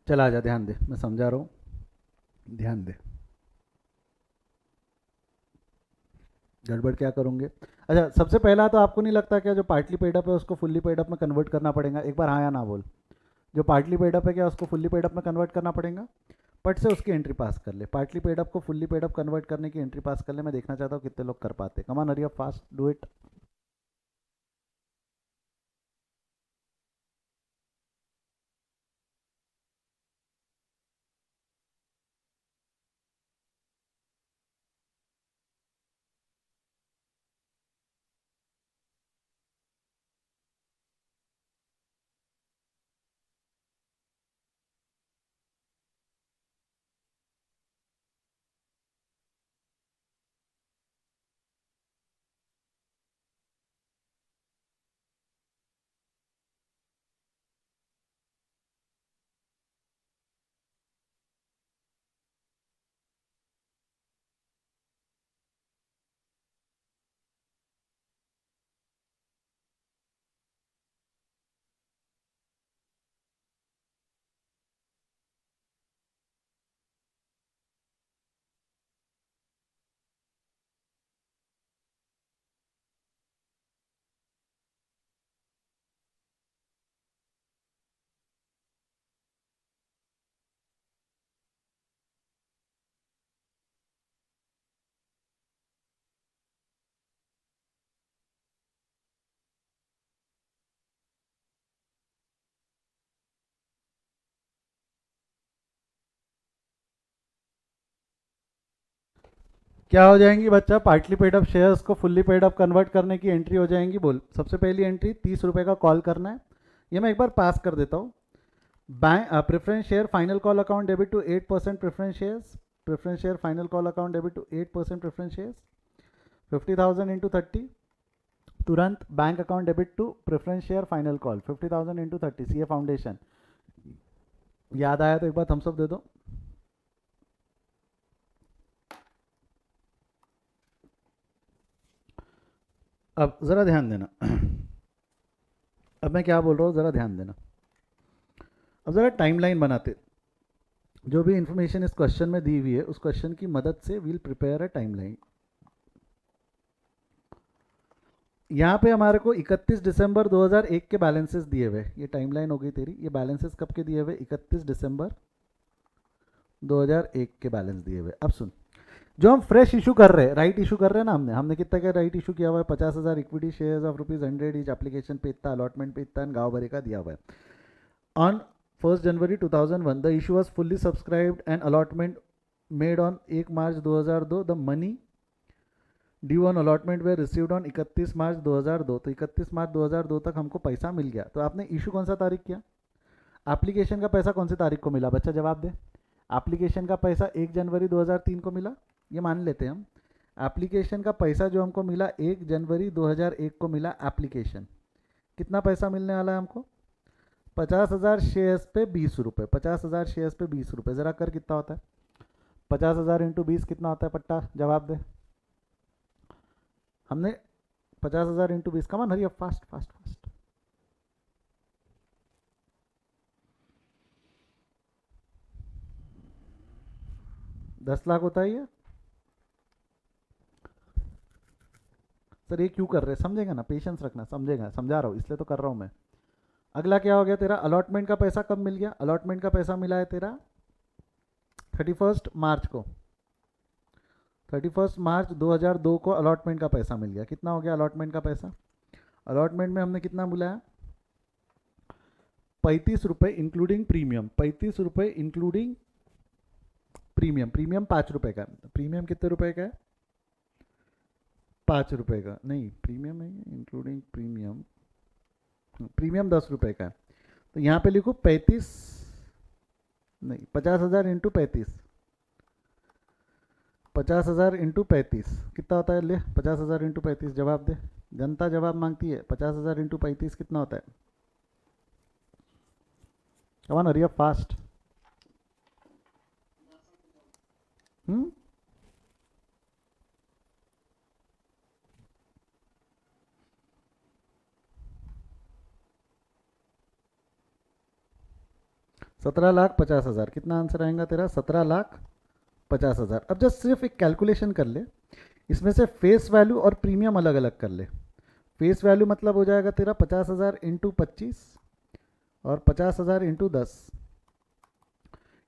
चला जा, ध्यान दे, मैं समझा रहा हूँ, ध्यान दे। गड़बड़ क्या करोगे? अच्छा, सबसे पहला तो आपको नहीं लगता क्या जो पार्टली पेड अप है उसको फुल्ली पेड अप में कन्वर्ट करना पड़ेगा? एक बार हाँ या ना बोल। जो पार्टली पेड अप है क्या उसको फुल्ली पेड अप में कन्वर्ट करना पड़ेगा? पट से उसकी एंट्री पास कर ले, पार्टली पेड अप को फुल्ली पेड अप कन्वर्ट करने की एंट्री पास कर ले। मैं देखना चाहता हूँ कितने लोग कर पाते। Come on hurry up fast, do it. क्या हो जाएंगी बच्चा? पार्टली पेड अप शेयर्स को फुल्ली पेड अप कन्वर्ट करने की एंट्री हो जाएंगी। बोल, सबसे पहली एंट्री 30 रुपए का कॉल करना है। ये मैं एक बार पास कर देता हूँ। Bank preference share final call account debit to 8% preference shares. Preference share final call account debit to 8% preference shares. 50,000 into 30। तुरंत bank account debit to preference share final call 50,000 into 30। C A foundation. याद आया तो एक बार Thums up दे दो। अब ज़रा ध्यान देना। अब मैं क्या बोल रहा हूँ ज़रा ध्यान देना। अब ज़रा टाइमलाइन बनाते। जो भी इंफॉर्मेशन इस क्वेश्चन में दी हुई है उस क्वेश्चन की मदद से वील प्रिपेयर अ टाइमलाइन। यहाँ पे हमारे को 31 दिसंबर 2001 के बैलेंसेस दिए हुए। ये टाइमलाइन हो गई तेरी। ये बैलेंसेस कब के दिए हुए? 31 दिसंबर 2001 के बैलेंस दिए हुए। अब सुन, जो हम फ्रेश इशू कर रहे हैं, राइट इशू कर रहे हैं ना, हमने कितना का राइट इशू किया हुआ है? 50,000 equity shares of ₹100 each. Application पे इतना, अलॉटमेंट पे इतना, गाँव भरे का दिया हुआ है। On 1 January 2001 the issue was fully subscribed and allotment made on 1 March 2002। The money due on allotment way received on 31 March 2002। तो 31 मार्च 2002 तक हमको पैसा मिल गया। तो आपने इशू कौन सा तारीख किया? एप्लीकेशन का पैसा कौन सी तारीख को मिला? बच्चा जवाब दे। एप्लीकेशन का पैसा 1 जनवरी 2003 को मिला, ये मान लेते हैं हम। एप्लीकेशन का पैसा जो हमको मिला 1 जनवरी 2001 को मिला एप्लीकेशन। कितना पैसा मिलने वाला है हमको? 50,000 शेयर्स पे 20 रुपये। 50,000 शेयर्स पे 20 रुपये, ज़रा कर कितना होता है? 50,000 इंटू 20 कितना होता है? पट्टा जवाब दे। हमने 50,000 इंटू 20, कमान हरी, फास्ट फास्ट फास्ट। 10 लाख होता है ये। सर ये क्यों कर रहे हैं? समझेगा ना, पेशेंस रखना, समझेगा, समझा रहा हूँ इसलिए तो कर रहा हूँ मैं। अगला क्या हो गया तेरा? अलॉटमेंट का पैसा कब मिल गया? अलॉटमेंट का पैसा मिला है तेरा 31 मार्च को। 31 मार्च 2002 को अलॉटमेंट का पैसा मिल गया। कितना हो गया अलॉटमेंट का पैसा? अलॉटमेंट में हमने कितना बुलाया? 35 रुपये इंक्लूडिंग प्रीमियम। 35 रुपये इंक्लूडिंग प्रीमियम। प्रीमियम 5 रुपये का। प्रीमियम कितने रुपए का है? 5 रुपये का। नहीं, प्रीमियम नहीं है, इंक्लूडिंग प्रीमियम। प्रीमियम 10 रुपये का है। तो यहाँ पे लिखो 35, नहीं, 50,000 इंटू 35। 50,000 इंटू 35 कितना होता है? ले, 50,000 इंटू 35 जवाब दे। जनता जवाब मांगती है। 50,000 इंटू 35 कितना होता है? कमान हरी अप फास्ट। हम्म, 17,50,000 कितना आंसर आएगा तेरा? 17,50,000। अब जस्ट सिर्फ एक कैलकुलेशन कर ले, इसमें से फेस वैल्यू और प्रीमियम अलग अलग कर ले। फेस वैल्यू मतलब हो जाएगा तेरा 50,000 इंटू 25 और 50,000 इंटू 10,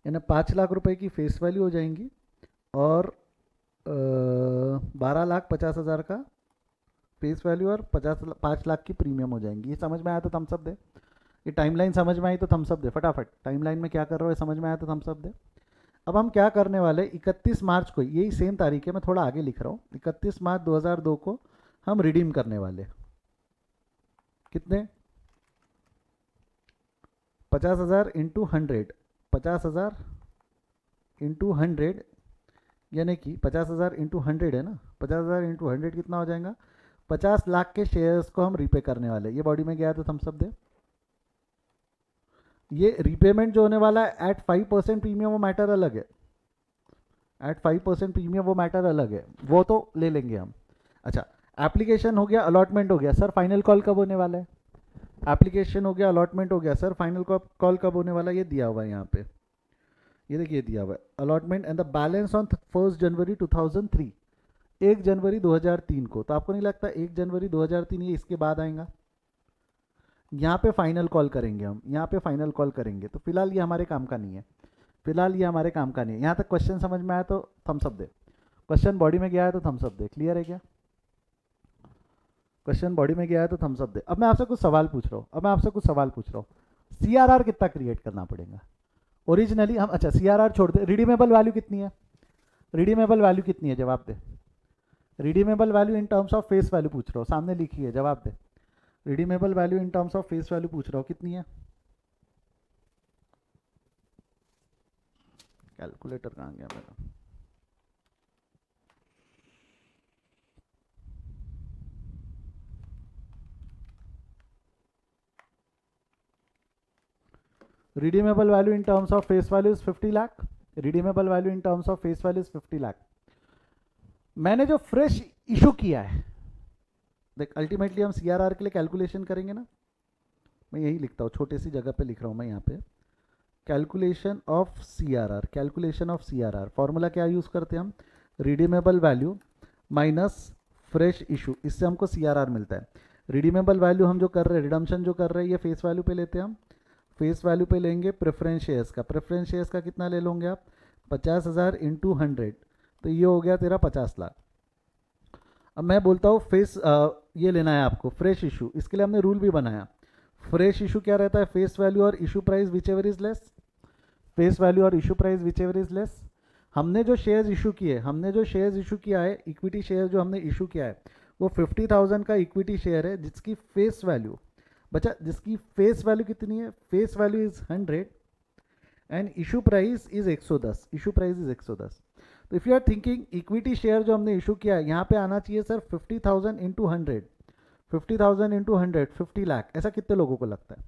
यानी 5,00,000 की फेस वैल्यू हो जाएंगी और 12,50,000 का फेस वैल्यू और 5,00,000 की प्रीमियम हो जाएंगी। ये समझ में आया तो थम्स अप दे। ये टाइमलाइन समझ में आई तो थम्स अप दे फटाफट। टाइमलाइन में क्या कर रहा हो समझ में आया तो थम्स अप दे। अब हम क्या करने वाले, 31 मार्च को, यही सेम तारीख है, मैं थोड़ा आगे लिख रहा हूँ, 31 मार्च 2002 को हम रिडीम करने वाले। कितने? 50,000 इंटू 100, 50,000 इंटू 100, यानी कि 50,000 इंटू 100 है ना, 50,000 इंटू 100 कितना हो जाएगा? 50,00,000 के शेयर्स को हम रीपे करने वाले। ये बॉडी में गया तो थम्स अप दे। ये रीपेमेंट जो होने वाला है एट 5% प्रीमियम, वो मैटर अलग है। एट 5% प्रीमियम वो मैटर अलग है, वो तो ले लेंगे हम। अच्छा, एप्लीकेशन हो गया, अलॉटमेंट हो गया, सर फाइनल कॉल कब होने वाला है? एप्लीकेशन हो गया, अलॉटमेंट हो गया, सर फाइनल कॉल कब होने वाला है? ये दिया हुआ है यहाँ पे, ये देखिए दिया हुआ है, allotment and the balance on 1 जनवरी 2003, 1 जनवरी 2003 को। तो आपको नहीं लगता 1 जनवरी 2003 ये इसके बाद आएगा? यहाँ पे फाइनल कॉल करेंगे हम, यहाँ पे फाइनल कॉल करेंगे। तो फिलहाल ये हमारे काम का नहीं है, फिलहाल ये हमारे काम का नहीं है। यहाँ तक क्वेश्चन समझ में आया तो थम्स अप दे। क्वेश्चन बॉडी में गया है तो थम्स अप दे। क्लियर है क्या? क्वेश्चन बॉडी में गया है तो थम्स अप दे। अब मैं आपसे कुछ सवाल पूछ रहा हूँ, अब मैं आपसे कुछ सवाल पूछ रहा हूँ, सीआरआर कितना क्रिएट करना पड़ेगा ओरिजिनली हम? अच्छा सीआरआर छोड़ दे, रिडीमेबल वैल्यू कितनी है? रिडीमेबल वैल्यू कितनी है? जवाब दे। Redeemable value in terms of face value पूछ रहा हूँ, सामने लिखी है, जवाब दे। Redeemable value in terms of face value पूछ रहा हूँ, कितनी है? कैलकुलेटर कहाँ गया मेरा? redeemable value in terms of face value is 50 lakh. redeemable value in terms of face value is 50 lakh. मैंने जो फ्रेश इशू किया है, देख अल्टीमेटली हम सीआरआर के लिए कैलकुलेशन करेंगे ना, मैं यही लिखता हूँ, छोटी सी जगह पे लिख रहा हूँ मैं यहाँ पे, calculation of CRR, calculation of CRR formula क्या यूज़ करते हैं हम? Redeemable value minus fresh issue, इससे हमको सीआरआर मिलता है। रिडीमेबल वैल्यू हम जो कर रहे हैं, रिडम्पशन जो कर रहे हैं, ये फेस वैल्यू पे लेते हैं हम, फेस वैल्यू पे लेंगे प्रेफरेंस शेयर्स का। प्रेफरेंस शेयर्स का कितना ले लोगे आप? 50,000 इंटू 100, तो ये हो गया तेरा 50 लाख। अब मैं बोलता हूँ फेस ये लेना है आपको फ्रेश इशू, इसके लिए हमने रूल भी बनाया। फ्रेश इशू क्या रहता है? फेस वैल्यू और issue price which ever is less, face value और issue price which ever is less. हमने जो शेयर्स इशू किए, हमने जो शेयर्स इशू किया है, इक्विटी शेयर जो हमने इशू किया है, वो 50,000 का इक्विटी शेयर है, जिसकी फेस वैल्यू बचा, जिसकी फेस वैल्यू कितनी है? Face value is 100 and issue price is 110, issue price is 110। तो if you are thinking equity share जो हमने इशू किया है, यहाँ पे आना चाहिए सर 50,000 इंटू 100, 50,000 इंटू 100, 50 लाख। ऐसा कितने लोगों को लगता है?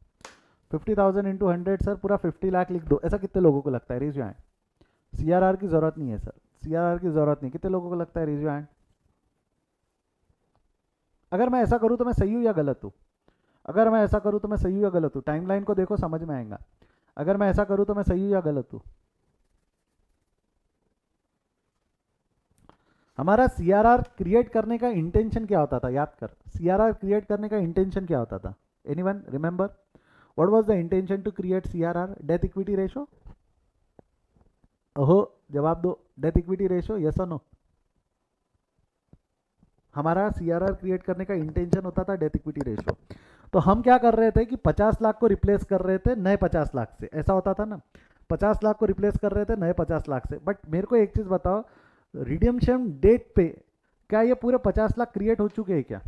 50,000 इंटू 100 सर पूरा 50 लाख लिख दो, ऐसा कितने लोगों को लगता है? Raise your hand. सीआरआर की जरूरत नहीं है सर, सीआरआर की जरूरत नहीं, कितने लोगों को लगता है? Raise your hand. अगर मैं ऐसा करूँ तो मैं सही हूँ या गलत हूँ? अगर मैं ऐसा करूँ तो मैं सही हूँ या गलत हूँ? टाइमलाइन को देखो, समझ में आएगा। अगर मैं ऐसा करूँ तो मैं सही हूँ या गलत हूँ? हमारा सीआरआर क्रिएट करने का इंटेंशन क्या होता था? याद कर, सीआरआर क्रिएट करने का इंटेंशन क्या होता था? Anyone remember what was the intention to create CRR? Debt equity ratio. ओहो, जवाब दो, डेथ इक्विटी रेशो, यस और नो? हमारा सीआरआर क्रिएट करने का इंटेंशन होता था डेथ इक्विटी रेशो। तो हम क्या कर रहे थे कि 50 लाख को रिप्लेस कर रहे थे नए 50 लाख से, ऐसा होता था ना, 50 लाख को रिप्लेस कर रहे थे नए 50 लाख से। बट मेरे को एक चीज़ बताओ, रिडम्पशन डेट पे क्या ये पूरे 50 लाख क्रिएट हो चुके हैं क्या?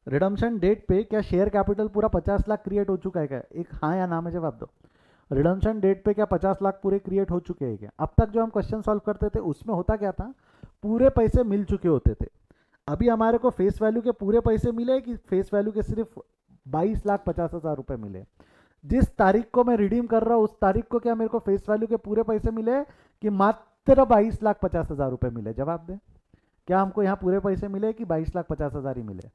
रिडम्पशन डेट पे क्या शेयर कैपिटल पूरा 50 लाख क्रिएट हो चुका है क्या? एक हाँ या ना में जवाब दो। रिडम्पशन डेट पे क्या 50 लाख पूरे क्रिएट हो चुके हैं क्या? अब तक जो हम क्वेश्चन सॉल्व करते थे उसमें होता क्या था? पूरे पैसे मिल चुके होते थे। अभी हमारे को फेस वैल्यू के पूरे पैसे मिले कि फेस वैल्यू के सिर्फ 22,50,000 रुपए मिले? जिस तारीख को मैं रिडीम कर रहा हूँ उस तारीख को क्या मेरे को फेस वैल्यू के पूरे पैसे मिले कि मात्र 22,50,000 रुपए मिले? जवाब दे, क्या हमको यहाँ पूरे पैसे मिले कि 22,50,000 ही मिले?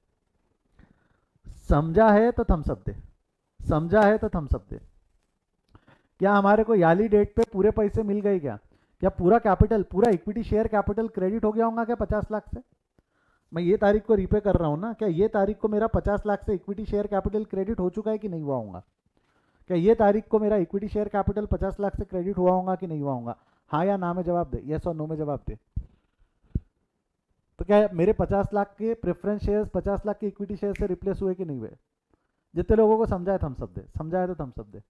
समझा है तो थम्स अप दे, समझा है तो थम्स अप दे। क्या हमारे को याली डेट पे पूरे पैसे मिल गए क्या? क्या पूरा कैपिटल, पूरा इक्विटी शेयर कैपिटल क्रेडिट हो गया होगा क्या 50 लाख से? मैं ये तारीख को रीपे कर रहा हूँ ना, क्या ये तारीख को मेरा 50 लाख से इक्विटी शेयर कैपिटल क्रेडिट हो चुका है कि नहीं हुआ होगा? क्या ये तारीख को मेरा इक्विटी शेयर कैपिटल 50 लाख से क्रेडिट हुआ होगा कि नहीं हुआ होगा? हाँ या ना में जवाब दे, यस और नो में जवाब दे। तो क्या मेरे 50 लाख के प्रेफरेंस शेयर्स 50 लाख के इक्विटी शेयर से रिप्लेस हुए कि नहीं हुए? जितने लोगों को समझाए थम सब दे, समझाए तो थम सब दे।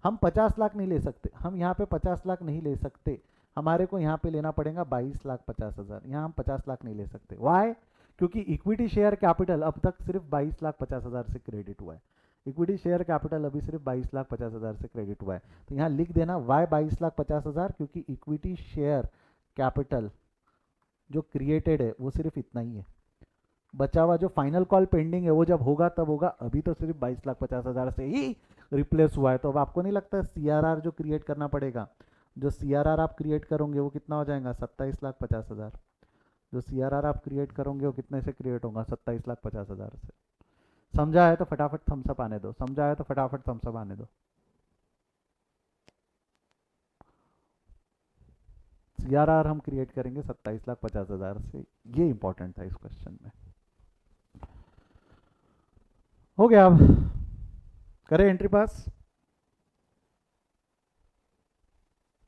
हम 50 लाख नहीं ले सकते, हम यहाँ पे 50 लाख नहीं ले सकते। हमारे को यहाँ पे लेना पड़ेगा 22,50,000। यहाँ हम 50 लाख नहीं ले सकते। वाई? क्योंकि इक्विटी शेयर कैपिटल अब तक सिर्फ 22,50,000 से क्रेडिट हुआ है। इक्विटी शेयर कैपिटल अभी सिर्फ 22,50,000 से क्रेडिट हुआ है। तो यहाँ लिख देना वाई 22,50,000, क्योंकि इक्विटी शेयर कैपिटल जो क्रिएटेड है वो सिर्फ इतना ही है। बचा हुआ जो फाइनल कॉल पेंडिंग है वो जब होगा तब होगा, अभी तो सिर्फ 22,50,000 से ही रिप्लेस हुआ है। तो अब आपको नहीं लगता है सीआरआर जो क्रिएट करना पड़ेगा, जो सीआरआर आप क्रिएट करोगे वो कितना हो जाएगा? 27,50,000। जो सीआरआर आप क्रिएट करोगे वो कितने से क्रिएट होगा? 27,50,000 से। समझा है तो फटाफट थम्सअप आने दो, समझा है तो फटाफट थम्सअप आने दो। सीआरआर हम क्रिएट करेंगे 27,50,000 से, ये इंपॉर्टेंट था इस क्वेश्चन में। हो गया, अब करें एंट्री पास।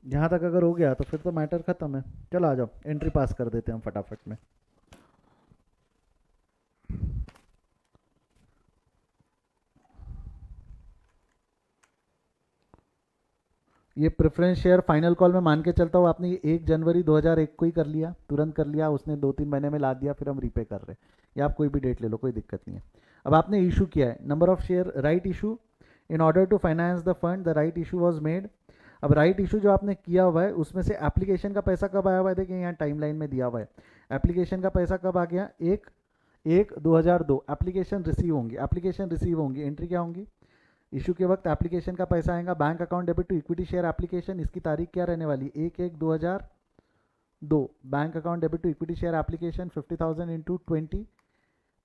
यहाँ तक अगर हो गया तो फिर तो मैटर खत्म है। चलो आ जाओ, एंट्री पास कर देते हैं हम फटाफट में। ये प्रेफरेंस शेयर फाइनल कॉल में मान के चलता हूँ आपने ये 1 जनवरी 2001 को ही कर लिया, तुरंत कर लिया, उसने 2-3 महीने में ला दिया, फिर हम रीपे कर रहे हैं। या आप कोई भी डेट ले लो, कोई दिक्कत नहीं है। अब आपने इशू किया है, number of share, right issue. In order to finance the fund the right issue was made. अब राइट इशू जो आपने किया हुआ है उसमें से एप्लीकेशन का पैसा कब आया हुआ है? देखिए यहाँ टाइमलाइन में दिया हुआ है। एप्लीकेशन का पैसा कब आ गया? 1/1/2002 एप्लीकेशन रिसीव होंगी, एप्लीकेशन रिसीव होंगी, एंट्री क्या होंगी? इशू के वक्त एप्लीकेशन का पैसा आएगा। Bank account debit to equity share application, इसकी तारीख क्या रहने वाली? 1/1/2002। Bank account debit to equity share application 50,000 into 20।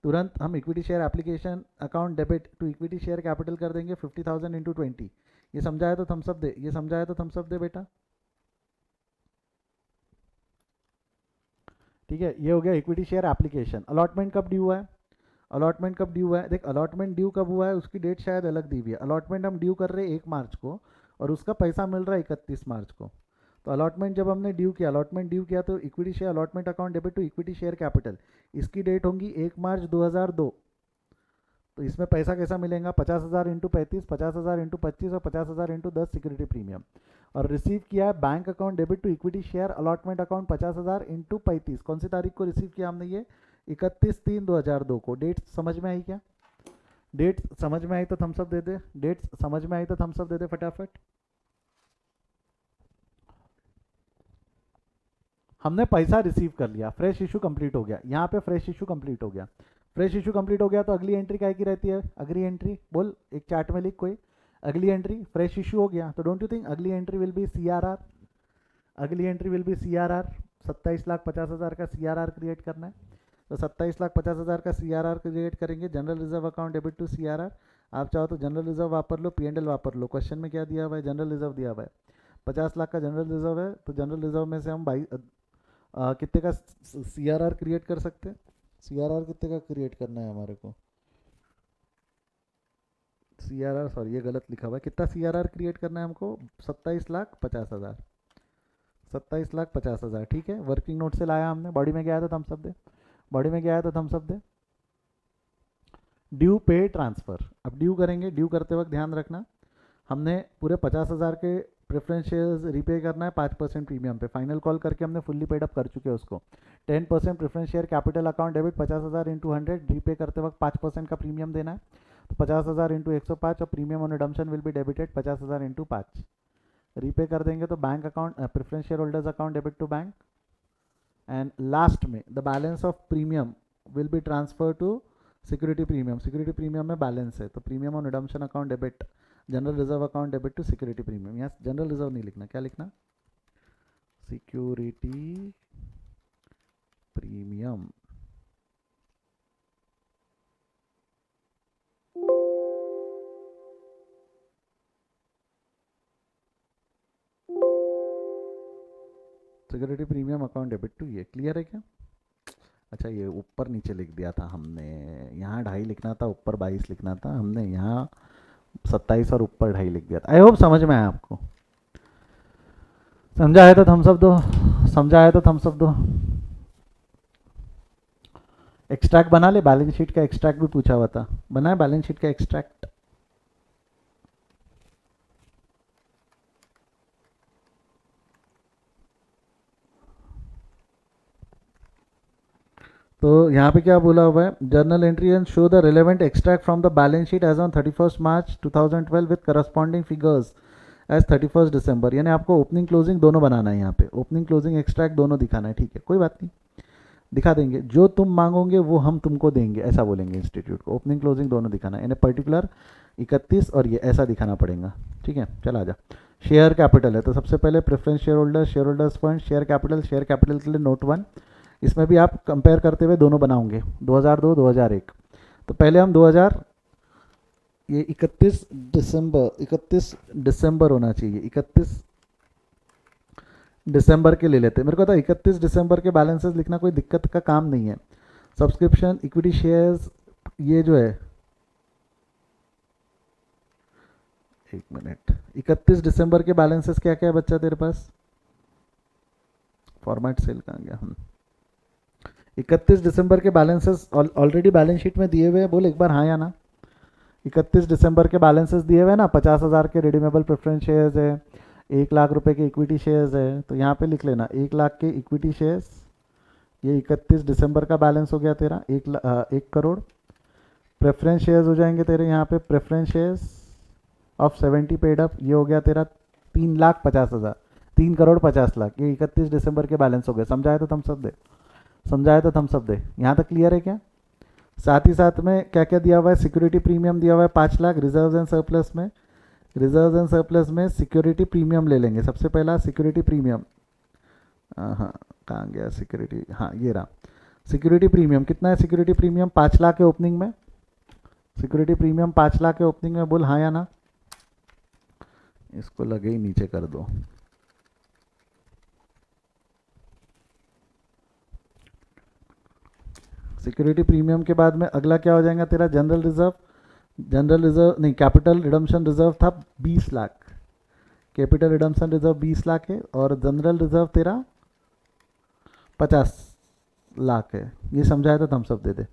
तुरंत हम equity share application account debit to equity share capital कर देंगे 50,000 इंटू 20। ये समझाया तो थम्सअप दे, ये समझाया तो थम्सअप दे बेटा। ठीक है, ये हो गया इक्विटी शेयर एप्लीकेशन। अलॉटमेंट कब ड्यू हुआ है? अलॉटमेंट कब ड्यू हुआ है? देख, अलॉटमेंट ड्यू कब हुआ है उसकी डेट शायद अलग दी हुई है। अलॉटमेंट हम ड्यू कर रहे हैं 1 मार्च को, और उसका पैसा मिल रहा है 31 मार्च को। तो अलॉटमेंट जब हमने ड्यू किया, अलॉटमेंट ड्यू किया तो equity share allotment account debit to equity share capital, इसकी डेट होगी 1 मार्च 2002। तो इसमें पैसा कैसा मिलेगा? 50,000 इंटू 35, 50,000 इंटू 25 और 50,000 इंटू 10 सिक्योरिटी प्रीमियम। और रिसीव किया है bank account debit to equity share allotment account 50,000 into 35। कौन सी तारीख को रिसीव किया हमने ये? 31/3/2002 को। डेट समझ में आई क्या? डेट समझ में आई तो थम्सअप दे दे, डेट समझ में आई तो थम्सअप दे दे फटाफट। हमने पैसा रिसीव कर लिया, फ्रेश इशू कंप्लीट हो गया, यहाँ पे फ्रेश इशू कंप्लीट हो गया। फ्रेश इशू कंप्लीट हो गया तो अगली एंट्री क्या की रहती है? अगली एंट्री बोल, एक चार्ट में लिख कोई। अगली एंट्री फ्रेश इशू हो गया तो डोंट यू थिंक अगली एंट्री विल बी सीआरआर? अगली एंट्री विल बी सीआरआर। 27,50,000 का सीआरआर क्रिएट करना है। तो 27,50,000 का सीआरआर क्रिएट करेंगे। General reserve account debit to CRR. आप चाहो तो जनरल रिजर्व वापर लो, पीएनएल वापर लो। क्वेश्चन में क्या दिया हुआ है? जनरल रिजर्व दिया हुआ है। 50 लाख का जनरल रिजर्व है, तो जनरल रिजर्व में से हम कितने का सीआरआर क्रिएट कर सकते हैं? सीआरआर कितने का क्रिएट करना है हमारे को? सीआरआर, सॉरी ये गलत लिखा हुआ है। कितना सीआरआर क्रिएट करना है हमको? 27,50,000। 27,50,000 ठीक है। वर्किंग नोट से लाया हमने, बॉडी में गया था थम्सअप दे, बॉडी में गया था थम्सअप दे। ड्यू पे ट्रांसफ़र, अब ड्यू करेंगे। ड्यू करते वक्त ध्यान रखना, हमने पूरे 50,000 के प्रेफरेंस शेयर्स रिपे करना है 5% प्रीमियम पे। फाइनल कॉल करके हमने फुल्ली पेड अप कर चुके हैं उसको। 10% preference share capital account debit 50,000 into 100, repay करते वक्त 5% का प्रीमियम देना है। तो 50,000 इंटू 105 और premium on redemption will be debited 50,000 into 5। Repay कर देंगे तो bank account preference share holders account debit to bank, and last में the balance of premium will be transfer to security premium. Security premium में balance है तो premium on redemption account debit general reserve account debit to security premium. यहाँ general reserve नहीं लिखना, क्या लिखना? Security premium. Security premium account debit to, ये clear है क्या? अच्छा, ये ऊपर नीचे लिख दिया था हमने, यहाँ 2.5 लिखना था, ऊपर 22 लिखना था, हमने यहाँ 27 और ऊपर 2.5 लिख दिया था। आई होप समझ में आया आपको। समझा है तो थम्स अप दो, समझा है तो थम्स अप दो। एक्सट्रैक्ट बना ले, बैलेंस शीट का एक्सट्रैक्ट भी पूछा हुआ था, बनाए बैलेंस शीट का एक्सट्रैक्ट? तो यहाँ पे क्या बोला हुआ है, journal entry and show the relevant extract from the balance sheet as on 31 March 2012 with corresponding figures as 31 December. यानी आपको ओपनिंग क्लोजिंग दोनों बनाना है, यहाँ पे ओपनिंग क्लोजिंग एक्सट्रैक्ट दोनों दिखाना है। ठीक है, कोई बात नहीं, दिखा देंगे, जो तुम मांगोगे वो हम तुमको देंगे, ऐसा बोलेंगे इंस्टीट्यूट को। ओपनिंग क्लोजिंग दोनों दिखाना है, इन्हें पर्टिकुलर 31 और ये ऐसा दिखाना पड़ेगा। ठीक है, चला जा। शेयर कैपिटल है, तो सबसे पहले preference share holder, share holders fund, share capital. Share capital के लिए नोट 1, इसमें भी आप कंपेयर करते हुए दोनों बनाओगे, 2002 2001। तो पहले हम 2000, ये 31 दिसंबर होना चाहिए, 31 दिसंबर के ले लेते हैं। मेरे को था 31 दिसंबर के बैलेंसेस लिखना कोई दिक्कत का काम नहीं है। सब्सक्रिप्शन, इक्विटी शेयर्स, ये जो है, एक मिनट, 31 दिसंबर के बैलेंसेस क्या क्या है बच्चा तेरे पास? फॉर्मेट सेल कहाँ गया? 31 दिसंबर के बैलेंसेस ऑलरेडी बैलेंस शीट में दिए हुए हैं, बोल एक बार हाँ या ना। 31 दिसंबर के बैलेंसेस दिए हुए हैं ना, 50,000 के रिडीमेबल प्रेफरेंस शेयर्स है, 1 लाख रुपए के इक्विटी शेयर्स है, तो यहाँ पे लिख लेना 1 लाख के इक्विटी शेयर्स। ये 31 दिसंबर का बैलेंस हो गया तेरा, 1 करोड़। प्रेफरेंस शेयर्स हो जाएंगे तेरे यहाँ पे, preference shares of 70 paid up, ये हो गया तेरा 3,50,000, 3,50,00,000। ये 31 दिसंबर के बैलेंस हो गए। समझाए तो थम्स अप दे, समझाए तो थम्स अप दे। यहाँ तक क्लियर है क्या? साथ ही साथ में क्या क्या दिया हुआ है, सिक्योरिटी प्रीमियम दिया हुआ है 5 लाख। रिजर्व एंड सरप्लस में, रिजर्व एंड सरप्लस में सिक्योरिटी प्रीमियम ले लेंगे। सबसे पहला सिक्योरिटी प्रीमियम, हाँ कहाँ गया सिक्योरिटी, हाँ ये रहा। सिक्योरिटी प्रीमियम कितना है? सिक्योरिटी प्रीमियम 5 लाख के ओपनिंग में, सिक्योरिटी प्रीमियम 5 लाख के ओपनिंग में, बोल हाँ या ना। इसको लगे ही नीचे कर दो। सिक्योरिटी प्रीमियम के बाद में अगला क्या हो जाएगा तेरा? General reserve. जनरल रिजर्व नहीं, कैपिटल रिडम्पशन रिजर्व था 20 lakh, capital redemption reserve 20 lakh है, और जनरल रिजर्व तेरा 50 लाख है। ये समझाया तो थम्सअप दे दे।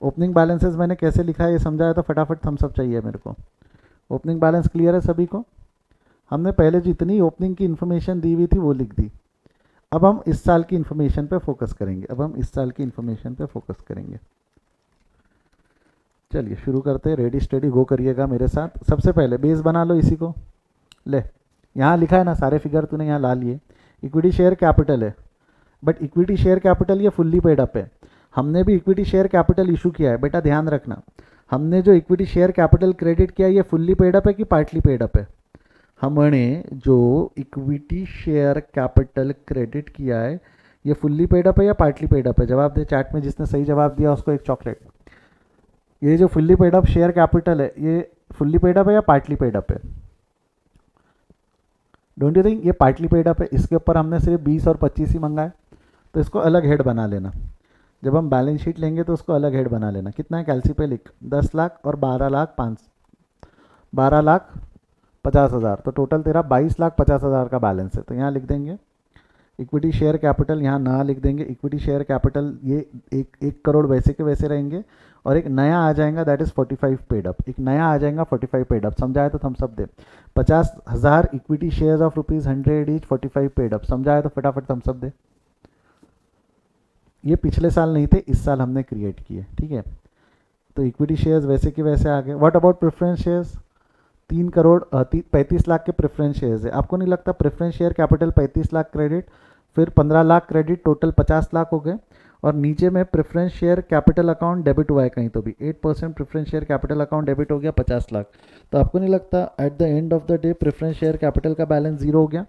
ओपनिंग बैलेंसेस मैंने कैसे लिखा है ये समझाया तो फटाफट थम्सअप चाहिए मेरे को। ओपनिंग बैलेंस क्लियर है सभी को? हमने पहले जितनी ओपनिंग की इन्फॉर्मेशन दी हुई थी वो लिख दी। अब हम इस साल की इन्फॉर्मेशन पे फोकस करेंगे, अब हम इस साल की इन्फॉर्मेशन पे फोकस करेंगे। चलिए शुरू करते हैं, रेडी स्टडी गो करिएगा मेरे साथ। सबसे पहले बेस बना लो इसी को, ले यहाँ लिखा है ना, सारे फिगर तूने यहाँ ला लिए। इक्विटी शेयर कैपिटल है, बट इक्विटी शेयर कैपिटल ये फुल्ली पेड अप है। हमने भी इक्विटी शेयर कैपिटल इशू किया है, बेटा ध्यान रखना। हमने जो इक्विटी शेयर कैपिटल क्रेडिट किया ये फुल्ली पेड अप है कि पार्टली पेड अप है? हमने जो इक्विटी शेयर कैपिटल क्रेडिट किया है ये फुल्ली पेड अप है या पार्टली पेड अप है? जवाब दे चैट में, जिसने सही जवाब दिया उसको एक चॉकलेट। ये जो fully paid up share capital है ये फुल्ली पेड अप है या पार्टली पेड अप है? डोंट यू थिंक ये पार्टली पेड अप है? इसके ऊपर हमने सिर्फ 20 और 25 ही मंगा है, तो इसको अलग हेड बना लेना। जब हम बैलेंस शीट लेंगे तो उसको अलग हेड बना लेना। कितना है कैल्सी पे लिख, 10 लाख और 12,50,000, तो टोटल तेरा 22,50,000 का बैलेंस है। तो यहाँ लिख देंगे इक्विटी शेयर कैपिटल, यहाँ ना लिख देंगे इक्विटी शेयर कैपिटल, ये 1 करोड़ वैसे के वैसे रहेंगे, और एक नया आ जाएगा दैट इज़ 45 पेड अप, एक नया आ जाएगा 45 पेड अप। समझाए तो Thums Up they. 50,000 equity shares of ₹100 each, 45 paid up. समझाए तो फटाफट थम्सअप दे। ये पिछले साल नहीं थे, इस साल हमने क्रिएट किए, ठीक है। तो इक्विटी शेयर्स वैसे के वैसे आ गए। What about preference shares? 35 lakh के प्रेफरेंस शेयर्स है। आपको नहीं लगता preference share capital 35 lakh credit, फिर 15 लाख क्रेडिट, टोटल 50 लाख हो गए, और नीचे में preference share capital account debit हुआ है कहीं तो भी, 8% preference share capital account debit हो गया 50 लाख। तो आपको नहीं लगता at the end of the day preference share capital का बैलेंस जीरो हो गया?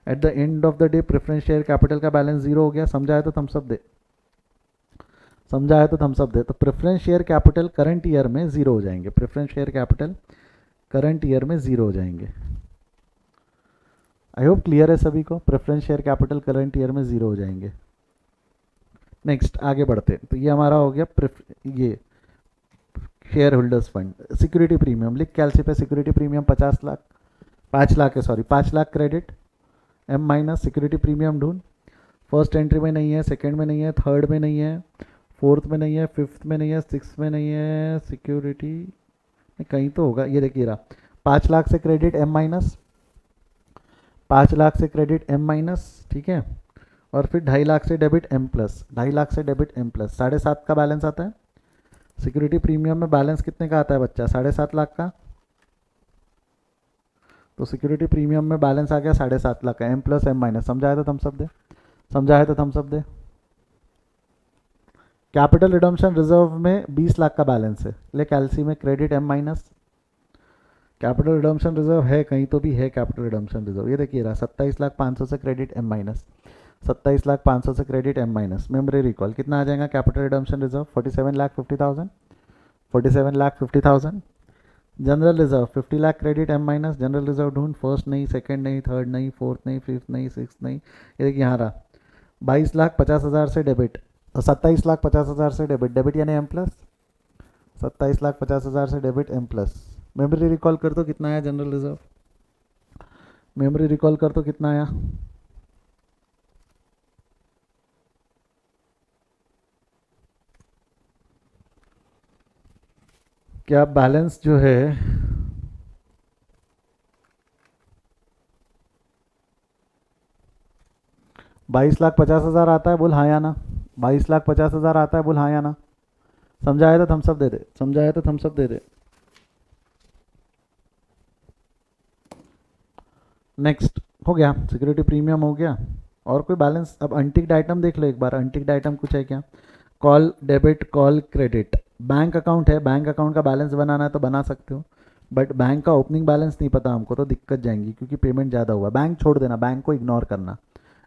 At the end of the day preference share capital का बैलेंस जीरो हो गया। समझाए तो थम्सअप दे, समझाए तो थम्सअप दे। तो preference share capital current year में जीरो हो जाएंगे, preference share capital current year में जीरो हो जाएंगे। आई होप क्लियर है सभी को। Preference share capital current year में ज़ीरो हो जाएंगे। नेक्स्ट आगे बढ़ते, तो ये हमारा हो गया ये share holders fund. Security premium लिख कैलसी पे, सिक्योरिटी प्रीमियम 50 लाख, 5 लाख है sorry, 5 lakh credit M minus security premium ढूंढ। फर्स्ट एंट्री में नहीं है, सेकंड में नहीं है, थर्ड में नहीं है, फोर्थ में नहीं है, फिफ्थ में नहीं है, सिक्स में नहीं है, सिक्योरिटी कहीं तो होगा। ये देखिए रहा, 5 लाख से क्रेडिट एम माइनस, 5 लाख से क्रेडिट एम माइनस, ठीक है। और फिर 2.5 लाख से डेबिट एम प्लस, 2.5 लाख से डेबिट एम प्लस, 7.5 का बैलेंस आता है। सिक्योरिटी प्रीमियम में बैलेंस कितने का आता है बच्चा? 7.5 लाख का। तो सिक्योरिटी प्रीमियम में बैलेंस आ गया 7.5 लाख का, एम प्लस एम माइनस। समझाया तो थम्स अप दे, समझाया तो थम्स अप दे। कैपिटल रिडम्पशन रिजर्व में 20 लाख का बैलेंस है, ले कैलसी में credit M minus. Capital redemption reserve है कहीं तो भी है कैपिटल रिडम्पशन रिजर्व, ये देखिए रहा, 27,500,000 से क्रेडिट एम माइनस, 27,500,000 से credit M minus. Memory recall कितना आ जाएगा capital redemption reserve? 47,50,000, 47,50,000। General reserve 50 lakh credit M minus. General reserve ढूंढ, फर्स्ट नहीं, सेकंड नहीं, थर्ड नहीं, फोर्थ नहीं, फिफ्थ नहीं, सिक्स नहीं, ये देखिए यहाँ रहा, 22,50,000 से डेबिट, 27,50,000 से डेबिट, डेबिट यानी एम प्लस, 27,50,000 से debit M plus. Memory recall कर तो कितना आया जनरल रिजर्व? मेमोरी रिकॉल कर तो कितना आया? क्या बैलेंस जो है 22,50,000 आता है, बोल हाँ या ना। 22,50,000 आता है, बोल हाँ या ना। समझाया तो थम्सअप दे दे, समझाया तो थम्सअप दे दे। नेक्स्ट हो गया, सिक्योरिटी प्रीमियम हो गया। और कोई बैलेंस? अब अनटिक्ड आइटम देख लो एक बार, अनटिक्ड आइटम कुछ है क्या? Call debit, call credit. Bank account है, बैंक अकाउंट का बैलेंस बनाना है तो बना सकते हो, बट बैंक का ओपनिंग बैलेंस नहीं पता हमको तो दिक्कत जाएंगी, क्योंकि पेमेंट ज़्यादा हुआ। बैंक छोड़ देना, बैंक को इग्नोर करना।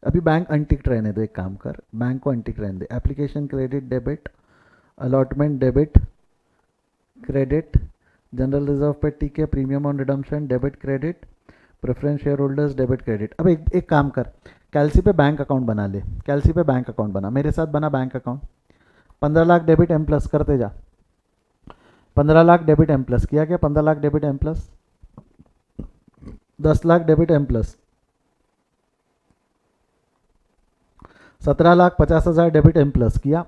अभी बैंक अनटिक्ड रहने दो, एक काम कर, बैंक को अनटिक्ड रहने दे। Application credit debit, allotment debit credit, general reserve पे टिक है, premium on redemption debit credit, preference share holders debit credit. अब एक काम कर, कैलसी पे बैंक अकाउंट बना ले, कैलसी पे बैंक अकाउंट बना, मेरे साथ बना bank account. 15 lakh debit M plus करते जा, 15 लाख डेबिट एम प्लस किया क्या? 15 lakh debit M plus, 10 lakh debit M plus, 17,50,000 debit M plus किया,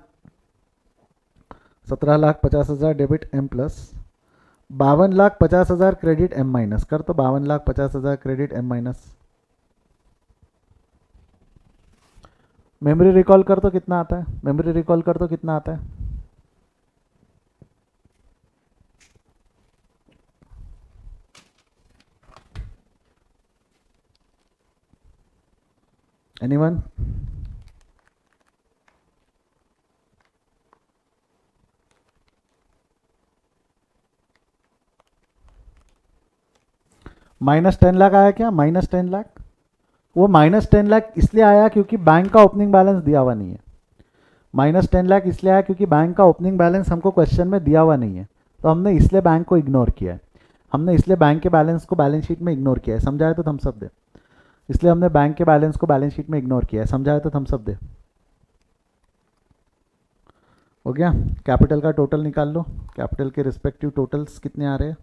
17,50,000 debit M plus, 52,50,000 credit M minus कर, तो 52,50,000 credit M minus. Memory recall कर तो कितना आता है? मेमोरी रिकॉल कर तो कितना आता है? एनीवन? -10 लाख आया क्या? -10 लाख। वो -10 लाख इसलिए आया क्योंकि बैंक का ओपनिंग बैलेंस दिया हुआ नहीं है। -10 लाख इसलिए आया क्योंकि बैंक का ओपनिंग बैलेंस हमको क्वेश्चन में दिया हुआ नहीं है, तो हमने इसलिए बैंक को इग्नोर किया है। हमने इसलिए बैंक के बैलेंस को बैलेंस शीट में इग्नोर किया है। समझाया तो थम्स अप दे। इसलिए हमने बैंक के बैलेंस को बैलेंस शीट में इग्नोर किया है। समझाया तो थम्स अप दे। हो गया? कैपिटल का टोटल निकाल लो, कैपिटल के रिस्पेक्टिव टोटल्स कितने आ रहे हैं।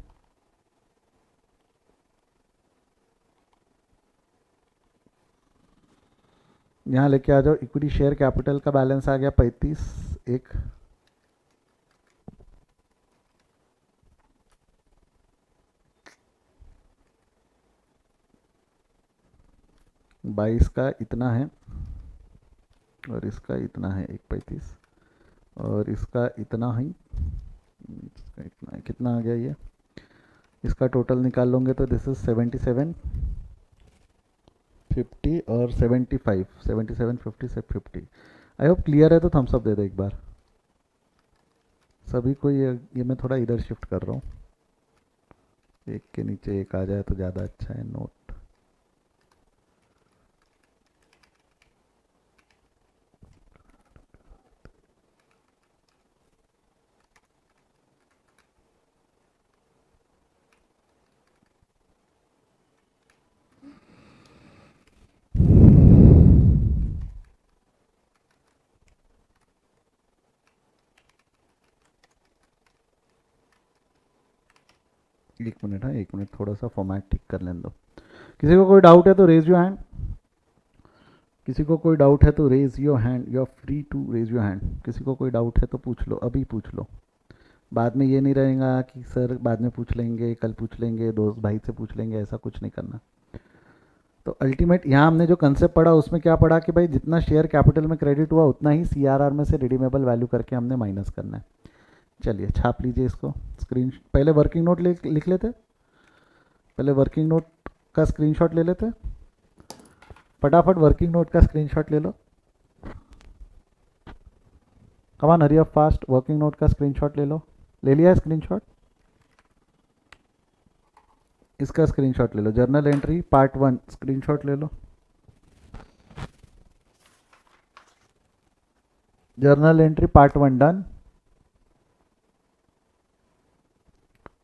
यहाँ लेके आ जाओ, इक्विटी शेयर कैपिटल का बैलेंस आ गया 35, एक 22 का इतना है, और इसका इतना है 1 35, और इसका इतना है, इसका इतना है, कितना आ गया ये? इसका टोटल निकाल लोगे तो दिस इज 77 50 और 75, 77 50 से 50। आई होप क्लियर है, तो थम्स अप दे दो एक बार सभी को। ये मैं थोड़ा इधर शिफ्ट कर रहा हूँ, एक के नीचे एक आ जाए तो ज़्यादा अच्छा है। नोट, एक मिनट, हाँ एक मिनट, थोड़ा सा फॉर्मेट ठीक कर लेने दो। किसी को कोई डाउट है तो रेज योर हैंड। किसी को कोई डाउट है तो raise your hand, you are free to raise your hand. किसी को कोई डाउट है तो पूछ लो, अभी पूछ लो। बाद में ये नहीं रहेगा कि सर बाद में पूछ लेंगे, कल पूछ लेंगे, दोस्त भाई से पूछ लेंगे, ऐसा कुछ नहीं करना। तो अल्टीमेट यहाँ हमने जो कंसेप्ट पढ़ा उसमें क्या पढ़ा कि भाई जितना शेयर कैपिटल में क्रेडिट हुआ उतना ही सीआरआर में से रिडीमेबल वैल्यू करके हमने माइनस करना है। चलिए छाप लीजिए इसको, स्क्रीन पहले वर्किंग नोट लिख लेते, पहले वर्किंग नोट का स्क्रीनशॉट ले लेते, फटाफट वर्किंग नोट का स्क्रीनशॉट ले लो। Come on hurry up fast, working note का स्क्रीनशॉट ले लो। ले लिया है स्क्रीनशॉट? इसका स्क्रीनशॉट ले लो, जर्नल एंट्री पार्ट 1 स्क्रीनशॉट ले लो। Journal entry part 1 done.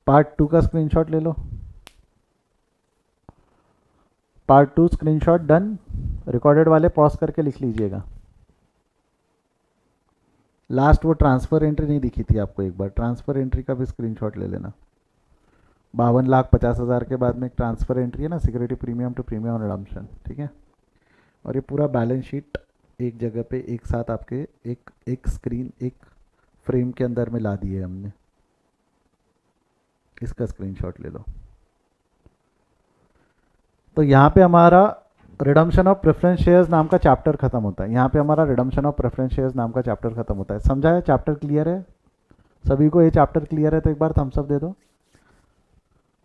Part 2 का स्क्रीनशॉट ले लो। Part 2 screenshot done. रिकॉर्डेड वाले पॉज करके लिख लीजिएगा। लास्ट वो ट्रांसफर एंट्री नहीं दिखी थी आपको, एक बार ट्रांसफर एंट्री का भी स्क्रीनशॉट ले लेना। 52,50,000 के बाद में एक ट्रांसफर एंट्री है ना, security premium to premium redemption, ठीक है। और ये पूरा बैलेंस शीट एक जगह पे एक साथ आपके एक स्क्रीन एक फ्रेम के अंदर में ला दिए हमने। इसका स्क्रीनशॉट ले लो। तो यहाँ पे हमारा रिडम्पशन ऑफ प्रेफरेंस शेयर्स नाम का चैप्टर खत्म होता है। यहाँ पे हमारा रिडम्पशन ऑफ प्रेफरेंस शेयर्स नाम का चैप्टर खत्म होता है। समझा है? चैप्टर क्लियर है सभी को? ये चैप्टर क्लियर है तो एक बार थम्स अप दे दो।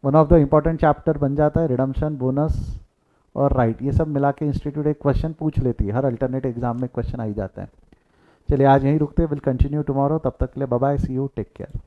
One of the important chapter बन जाता है। रिडम्पशन, बोनस और राइट, ये सब मिला के इंस्टीट्यूट एक क्वेश्चन पूछ लेती है, हर अल्टरनेट एग्जाम में क्वेश्चन आ ही जाता है। चलिए आज यहीं रुकते हैं, विल कंटिन्यू टुमारो। तब तक के लिए bye bye, see you, take care.